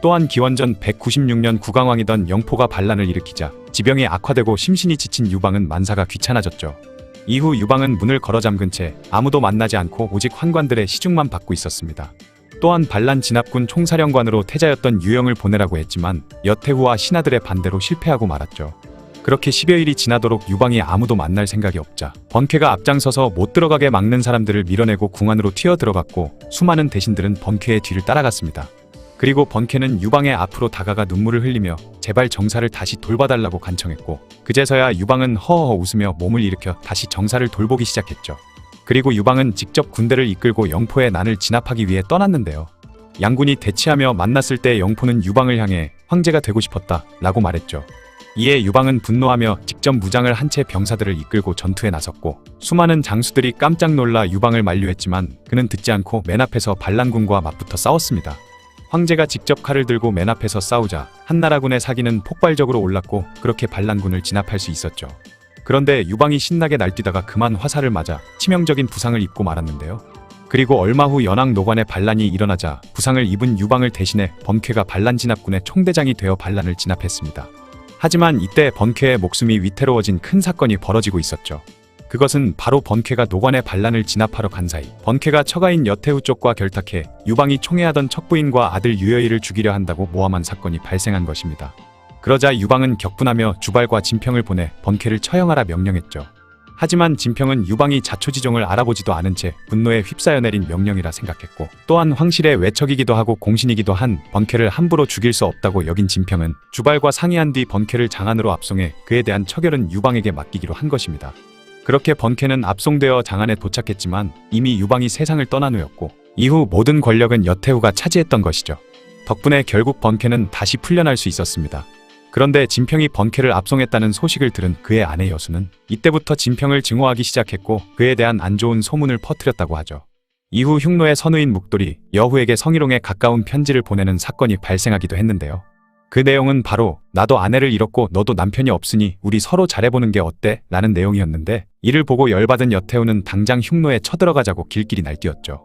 또한 기원전 196년 구강왕이던 영포가 반란을 일으키자 지병이 악화되고 심신이 지친 유방은 만사가 귀찮아졌죠. 이후 유방은 문을 걸어 잠근 채 아무도 만나지 않고 오직 환관들의 시중만 받고 있었습니다. 또한 반란 진압군 총사령관으로 태자였던 유영을 보내라고 했지만 여태후와 신하들의 반대로 실패하고 말았죠. 그렇게 10여일이 지나도록 유방이 아무도 만날 생각이 없자 번쾌가 앞장서서 못 들어가게 막는 사람들을 밀어내고 궁 안으로 튀어 들어갔고 수많은 대신들은 번쾌의 뒤를 따라갔습니다. 그리고 번쾌는 유방의 앞으로 다가가 눈물을 흘리며 제발 정사를 다시 돌봐달라고 간청했고 그제서야 유방은 허허허 웃으며 몸을 일으켜 다시 정사를 돌보기 시작했죠. 그리고 유방은 직접 군대를 이끌고 영포의 난을 진압하기 위해 떠났는데요. 양군이 대치하며 만났을 때 영포는 유방을 향해 황제가 되고 싶었다 라고 말했죠. 이에 유방은 분노하며 직접 무장을 한 채 병사들을 이끌고 전투에 나섰고 수많은 장수들이 깜짝 놀라 유방을 만류했지만 그는 듣지 않고 맨 앞에서 반란군과 맞붙어 싸웠습니다. 황제가 직접 칼을 들고 맨 앞에서 싸우자 한나라군의 사기는 폭발적으로 올랐고 그렇게 반란군을 진압할 수 있었죠. 그런데 유방이 신나게 날뛰다가 그만 화살을 맞아 치명적인 부상을 입고 말았는데요. 그리고 얼마 후 연왕 노관의 반란이 일어나자 부상을 입은 유방을 대신해 번쾌가 반란 진압군의 총대장이 되어 반란을 진압했습니다. 하지만 이때 번쾌의 목숨이 위태로워진 큰 사건이 벌어지고 있었죠. 그것은 바로 번쾌가 노관의 반란을 진압하러 간 사이 번쾌가 처가인 여태후 쪽과 결탁해 유방이 총애하던 척부인과 아들 유여일을 죽이려 한다고 모함한 사건이 발생한 것입니다. 그러자 유방은 격분하며 주발과 진평을 보내 번쾌를 처형하라 명령했죠. 하지만 진평은 유방이 자초지종을 알아보지도 않은 채 분노에 휩싸여 내린 명령이라 생각했고 또한 황실의 외척이기도 하고 공신이기도 한 번쾌를 함부로 죽일 수 없다고 여긴 진평은 주발과 상의한 뒤 번쾌를 장안으로 압송해 그에 대한 처결은 유방에게 맡기기로 한 것입니다. 그렇게 번쾌는 압송되어 장안에 도착했지만 이미 유방이 세상을 떠난 후였고 이후 모든 권력은 여태후가 차지했던 것이죠. 덕분에 결국 번쾌는 다시 풀려날 수 있었습니다. 그런데 진평이 번쾌를 압송했다는 소식을 들은 그의 아내 여수는 이때부터 진평을 증오하기 시작했고 그에 대한 안 좋은 소문을 퍼뜨렸다고 하죠. 이후 흉노의 선우인 묵돌이 여후에게 성희롱에 가까운 편지를 보내는 사건이 발생하기도 했는데요. 그 내용은 바로 나도 아내를 잃었고 너도 남편이 없으니 우리 서로 잘해보는 게 어때? 라는 내용이었는데 이를 보고 열받은 여태후는 당장 흉노에 쳐들어가자고 길길이 날뛰었죠.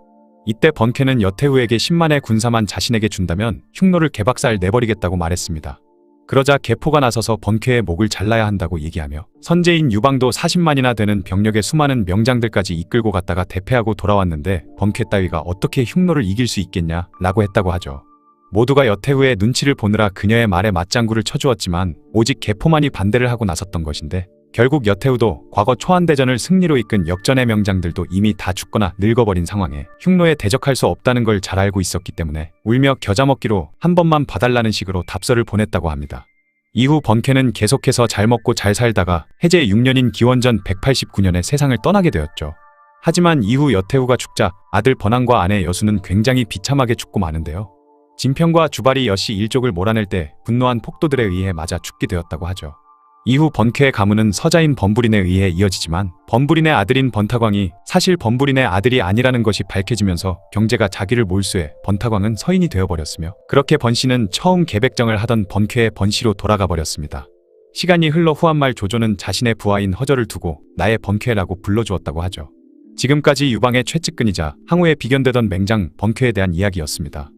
이때 번쾌는 여태후에게 10만의 군사만 자신에게 준다면 흉노를 개박살 내버리겠다고 말했습니다. 그러자 계포가 나서서 번쾌의 목을 잘라야 한다고 얘기하며 선제인 유방도 40만이나 되는 병력의 수많은 명장들까지 이끌고 갔다가 대패하고 돌아왔는데 번쾌 따위가 어떻게 흉노를 이길 수 있겠냐 라고 했다고 하죠. 모두가 여태후의 눈치를 보느라 그녀의 말에 맞장구를 쳐주었지만 오직 계포만이 반대를 하고 나섰던 것인데 결국 여태후도 과거 초안대전을 승리로 이끈 역전의 명장들도 이미 다 죽거나 늙어버린 상황에 흉노에 대적할 수 없다는 걸 잘 알고 있었기 때문에 울며 겨자먹기로 한 번만 봐달라는 식으로 답서를 보냈다고 합니다. 이후 번쾌는 계속해서 잘 먹고 잘 살다가 해제 6년인 기원전 189년에 세상을 떠나게 되었죠. 하지만 이후 여태후가 죽자 아들 번왕과 아내 여수는 굉장히 비참하게 죽고 마는데요. 진평과 주발이 여씨 일족을 몰아낼 때 분노한 폭도들에 의해 맞아 죽게 되었다고 하죠. 이후 번쾌의 가문은 서자인 번불인에 의해 이어지지만 번불인의 아들인 번타광이 사실 번불인의 아들이 아니라는 것이 밝혀지면서 경제가 자기를 몰수해 번타광은 서인이 되어버렸으며 그렇게 번씨는 처음 계백정을 하던 번쾌의 번씨로 돌아가 버렸습니다. 시간이 흘러 후한말 조조는 자신의 부하인 허저를 두고 나의 번쾌라고 불러주었다고 하죠. 지금까지 유방의 최측근이자 항우에 비견되던 맹장 번쾌에 대한 이야기였습니다.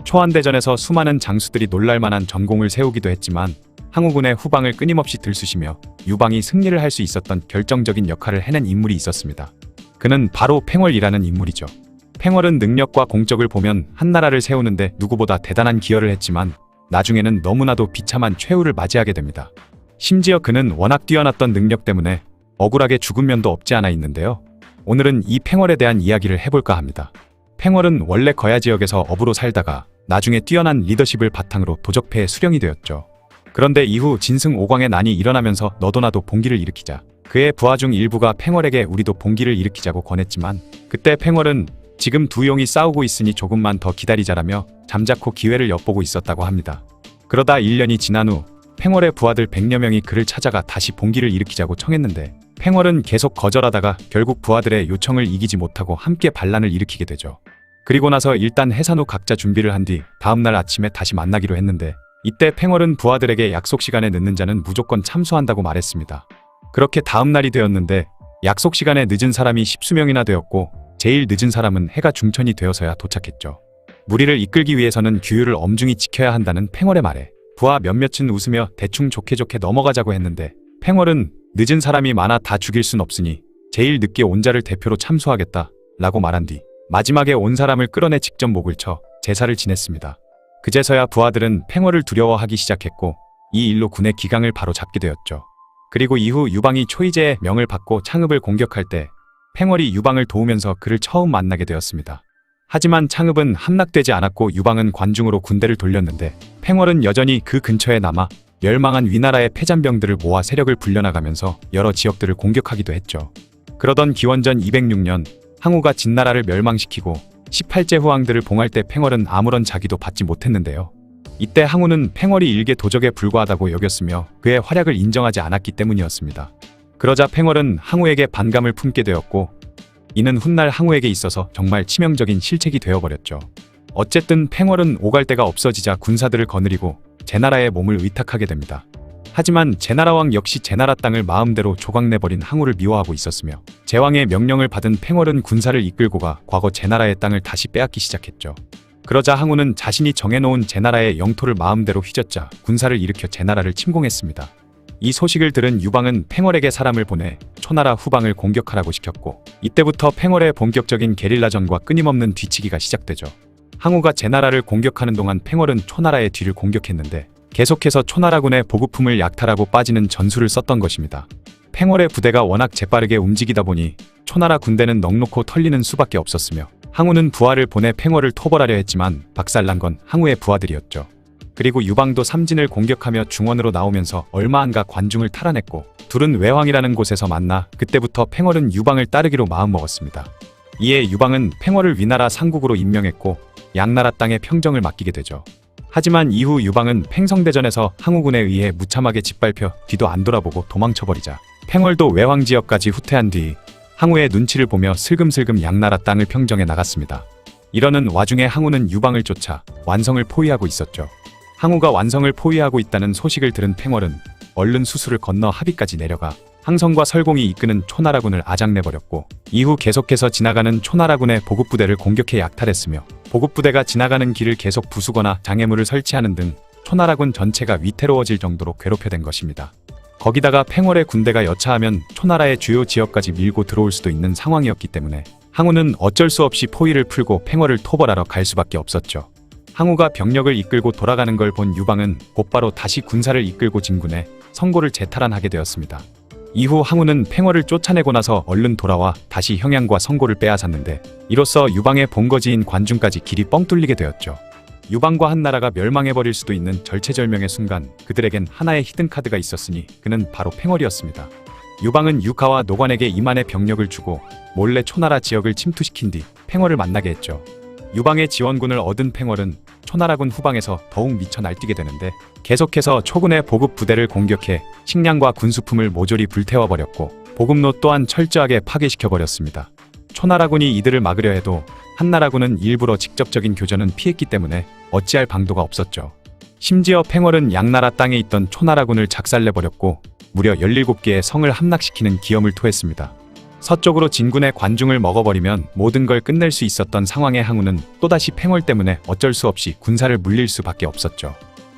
초안대전에서 수많은 장수들이 놀랄만한 전공을 세우기도 했지만 항우군의 후방을 끊임없이 들쑤시며 유방이 승리를 할 수 있었던 결정적인 역할을 해낸 인물이 있었습니다. 그는 바로 팽월이라는 인물이죠. 팽월은 능력과 공적을 보면 한나라를 세우는데 누구보다 대단한 기여를 했지만 나중에는 너무나도 비참한 최후를 맞이하게 됩니다. 심지어 그는 워낙 뛰어났던 능력 때문에 억울하게 죽은 면도 없지 않아 있는데요. 오늘은 이 팽월에 대한 이야기를 해볼까 합니다. 팽월은 원래 거야 지역에서 어부로 살다가 나중에 뛰어난 리더십을 바탕으로 도적패의 수령이 되었죠. 그런데 이후 진승 오광의 난이 일어나면서 너도 나도 봉기를 일으키자 그의 부하 중 일부가 팽월에게 우리도 봉기를 일으키자고 권했지만 그때 팽월은 지금 두 용이 싸우고 있으니 조금만 더 기다리자라며 잠자코 기회를 엿보고 있었다고 합니다. 그러다 1년이 지난 후 팽월의 부하들 100여 명이 그를 찾아가 다시 봉기를 일으키자고 청했는데 팽월은 계속 거절하다가 결국 부하들의 요청을 이기지 못하고 함께 반란을 일으키게 되죠. 그리고 나서 일단 해산 후 각자 준비를 한 뒤 다음날 아침에 다시 만나기로 했는데 이때 팽월은 부하들에게 약속 시간에 늦는 자는 무조건 참수한다고 말했습니다. 그렇게 다음날이 되었는데 약속 시간에 늦은 사람이 10수명이나 되었고 제일 늦은 사람은 해가 중천이 되어서야 도착했죠. 무리를 이끌기 위해서는 규율을 엄중히 지켜야 한다는 팽월의 말에 부하 몇몇은 웃으며 대충 좋게 넘어가자고 했는데 팽월은 늦은 사람이 많아 다 죽일 순 없으니 제일 늦게 온 자를 대표로 참수하겠다 라고 말한 뒤 마지막에 온 사람을 끌어내 직접 목을 쳐 제사를 지냈습니다. 그제서야 부하들은 팽월을 두려워하기 시작했고 이 일로 군의 기강을 바로 잡게 되었죠. 그리고 이후 유방이 초이제의 명을 받고 창읍을 공격할 때 팽월이 유방을 도우면서 그를 처음 만나게 되었습니다. 하지만 창읍은 함락되지 않았고 유방은 관중으로 군대를 돌렸는데 팽월은 여전히 그 근처에 남아 멸망한 위나라의 패잔병들을 모아 세력을 불려나가면서 여러 지역들을 공격하기도 했죠. 그러던 기원전 206년 항우가 진나라를 멸망시키고 18제 후왕들을 봉할 때 팽월은 아무런 자기도 받지 못했는데요. 이때 항우는 팽월이 일개 도적에 불과하다고 여겼으며 그의 활약을 인정하지 않았기 때문이었습니다. 그러자 팽월은 항우에게 반감을 품게 되었고 이는 훗날 항우에게 있어서 정말 치명적인 실책이 되어버렸죠. 어쨌든 팽월은 오갈 데가 없어지자 군사들을 거느리고 제나라의 몸을 의탁하게 됩니다. 하지만 제나라 왕 역시 제나라 땅을 마음대로 조각내버린 항우를 미워하고 있었으며 제왕의 명령을 받은 팽월은 군사를 이끌고 가 과거 제나라의 땅을 다시 빼앗기 시작했죠. 그러자 항우는 자신이 정해놓은 제나라의 영토를 마음대로 휘젓자 군사를 일으켜 제나라를 침공했습니다. 이 소식을 들은 유방은 팽월에게 사람을 보내 초나라 후방을 공격하라고 시켰고 이때부터 팽월의 본격적인 게릴라전과 끊임없는 뒤치기가 시작되죠. 항우가 제나라를 공격하는 동안 팽월은 초나라의 뒤를 공격했는데 계속해서 초나라군의 보급품을 약탈하고 빠지는 전술을 썼던 것입니다. 팽월의 부대가 워낙 재빠르게 움직이다 보니 초나라 군대는 넉놓고 털리는 수밖에 없었으며 항우는 부하를 보내 팽월을 토벌하려 했지만 박살난 건 항우의 부하들이었죠. 그리고 유방도 삼진을 공격하며 중원으로 나오면서 얼마 안가 관중을 탈환했고 둘은 외황이라는 곳에서 만나 그때부터 팽월은 유방을 따르기로 마음먹었습니다. 이에 유방은 팽월을 위나라 상국으로 임명했고 양나라 땅의 평정을 맡기게 되죠. 하지만 이후 유방은 팽성대전에서 항우군에 의해 무참하게 짓밟혀 뒤도 안 돌아보고 도망쳐버리자 팽월도 외황 지역까지 후퇴한 뒤 항우의 눈치를 보며 슬금슬금 양나라 땅을 평정해 나갔습니다. 이러는 와중에 항우는 유방을 쫓아 완성을 포위하고 있었죠. 항우가 완성을 포위하고 있다는 소식을 들은 팽월은 얼른 수수를 건너 합의까지 내려가 항성과 설공이 이끄는 초나라군을 아작내버렸고 이후 계속해서 지나가는 초나라군의 보급부대를 공격해 약탈했으며 보급부대가 지나가는 길을 계속 부수거나 장애물을 설치하는 등 초나라군 전체가 위태로워질 정도로 괴롭혀댄 것입니다. 거기다가 팽월의 군대가 여차하면 초나라의 주요 지역까지 밀고 들어올 수도 있는 상황이었기 때문에 항우는 어쩔 수 없이 포위를 풀고 팽월을 토벌하러 갈 수밖에 없었죠. 항우가 병력을 이끌고 돌아가는 걸 본 유방은 곧바로 다시 군사를 이끌고 진군해 성고를 재탈환하게 되었습니다. 이후 항우는 팽월을 쫓아내고 나서 얼른 돌아와 다시 형양과 성고를 빼앗았는데 이로써 유방의 본거지인 관중까지 길이 뻥 뚫리게 되었죠. 유방과 한나라가 멸망해버릴 수도 있는 절체절명의 순간 그들에겐 하나의 히든카드가 있었으니 그는 바로 팽월이었습니다. 유방은 유카와 노관에게 이만의 병력을 주고 몰래 초나라 지역을 침투시킨 뒤 팽월을 만나게 했죠. 유방의 지원군을 얻은 팽월은 초나라군 후방에서 더욱 미쳐 날뛰게 되는데 계속해서 초군의 보급 부대를 공격해 식량과 군수품을 모조리 불태워버렸고 보급로 또한 철저하게 파괴시켜버렸습니다. 초나라군이 이들을 막으려 해도 한나라군은 일부러 직접적인 교전은 피했기 때문에 어찌할 방도가 없었죠. 심지어 팽월은 양나라 땅에 있던 초나라군을 작살내버렸고 무려 17개의 성을 함락시키는 기염을 토했습니다. 서쪽으로 진군의 관중을 먹어버리면 모든 걸 끝낼 수 있었던 상황의 항우는 또다시 팽월 때문에 어쩔 수 없이 군사를 물릴 수밖에 없었죠.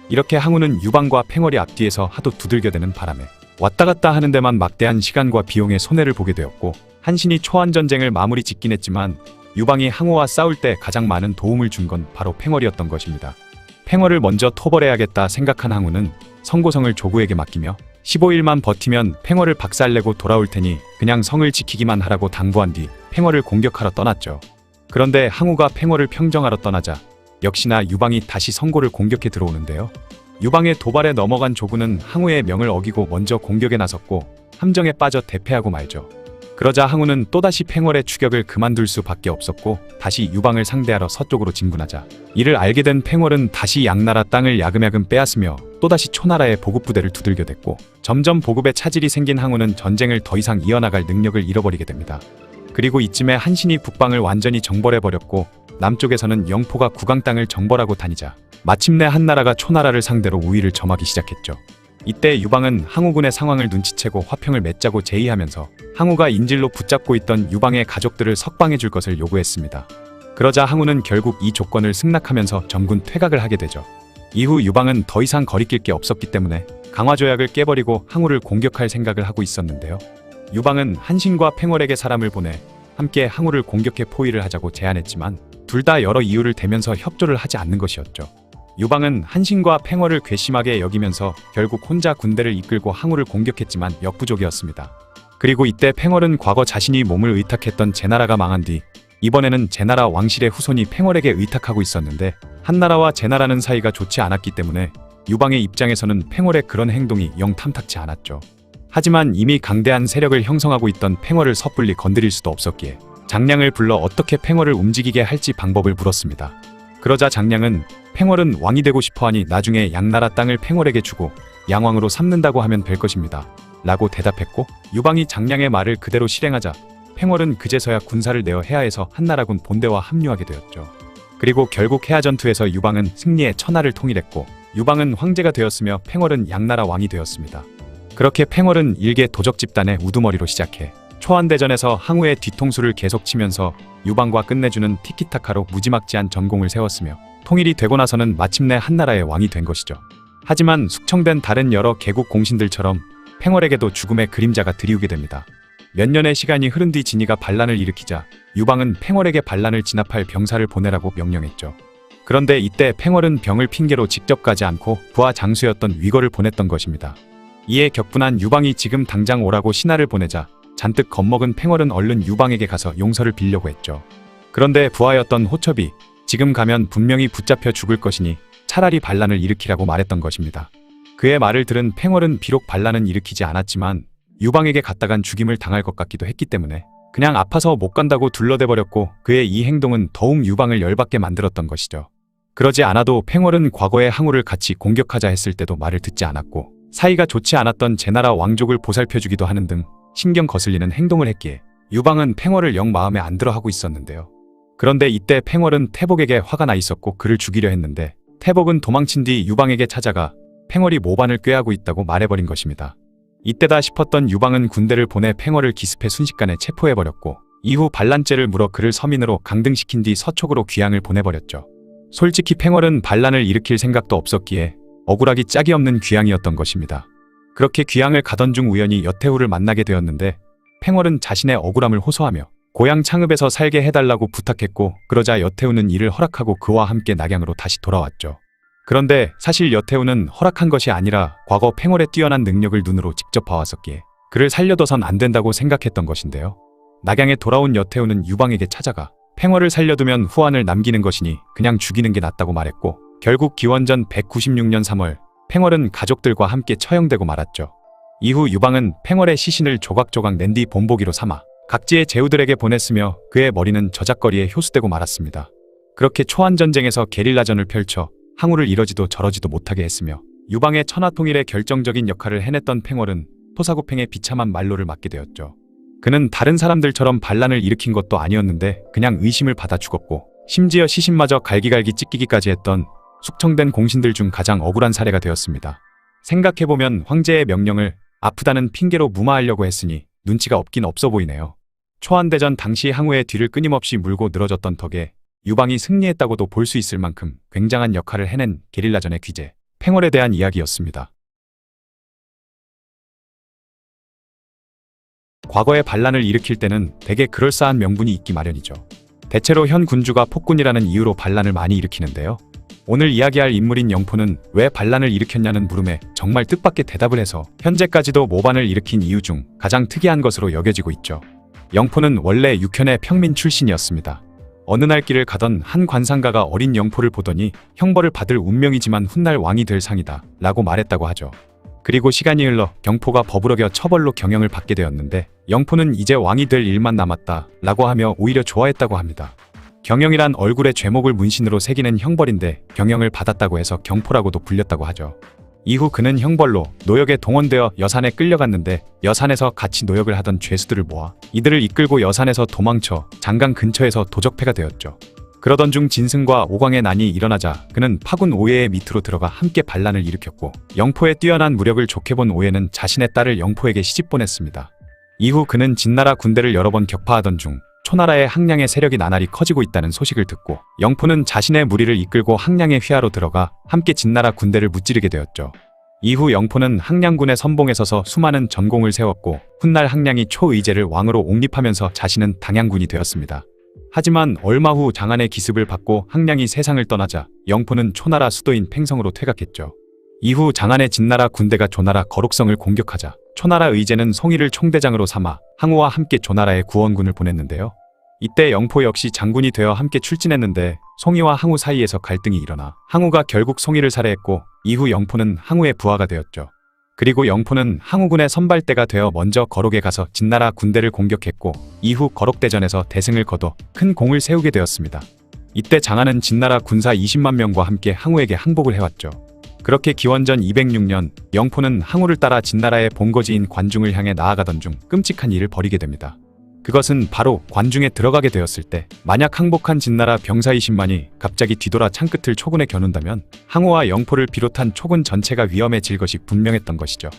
이렇게 항우는 유방과 팽월이 앞뒤에서 하도 두들겨대는 바람에 왔다 갔다 하는 데만 막대한 시간과 비용의 손해를 보게 되었고 한신이 초안전쟁을 마무리 짓긴 했지만 유방이 항우와 싸울 때 가장 많은 도움을 준 건 바로 팽월이었던 것입니다. 팽월을 먼저 토벌해야겠다 생각한 항우는 성고성을 조구에게 맡기며 15일만 버티면 팽월을 박살내고 돌아올 테니 그냥 성을 지키기만 하라고 당부한 뒤 팽월을 공격하러 떠났죠. 그런데 항우가 팽월을 평정하러 떠나자 역시나 유방이 다시 성고를 공격해 들어오는데요. 유방의 도발에 넘어간 조구는 항우의 명을 어기고 먼저 공격에 나섰고 함정에 빠져 대패하고 말죠. 그러자 항우는 또다시 팽월의 추격을 그만둘 수밖에 없었고 다시 유방을 상대하러 서쪽으로 진군하자 이를 알게 된 팽월은 다시 양나라 땅을 야금야금 빼앗으며 또다시 초나라의 보급부대를 두들겨댔고 점점 보급에 차질이 생긴 항우는 전쟁을 더 이상 이어나갈 능력을 잃어버리게 됩니다. 그리고 이쯤에 한신이 북방을 완전히 정벌해버렸고 남쪽에서는 영포가 구강 땅을 정벌하고 다니자 마침내 한나라가 초나라를 상대로 우위를 점하기 시작했죠. 이때 유방은 항우군의 상황을 눈치채고 화평을 맺자고 제의하면서 항우가 인질로 붙잡고 있던 유방의 가족들을 석방해줄 것을 요구했습니다. 그러자 항우는 결국 이 조건을 승낙하면서 전군 퇴각을 하게 되죠. 이후 유방은 더 이상 거리낄 게 없었기 때문에 강화조약을 깨버리고 항우를 공격할 생각을 하고 있었는데요. 유방은 한신과 팽월에게 사람을 보내 함께 항우를 공격해 포위를 하자고 제안했지만 둘 다 여러 이유를 대면서 협조를 하지 않는 것이었죠. 유방은 한신과 팽허를 괘씸하게 여기면서 결국 혼자 군대를 이끌고 항우를 공격했지만 역부족이었습니다. 그리고 이때 팽허는 과거 자신이 몸을 의탁했던 제나라가 망한 뒤 이번에는 제나라 왕실의 후손이 팽허에게 의탁하고 있었는데 한나라와 제나라는 사이가 좋지 않았기 때문에 유방의 입장에서는 팽허의 그런 행동이 영 탐탁치 않았죠. 하지만 이미 강대한 세력을 형성하고 있던 팽허를 섣불리 건드릴 수도 없었기에 장량을 불러 어떻게 팽허를 움직이게 할지 방법을 물었습니다. 그러자 장량은 팽허는 왕이 되고 싶어하니 나중에 양나라 땅을 팽허에게 주고 양왕으로 삼는다고 하면 될 것입니다. 라고 대답했고 유방이 장량의 말을 그대로 실행하자 팽허는 그제서야 군사를 내어 해하에서 한나라군 본대와 합류하게 되었죠. 그리고 결국 해하 전투에서 유방은 승리해 천하를 통일했고 유방은 황제가 되었으며 팽허는 양나라 왕이 되었습니다. 그렇게 팽허는 일개 도적 집단의 우두머리로 시작해 초안대전에서 항우의 뒤통수를 계속 치면서 유방과 끝내주는 티키타카로 무지막지한 전공을 세웠으며 통일이 되고 나서는 마침내 한나라의 왕이 된 것이죠. 하지만 숙청된 다른 여러 개국 공신들처럼 팽허에게도 죽음의 그림자가 드리우게 됩니다. 몇 년의 시간이 흐른 뒤 진이가 반란을 일으키자 유방은 팽허에게 반란을 진압할 병사를 보내라고 명령했죠. 그런데 이때 팽허는 병을 핑계로 직접 가지 않고 부하 장수였던 위거를 보냈던 것입니다. 이에 격분한 유방이 지금 당장 오라고 신하를 보내자 잔뜩 겁먹은 팽허는 얼른 유방에게 가서 용서를 빌려고 했죠. 그런데 부하였던 호첩이 지금 가면 분명히 붙잡혀 죽을 것이니 차라리 반란을 일으키라고 말했던 것입니다. 그의 말을 들은 팽허는 비록 반란은 일으키지 않았지만 유방에게 갔다간 죽임을 당할 것 같기도 했기 때문에 그냥 아파서 못 간다고 둘러대버렸고 그의 이 행동은 더욱 유방을 열받게 만들었던 것이죠. 그러지 않아도 팽허는 과거에 항우를 같이 공격하자 했을 때도 말을 듣지 않았고 사이가 좋지 않았던 제나라 왕족을 보살펴주기도 하는 등 신경 거슬리는 행동을 했기에 유방은 팽허를 영 마음에 안 들어 하고 있었는데요. 그런데 이때 팽허는 태복에게 화가 나 있었고 그를 죽이려 했는데 태복은 도망친 뒤 유방에게 찾아가 팽허이 모반을 꾀하고 있다고 말해버린 것입니다. 이때다 싶었던 유방은 군대를 보내 팽허를 기습해 순식간에 체포해버렸고 이후 반란죄를 물어 그를 서민으로 강등시킨 뒤 서촉으로 귀양을 보내버렸죠. 솔직히 팽허는 반란을 일으킬 생각도 없었기에 억울하기 짝이 없는 귀양이었던 것입니다. 그렇게 귀양을 가던 중 우연히 여태우를 만나게 되었는데 팽허는 자신의 억울함을 호소하며 고향 창읍에서 살게 해달라고 부탁했고 그러자 여태우는 이를 허락하고 그와 함께 낙양으로 다시 돌아왔죠. 그런데 사실 여태우는 허락한 것이 아니라 과거 팽허의 뛰어난 능력을 눈으로 직접 봐왔었기에 그를 살려둬선 안 된다고 생각했던 것인데요. 낙양에 돌아온 여태우는 유방에게 찾아가 팽허를 살려두면 후환을 남기는 것이니 그냥 죽이는 게 낫다고 말했고 결국 기원전 196년 3월 팽허는 가족들과 함께 처형되고 말았죠. 이후 유방은 팽허의 시신을 조각조각 낸 뒤 본보기로 삼아 각지의 제후들에게 보냈으며 그의 머리는 저작거리에 효수되고 말았습니다. 그렇게 초안전쟁에서 게릴라전을 펼쳐 항우를 이러지도 저러지도 못하게 했으며 유방의 천하통일에 결정적인 역할을 해냈던 팽허는 토사구팽의 비참한 말로를 맞게 되었죠. 그는 다른 사람들처럼 반란을 일으킨 것도 아니었는데 그냥 의심을 받아 죽었고 심지어 시신마저 갈기갈기 찢기기까지 했던 숙청된 공신들 중 가장 억울한 사례가 되었습니다. 생각해보면 황제의 명령을 아프다는 핑계로 무마하려고 했으니 눈치가 없긴 없어 보이네요. 초안대전 당시 항우의 뒤를 끊임없이 물고 늘어졌던 덕에 유방이 승리했다고도 볼 수 있을 만큼 굉장한 역할을 해낸 게릴라전의 귀재, 팽허에 대한 이야기였습니다. 과거에 반란을 일으킬 때는 대개 그럴싸한 명분이 있기 마련이죠. 대체로 현 군주가 폭군이라는 이유로 반란을 많이 일으키는데요. 오늘 이야기할 인물인 영포는 왜 반란을 일으켰냐는 물음에 정말 뜻밖의 대답을 해서 현재까지도 모반을 일으킨 이유 중 가장 특이한 것으로 여겨지고 있죠. 영포는 원래 육현의 평민 출신이었습니다. 어느 날 길을 가던 한 관상가가 어린 영포를 보더니 형벌을 받을 운명이지만 훗날 왕이 될 상이다 라고 말했다고 하죠. 그리고 시간이 흘러 영포가 법을 어겨 처벌로 경영을 받게 되었는데 영포는 이제 왕이 될 일만 남았다 라고 하며 오히려 좋아했다고 합니다. 경영이란 얼굴에 죄목을 문신으로 새기는 형벌인데 경영을 받았다고 해서 경포라고도 불렸다고 하죠. 이후 그는 형벌로 노역에 동원되어 여산에 끌려갔는데 여산에서 같이 노역을 하던 죄수들을 모아 이들을 이끌고 여산에서 도망쳐 장강 근처에서 도적패가 되었죠. 그러던 중 진승과 오광의 난이 일어나자 그는 파군 오예의 밑으로 들어가 함께 반란을 일으켰고 영포의 뛰어난 무력을 좋게 본 오예는 자신의 딸을 영포에게 시집 보냈습니다. 이후 그는 진나라 군대를 여러 번 격파하던 중 초나라의 항량의 세력이 나날이 커지고 있다는 소식을 듣고 영포는 자신의 무리를 이끌고 항량의 휘하로 들어가 함께 진나라 군대를 무찌르게 되었죠. 이후 영포는 항량군의 선봉에 서서 수많은 전공을 세웠고 훗날 항량이 초의제를 왕으로 옹립하면서 자신은 당양군이 되었습니다. 하지만 얼마 후 장안의 기습을 받고 항량이 세상을 떠나자 영포는 초나라 수도인 팽성으로 퇴각했죠. 이후 장안의 진나라 군대가 조나라 거록성을 공격하자 초나라 의제는 송이를 총대장으로 삼아 항우와 함께 조나라에 구원군을 보냈는데요. 이때 영포 역시 장군이 되어 함께 출진했는데 송이와 항우 사이에서 갈등이 일어나 항우가 결국 송이를 살해했고 이후 영포는 항우의 부하가 되었죠. 그리고 영포는 항우군의 선발대가 되어 먼저 거록에 가서 진나라 군대를 공격했고 이후 거록대전에서 대승을 거둬 큰 공을 세우게 되었습니다. 이때 장안은 진나라 군사 20만 명과 함께 항우에게 항복을 해왔죠. 그렇게 기원전 206년 영포는 항우를 따라 진나라의 본거지인 관중을 향해 나아가던 중 끔찍한 일을 벌이게 됩니다. 그것은 바로 관중에 들어가게 되었을 때 만약 항복한 진나라 병사 20만이 갑자기 뒤돌아 창끝을 초군에 겨눈다면 항우와 영포를 비롯한 초군 전체가 위험해질 것이 분명했던 것이죠.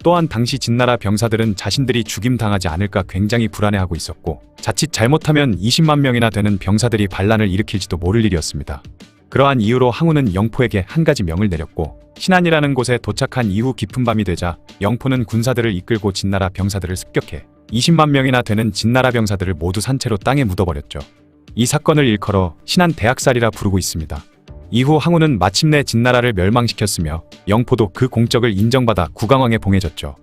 또한 당시 진나라 병사들은 자신들이 죽임당하지 않을까 굉장히 불안해하고 있었고 자칫 잘못하면 20만 명이나 되는 병사들이 반란을 일으킬지도 모를 일이었습니다. 그러한 이유로 항우는 영포에게 한 가지 명을 내렸고 신안이라는 곳에 도착한 이후 깊은 밤이 되자 영포는 군사들을 이끌고 진나라 병사들을 습격해 20만 명이나 되는 진나라 병사들을 모두 산채로 땅에 묻어버렸죠. 이 사건을 일컬어 신안 대학살이라 부르고 있습니다. 이후 항우는 마침내 진나라를 멸망시켰으며 영포도 그 공적을 인정받아 국왕왕에 봉해졌죠.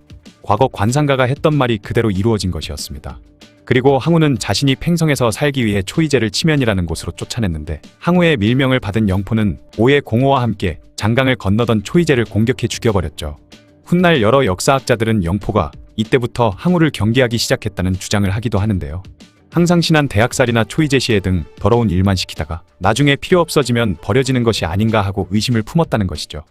과거 관상가가 했던 말이 그대로 이루어진 것이었습니다. 그리고 항우는 자신이 팽성에서 살기 위해 초이제를 치면이라는 곳으로 쫓아냈는데 항우의 밀명을 받은 영포는 오의 공호와 함께 장강을 건너던 초이제를 공격해 죽여버렸죠. 훗날 여러 역사학자들은 영포가 이때부터 항우를 경계하기 시작했다는 주장을 하기도 하는데요. 항상 신안 대학살이나 초이제 시해 등 더러운 일만 시키다가 나중에 필요 없어지면 버려지는 것이 아닌가 하고 의심을 품었다는 것이죠.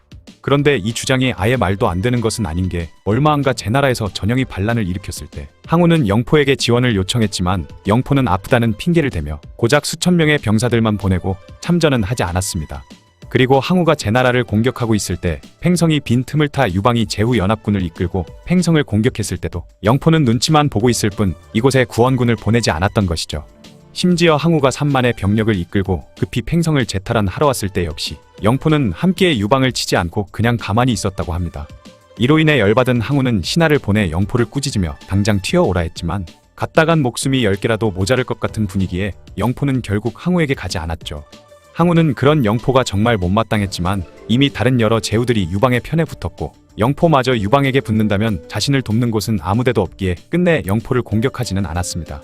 그런데 이 주장이 아예 말도 안 되는 것은 아닌 게 얼마 안가 제나라에서 전형이 반란을 일으켰을 때 항우는 영포에게 지원을 요청했지만 영포는 아프다는 핑계를 대며 고작 수천 명의 병사들만 보내고 참전은 하지 않았습니다. 그리고 항우가 제나라를 공격하고 있을 때 팽성이 빈 틈을 타 유방이 제후 연합군을 이끌고 팽성을 공격했을 때도 영포는 눈치만 보고 있을 뿐 이곳에 구원군을 보내지 않았던 것이죠. 심지어 항우가 3만의 병력을 이끌고 급히 팽성을 재탈환하러 왔을 때 역시 영포는 함께 유방을 치지 않고 그냥 가만히 있었다고 합니다. 이로 인해 열받은 항우는 신하를 보내 영포를 꾸짖으며 당장 튀어오라 했지만 갔다간 목숨이 10개라도 모자랄 것 같은 분위기에 영포는 결국 항우에게 가지 않았죠. 항우는 그런 영포가 정말 못마땅했지만 이미 다른 여러 제후들이 유방의 편에 붙었고 영포마저 유방에게 붙는다면 자신을 돕는 곳은 아무데도 없기에 끝내 영포를 공격하지는 않았습니다.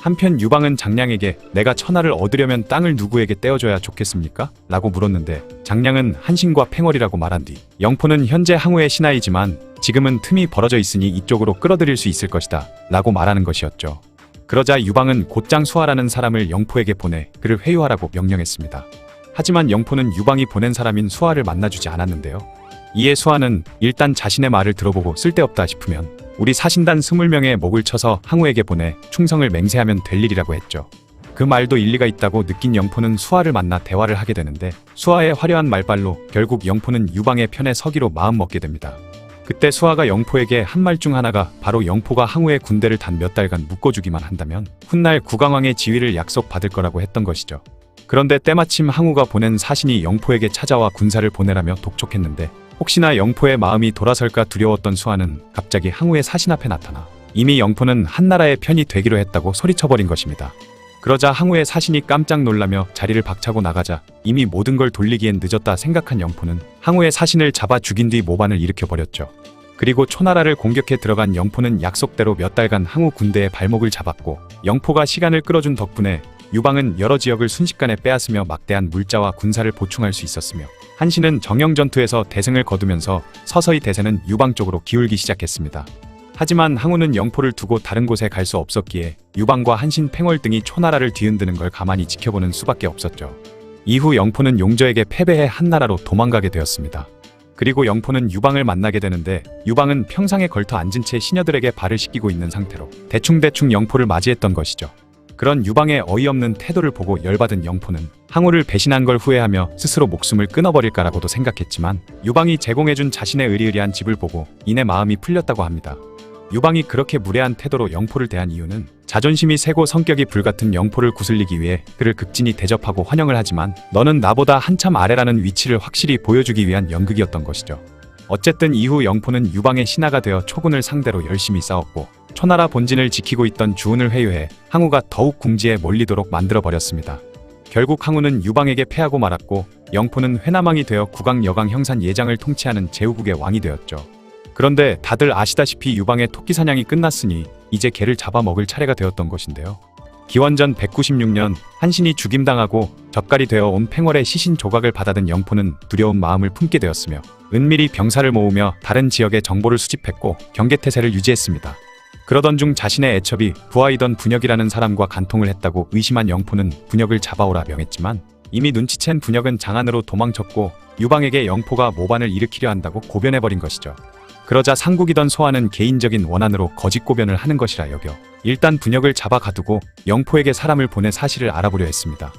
한편 유방은 장량에게 내가 천하를 얻으려면 땅을 누구에게 떼어줘야 좋겠습니까? 라고 물었는데 장량은 한신과 팽월이라고 말한 뒤 영포는 현재 항우의 신하이지만 지금은 틈이 벌어져 있으니 이쪽으로 끌어들일 수 있을 것이다 라고 말하는 것이었죠. 그러자 유방은 곧장 수하라는 사람을 영포에게 보내 그를 회유하라고 명령했습니다. 하지만 영포는 유방이 보낸 사람인 수하를 만나주지 않았는데요. 이에 수하는 일단 자신의 말을 들어보고 쓸데없다 싶으면 우리 사신단 20명의 목을 쳐서 항우에게 보내 충성을 맹세하면 될 일이라고 했죠. 그 말도 일리가 있다고 느낀 영포는 수하를 만나 대화를 하게 되는데 수하의 화려한 말발로 결국 영포는 유방의 편에 서기로 마음먹게 됩니다. 그때 수하가 영포에게 한 말 중 하나가 바로 영포가 항우의 군대를 단 몇 달간 묶어주기만 한다면 훗날 국왕왕의 지위를 약속받을 거라고 했던 것이죠. 그런데 때마침 항우가 보낸 사신이 영포에게 찾아와 군사를 보내라며 독촉했는데 혹시나 영포의 마음이 돌아설까 두려웠던 수하는 갑자기 항우의 사신 앞에 나타나 이미 영포는 한나라의 편이 되기로 했다고 소리쳐버린 것입니다. 그러자 항우의 사신이 깜짝 놀라며 자리를 박차고 나가자 이미 모든 걸 돌리기엔 늦었다 생각한 영포는 항우의 사신을 잡아 죽인 뒤 모반을 일으켜버렸죠. 그리고 초나라를 공격해 들어간 영포는 약속대로 몇 달간 항우 군대의 발목을 잡았고 영포가 시간을 끌어준 덕분에 유방은 여러 지역을 순식간에 빼앗으며 막대한 물자와 군사를 보충할 수 있었으며 한신은 정형전투에서 대승을 거두면서 서서히 대세는 유방 쪽으로 기울기 시작했습니다. 하지만 항우는 영포를 두고 다른 곳에 갈 수 없었기에 유방과 한신, 팽월 등이 초나라를 뒤흔드는 걸 가만히 지켜보는 수밖에 없었죠. 이후 영포는 용저에게 패배해 한나라로 도망가게 되었습니다. 그리고 영포는 유방을 만나게 되는데 유방은 평상에 걸터 앉은 채 시녀들에게 발을 씻기고 있는 상태로 대충대충 영포를 맞이했던 것이죠. 그런 유방의 어이없는 태도를 보고 열받은 영포는 항우를 배신한 걸 후회하며 스스로 목숨을 끊어버릴까라고도 생각했지만 유방이 제공해준 자신의 의리의리한 집을 보고 이내 마음이 풀렸다고 합니다. 유방이 그렇게 무례한 태도로 영포를 대한 이유는 자존심이 세고 성격이 불같은 영포를 구슬리기 위해 그를 극진히 대접하고 환영을 하지만 너는 나보다 한참 아래라는 위치를 확실히 보여주기 위한 연극이었던 것이죠. 어쨌든 이후 영포는 유방의 신하가 되어 초군을 상대로 열심히 싸웠고 초나라 본진을 지키고 있던 주운을 회유해 항우가 더욱 궁지에 몰리도록 만들어버렸습니다. 결국 항우는 유방에게 패하고 말았고 영포는 회남왕이 되어 국왕 여강 형산 예장을 통치하는 제후국의 왕이 되었죠. 그런데 다들 아시다시피 유방의 토끼 사냥이 끝났으니 이제 개를 잡아먹을 차례가 되었던 것인데요. 기원전 196년 한신이 죽임당하고 젓갈이 되어 온 팽월의 시신 조각을 받아든 영포는 두려운 마음을 품게 되었으며 은밀히 병사를 모으며 다른 지역의 정보를 수집했고 경계태세를 유지했습니다. 그러던 중 자신의 애첩이 부하이던 분역이라는 사람과 간통을 했다고 의심한 영포는 분역을 잡아오라 명했지만 이미 눈치챈 분역은 장안으로 도망쳤고 유방에게 영포가 모반을 일으키려 한다고 고변해버린 것이죠. 그러자 상국이던 소아는 개인적인 원한으로 거짓 고변을 하는 것이라 여겨 일단 분역을 잡아 가두고 영포에게 사람을 보내 사실을 알아보려 했습니다.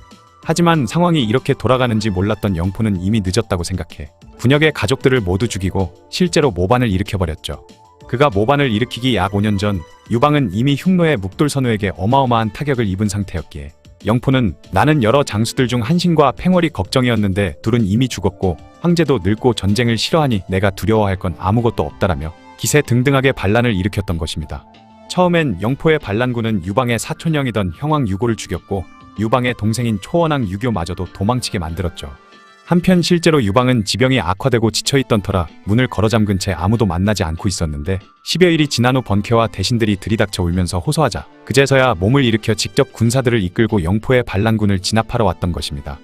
하지만 상황이 이렇게 돌아가는지 몰랐던 영포는 이미 늦었다고 생각해 분역의 가족들을 모두 죽이고 실제로 모반을 일으켜버렸죠. 그가 모반을 일으키기 약 5년 전 유방은 이미 흉노의 묵돌선우에게 어마어마한 타격을 입은 상태였기에 영포는 나는 여러 장수들 중 한신과 팽월이 걱정이었는데 둘은 이미 죽었고 황제도 늙고 전쟁을 싫어하니 내가 두려워할 건 아무것도 없다라며 기세등등하게 반란을 일으켰던 것입니다. 처음엔 영포의 반란군은 유방의 사촌형이던 형왕 유고를 죽였고 유방의 동생인 초원왕 유교마저도 도망치게 만들었죠. 한편 실제로 유방은 지병이 악화되고 지쳐있던 터라 문을 걸어잠근 채 아무도 만나지 않고 있었는데 10여일이 지난 후 번쾌와 대신들이 들이닥쳐 울면서 호소하자 그제서야 몸을 일으켜 직접 군사들을 이끌고 영포의 반란군을 진압하러 왔던 것입니다.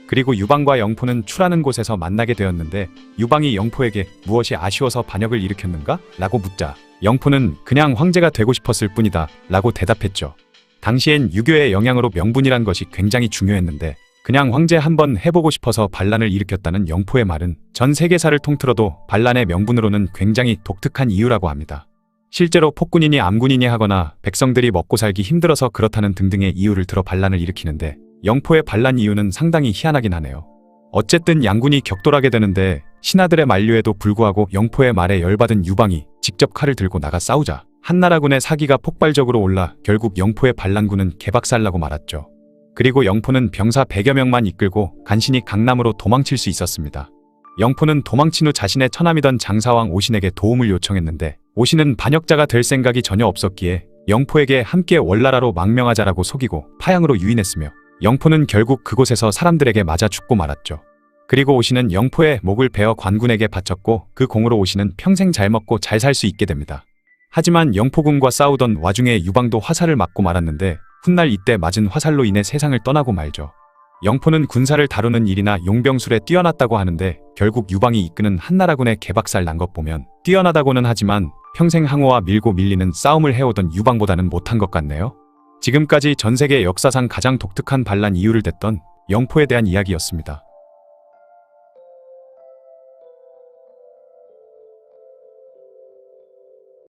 그리고 유방과 영포는 추라는 곳에서 만나게 되었는데 유방이 영포에게 무엇이 아쉬워서 반역을 일으켰는가? 라고 묻자 영포는 그냥 황제가 되고 싶었을 뿐이다 라고 대답했죠. 당시엔 유교의 영향으로 명분이란 것이 굉장히 중요했는데 그냥 황제 한번 해보고 싶어서 반란을 일으켰다는 영포의 말은 전 세계사를 통틀어도 반란의 명분으로는 굉장히 독특한 이유라고 합니다. 실제로 폭군이니 암군이니 하거나 백성들이 먹고 살기 힘들어서 그렇다는 등등의 이유를 들어 반란을 일으키는데 영포의 반란 이유는 상당히 희한하긴 하네요. 어쨌든 양군이 격돌하게 되는데 신하들의 만류에도 불구하고 영포의 말에 열받은 유방이 직접 칼을 들고 나가 싸우자 한나라군의 사기가 폭발적으로 올라 결국 영포의 반란군은 개박살나고 말았죠. 그리고 영포는 병사 100여 명만 이끌고 간신히 강남으로 도망칠 수 있었습니다. 영포는 도망친 후 자신의 처남이던 장사왕 오신에게 도움을 요청했는데 오신은 반역자가 될 생각이 전혀 없었기에 영포에게 함께 월나라로 망명하자라고 속이고 파양으로 유인했으며 영포는 결국 그곳에서 사람들에게 맞아 죽고 말았죠. 그리고 오신은 영포의 목을 베어 관군에게 바쳤고 그 공으로 오신은 평생 잘 먹고 잘 살 수 있게 됩니다. 하지만 영포군과 싸우던 와중에 유방도 화살을 맞고 말았는데 훗날 이때 맞은 화살로 인해 세상을 떠나고 말죠. 영포는 군사를 다루는 일이나 용병술에 뛰어났다고 하는데 결국 유방이 이끄는 한나라군의 개박살 난 것 보면 뛰어나다고는 하지만 평생 항우와 밀고 밀리는 싸움을 해오던 유방보다는 못한 것 같네요. 지금까지 전 세계 역사상 가장 독특한 반란 이유를 댔던 영포에 대한 이야기였습니다.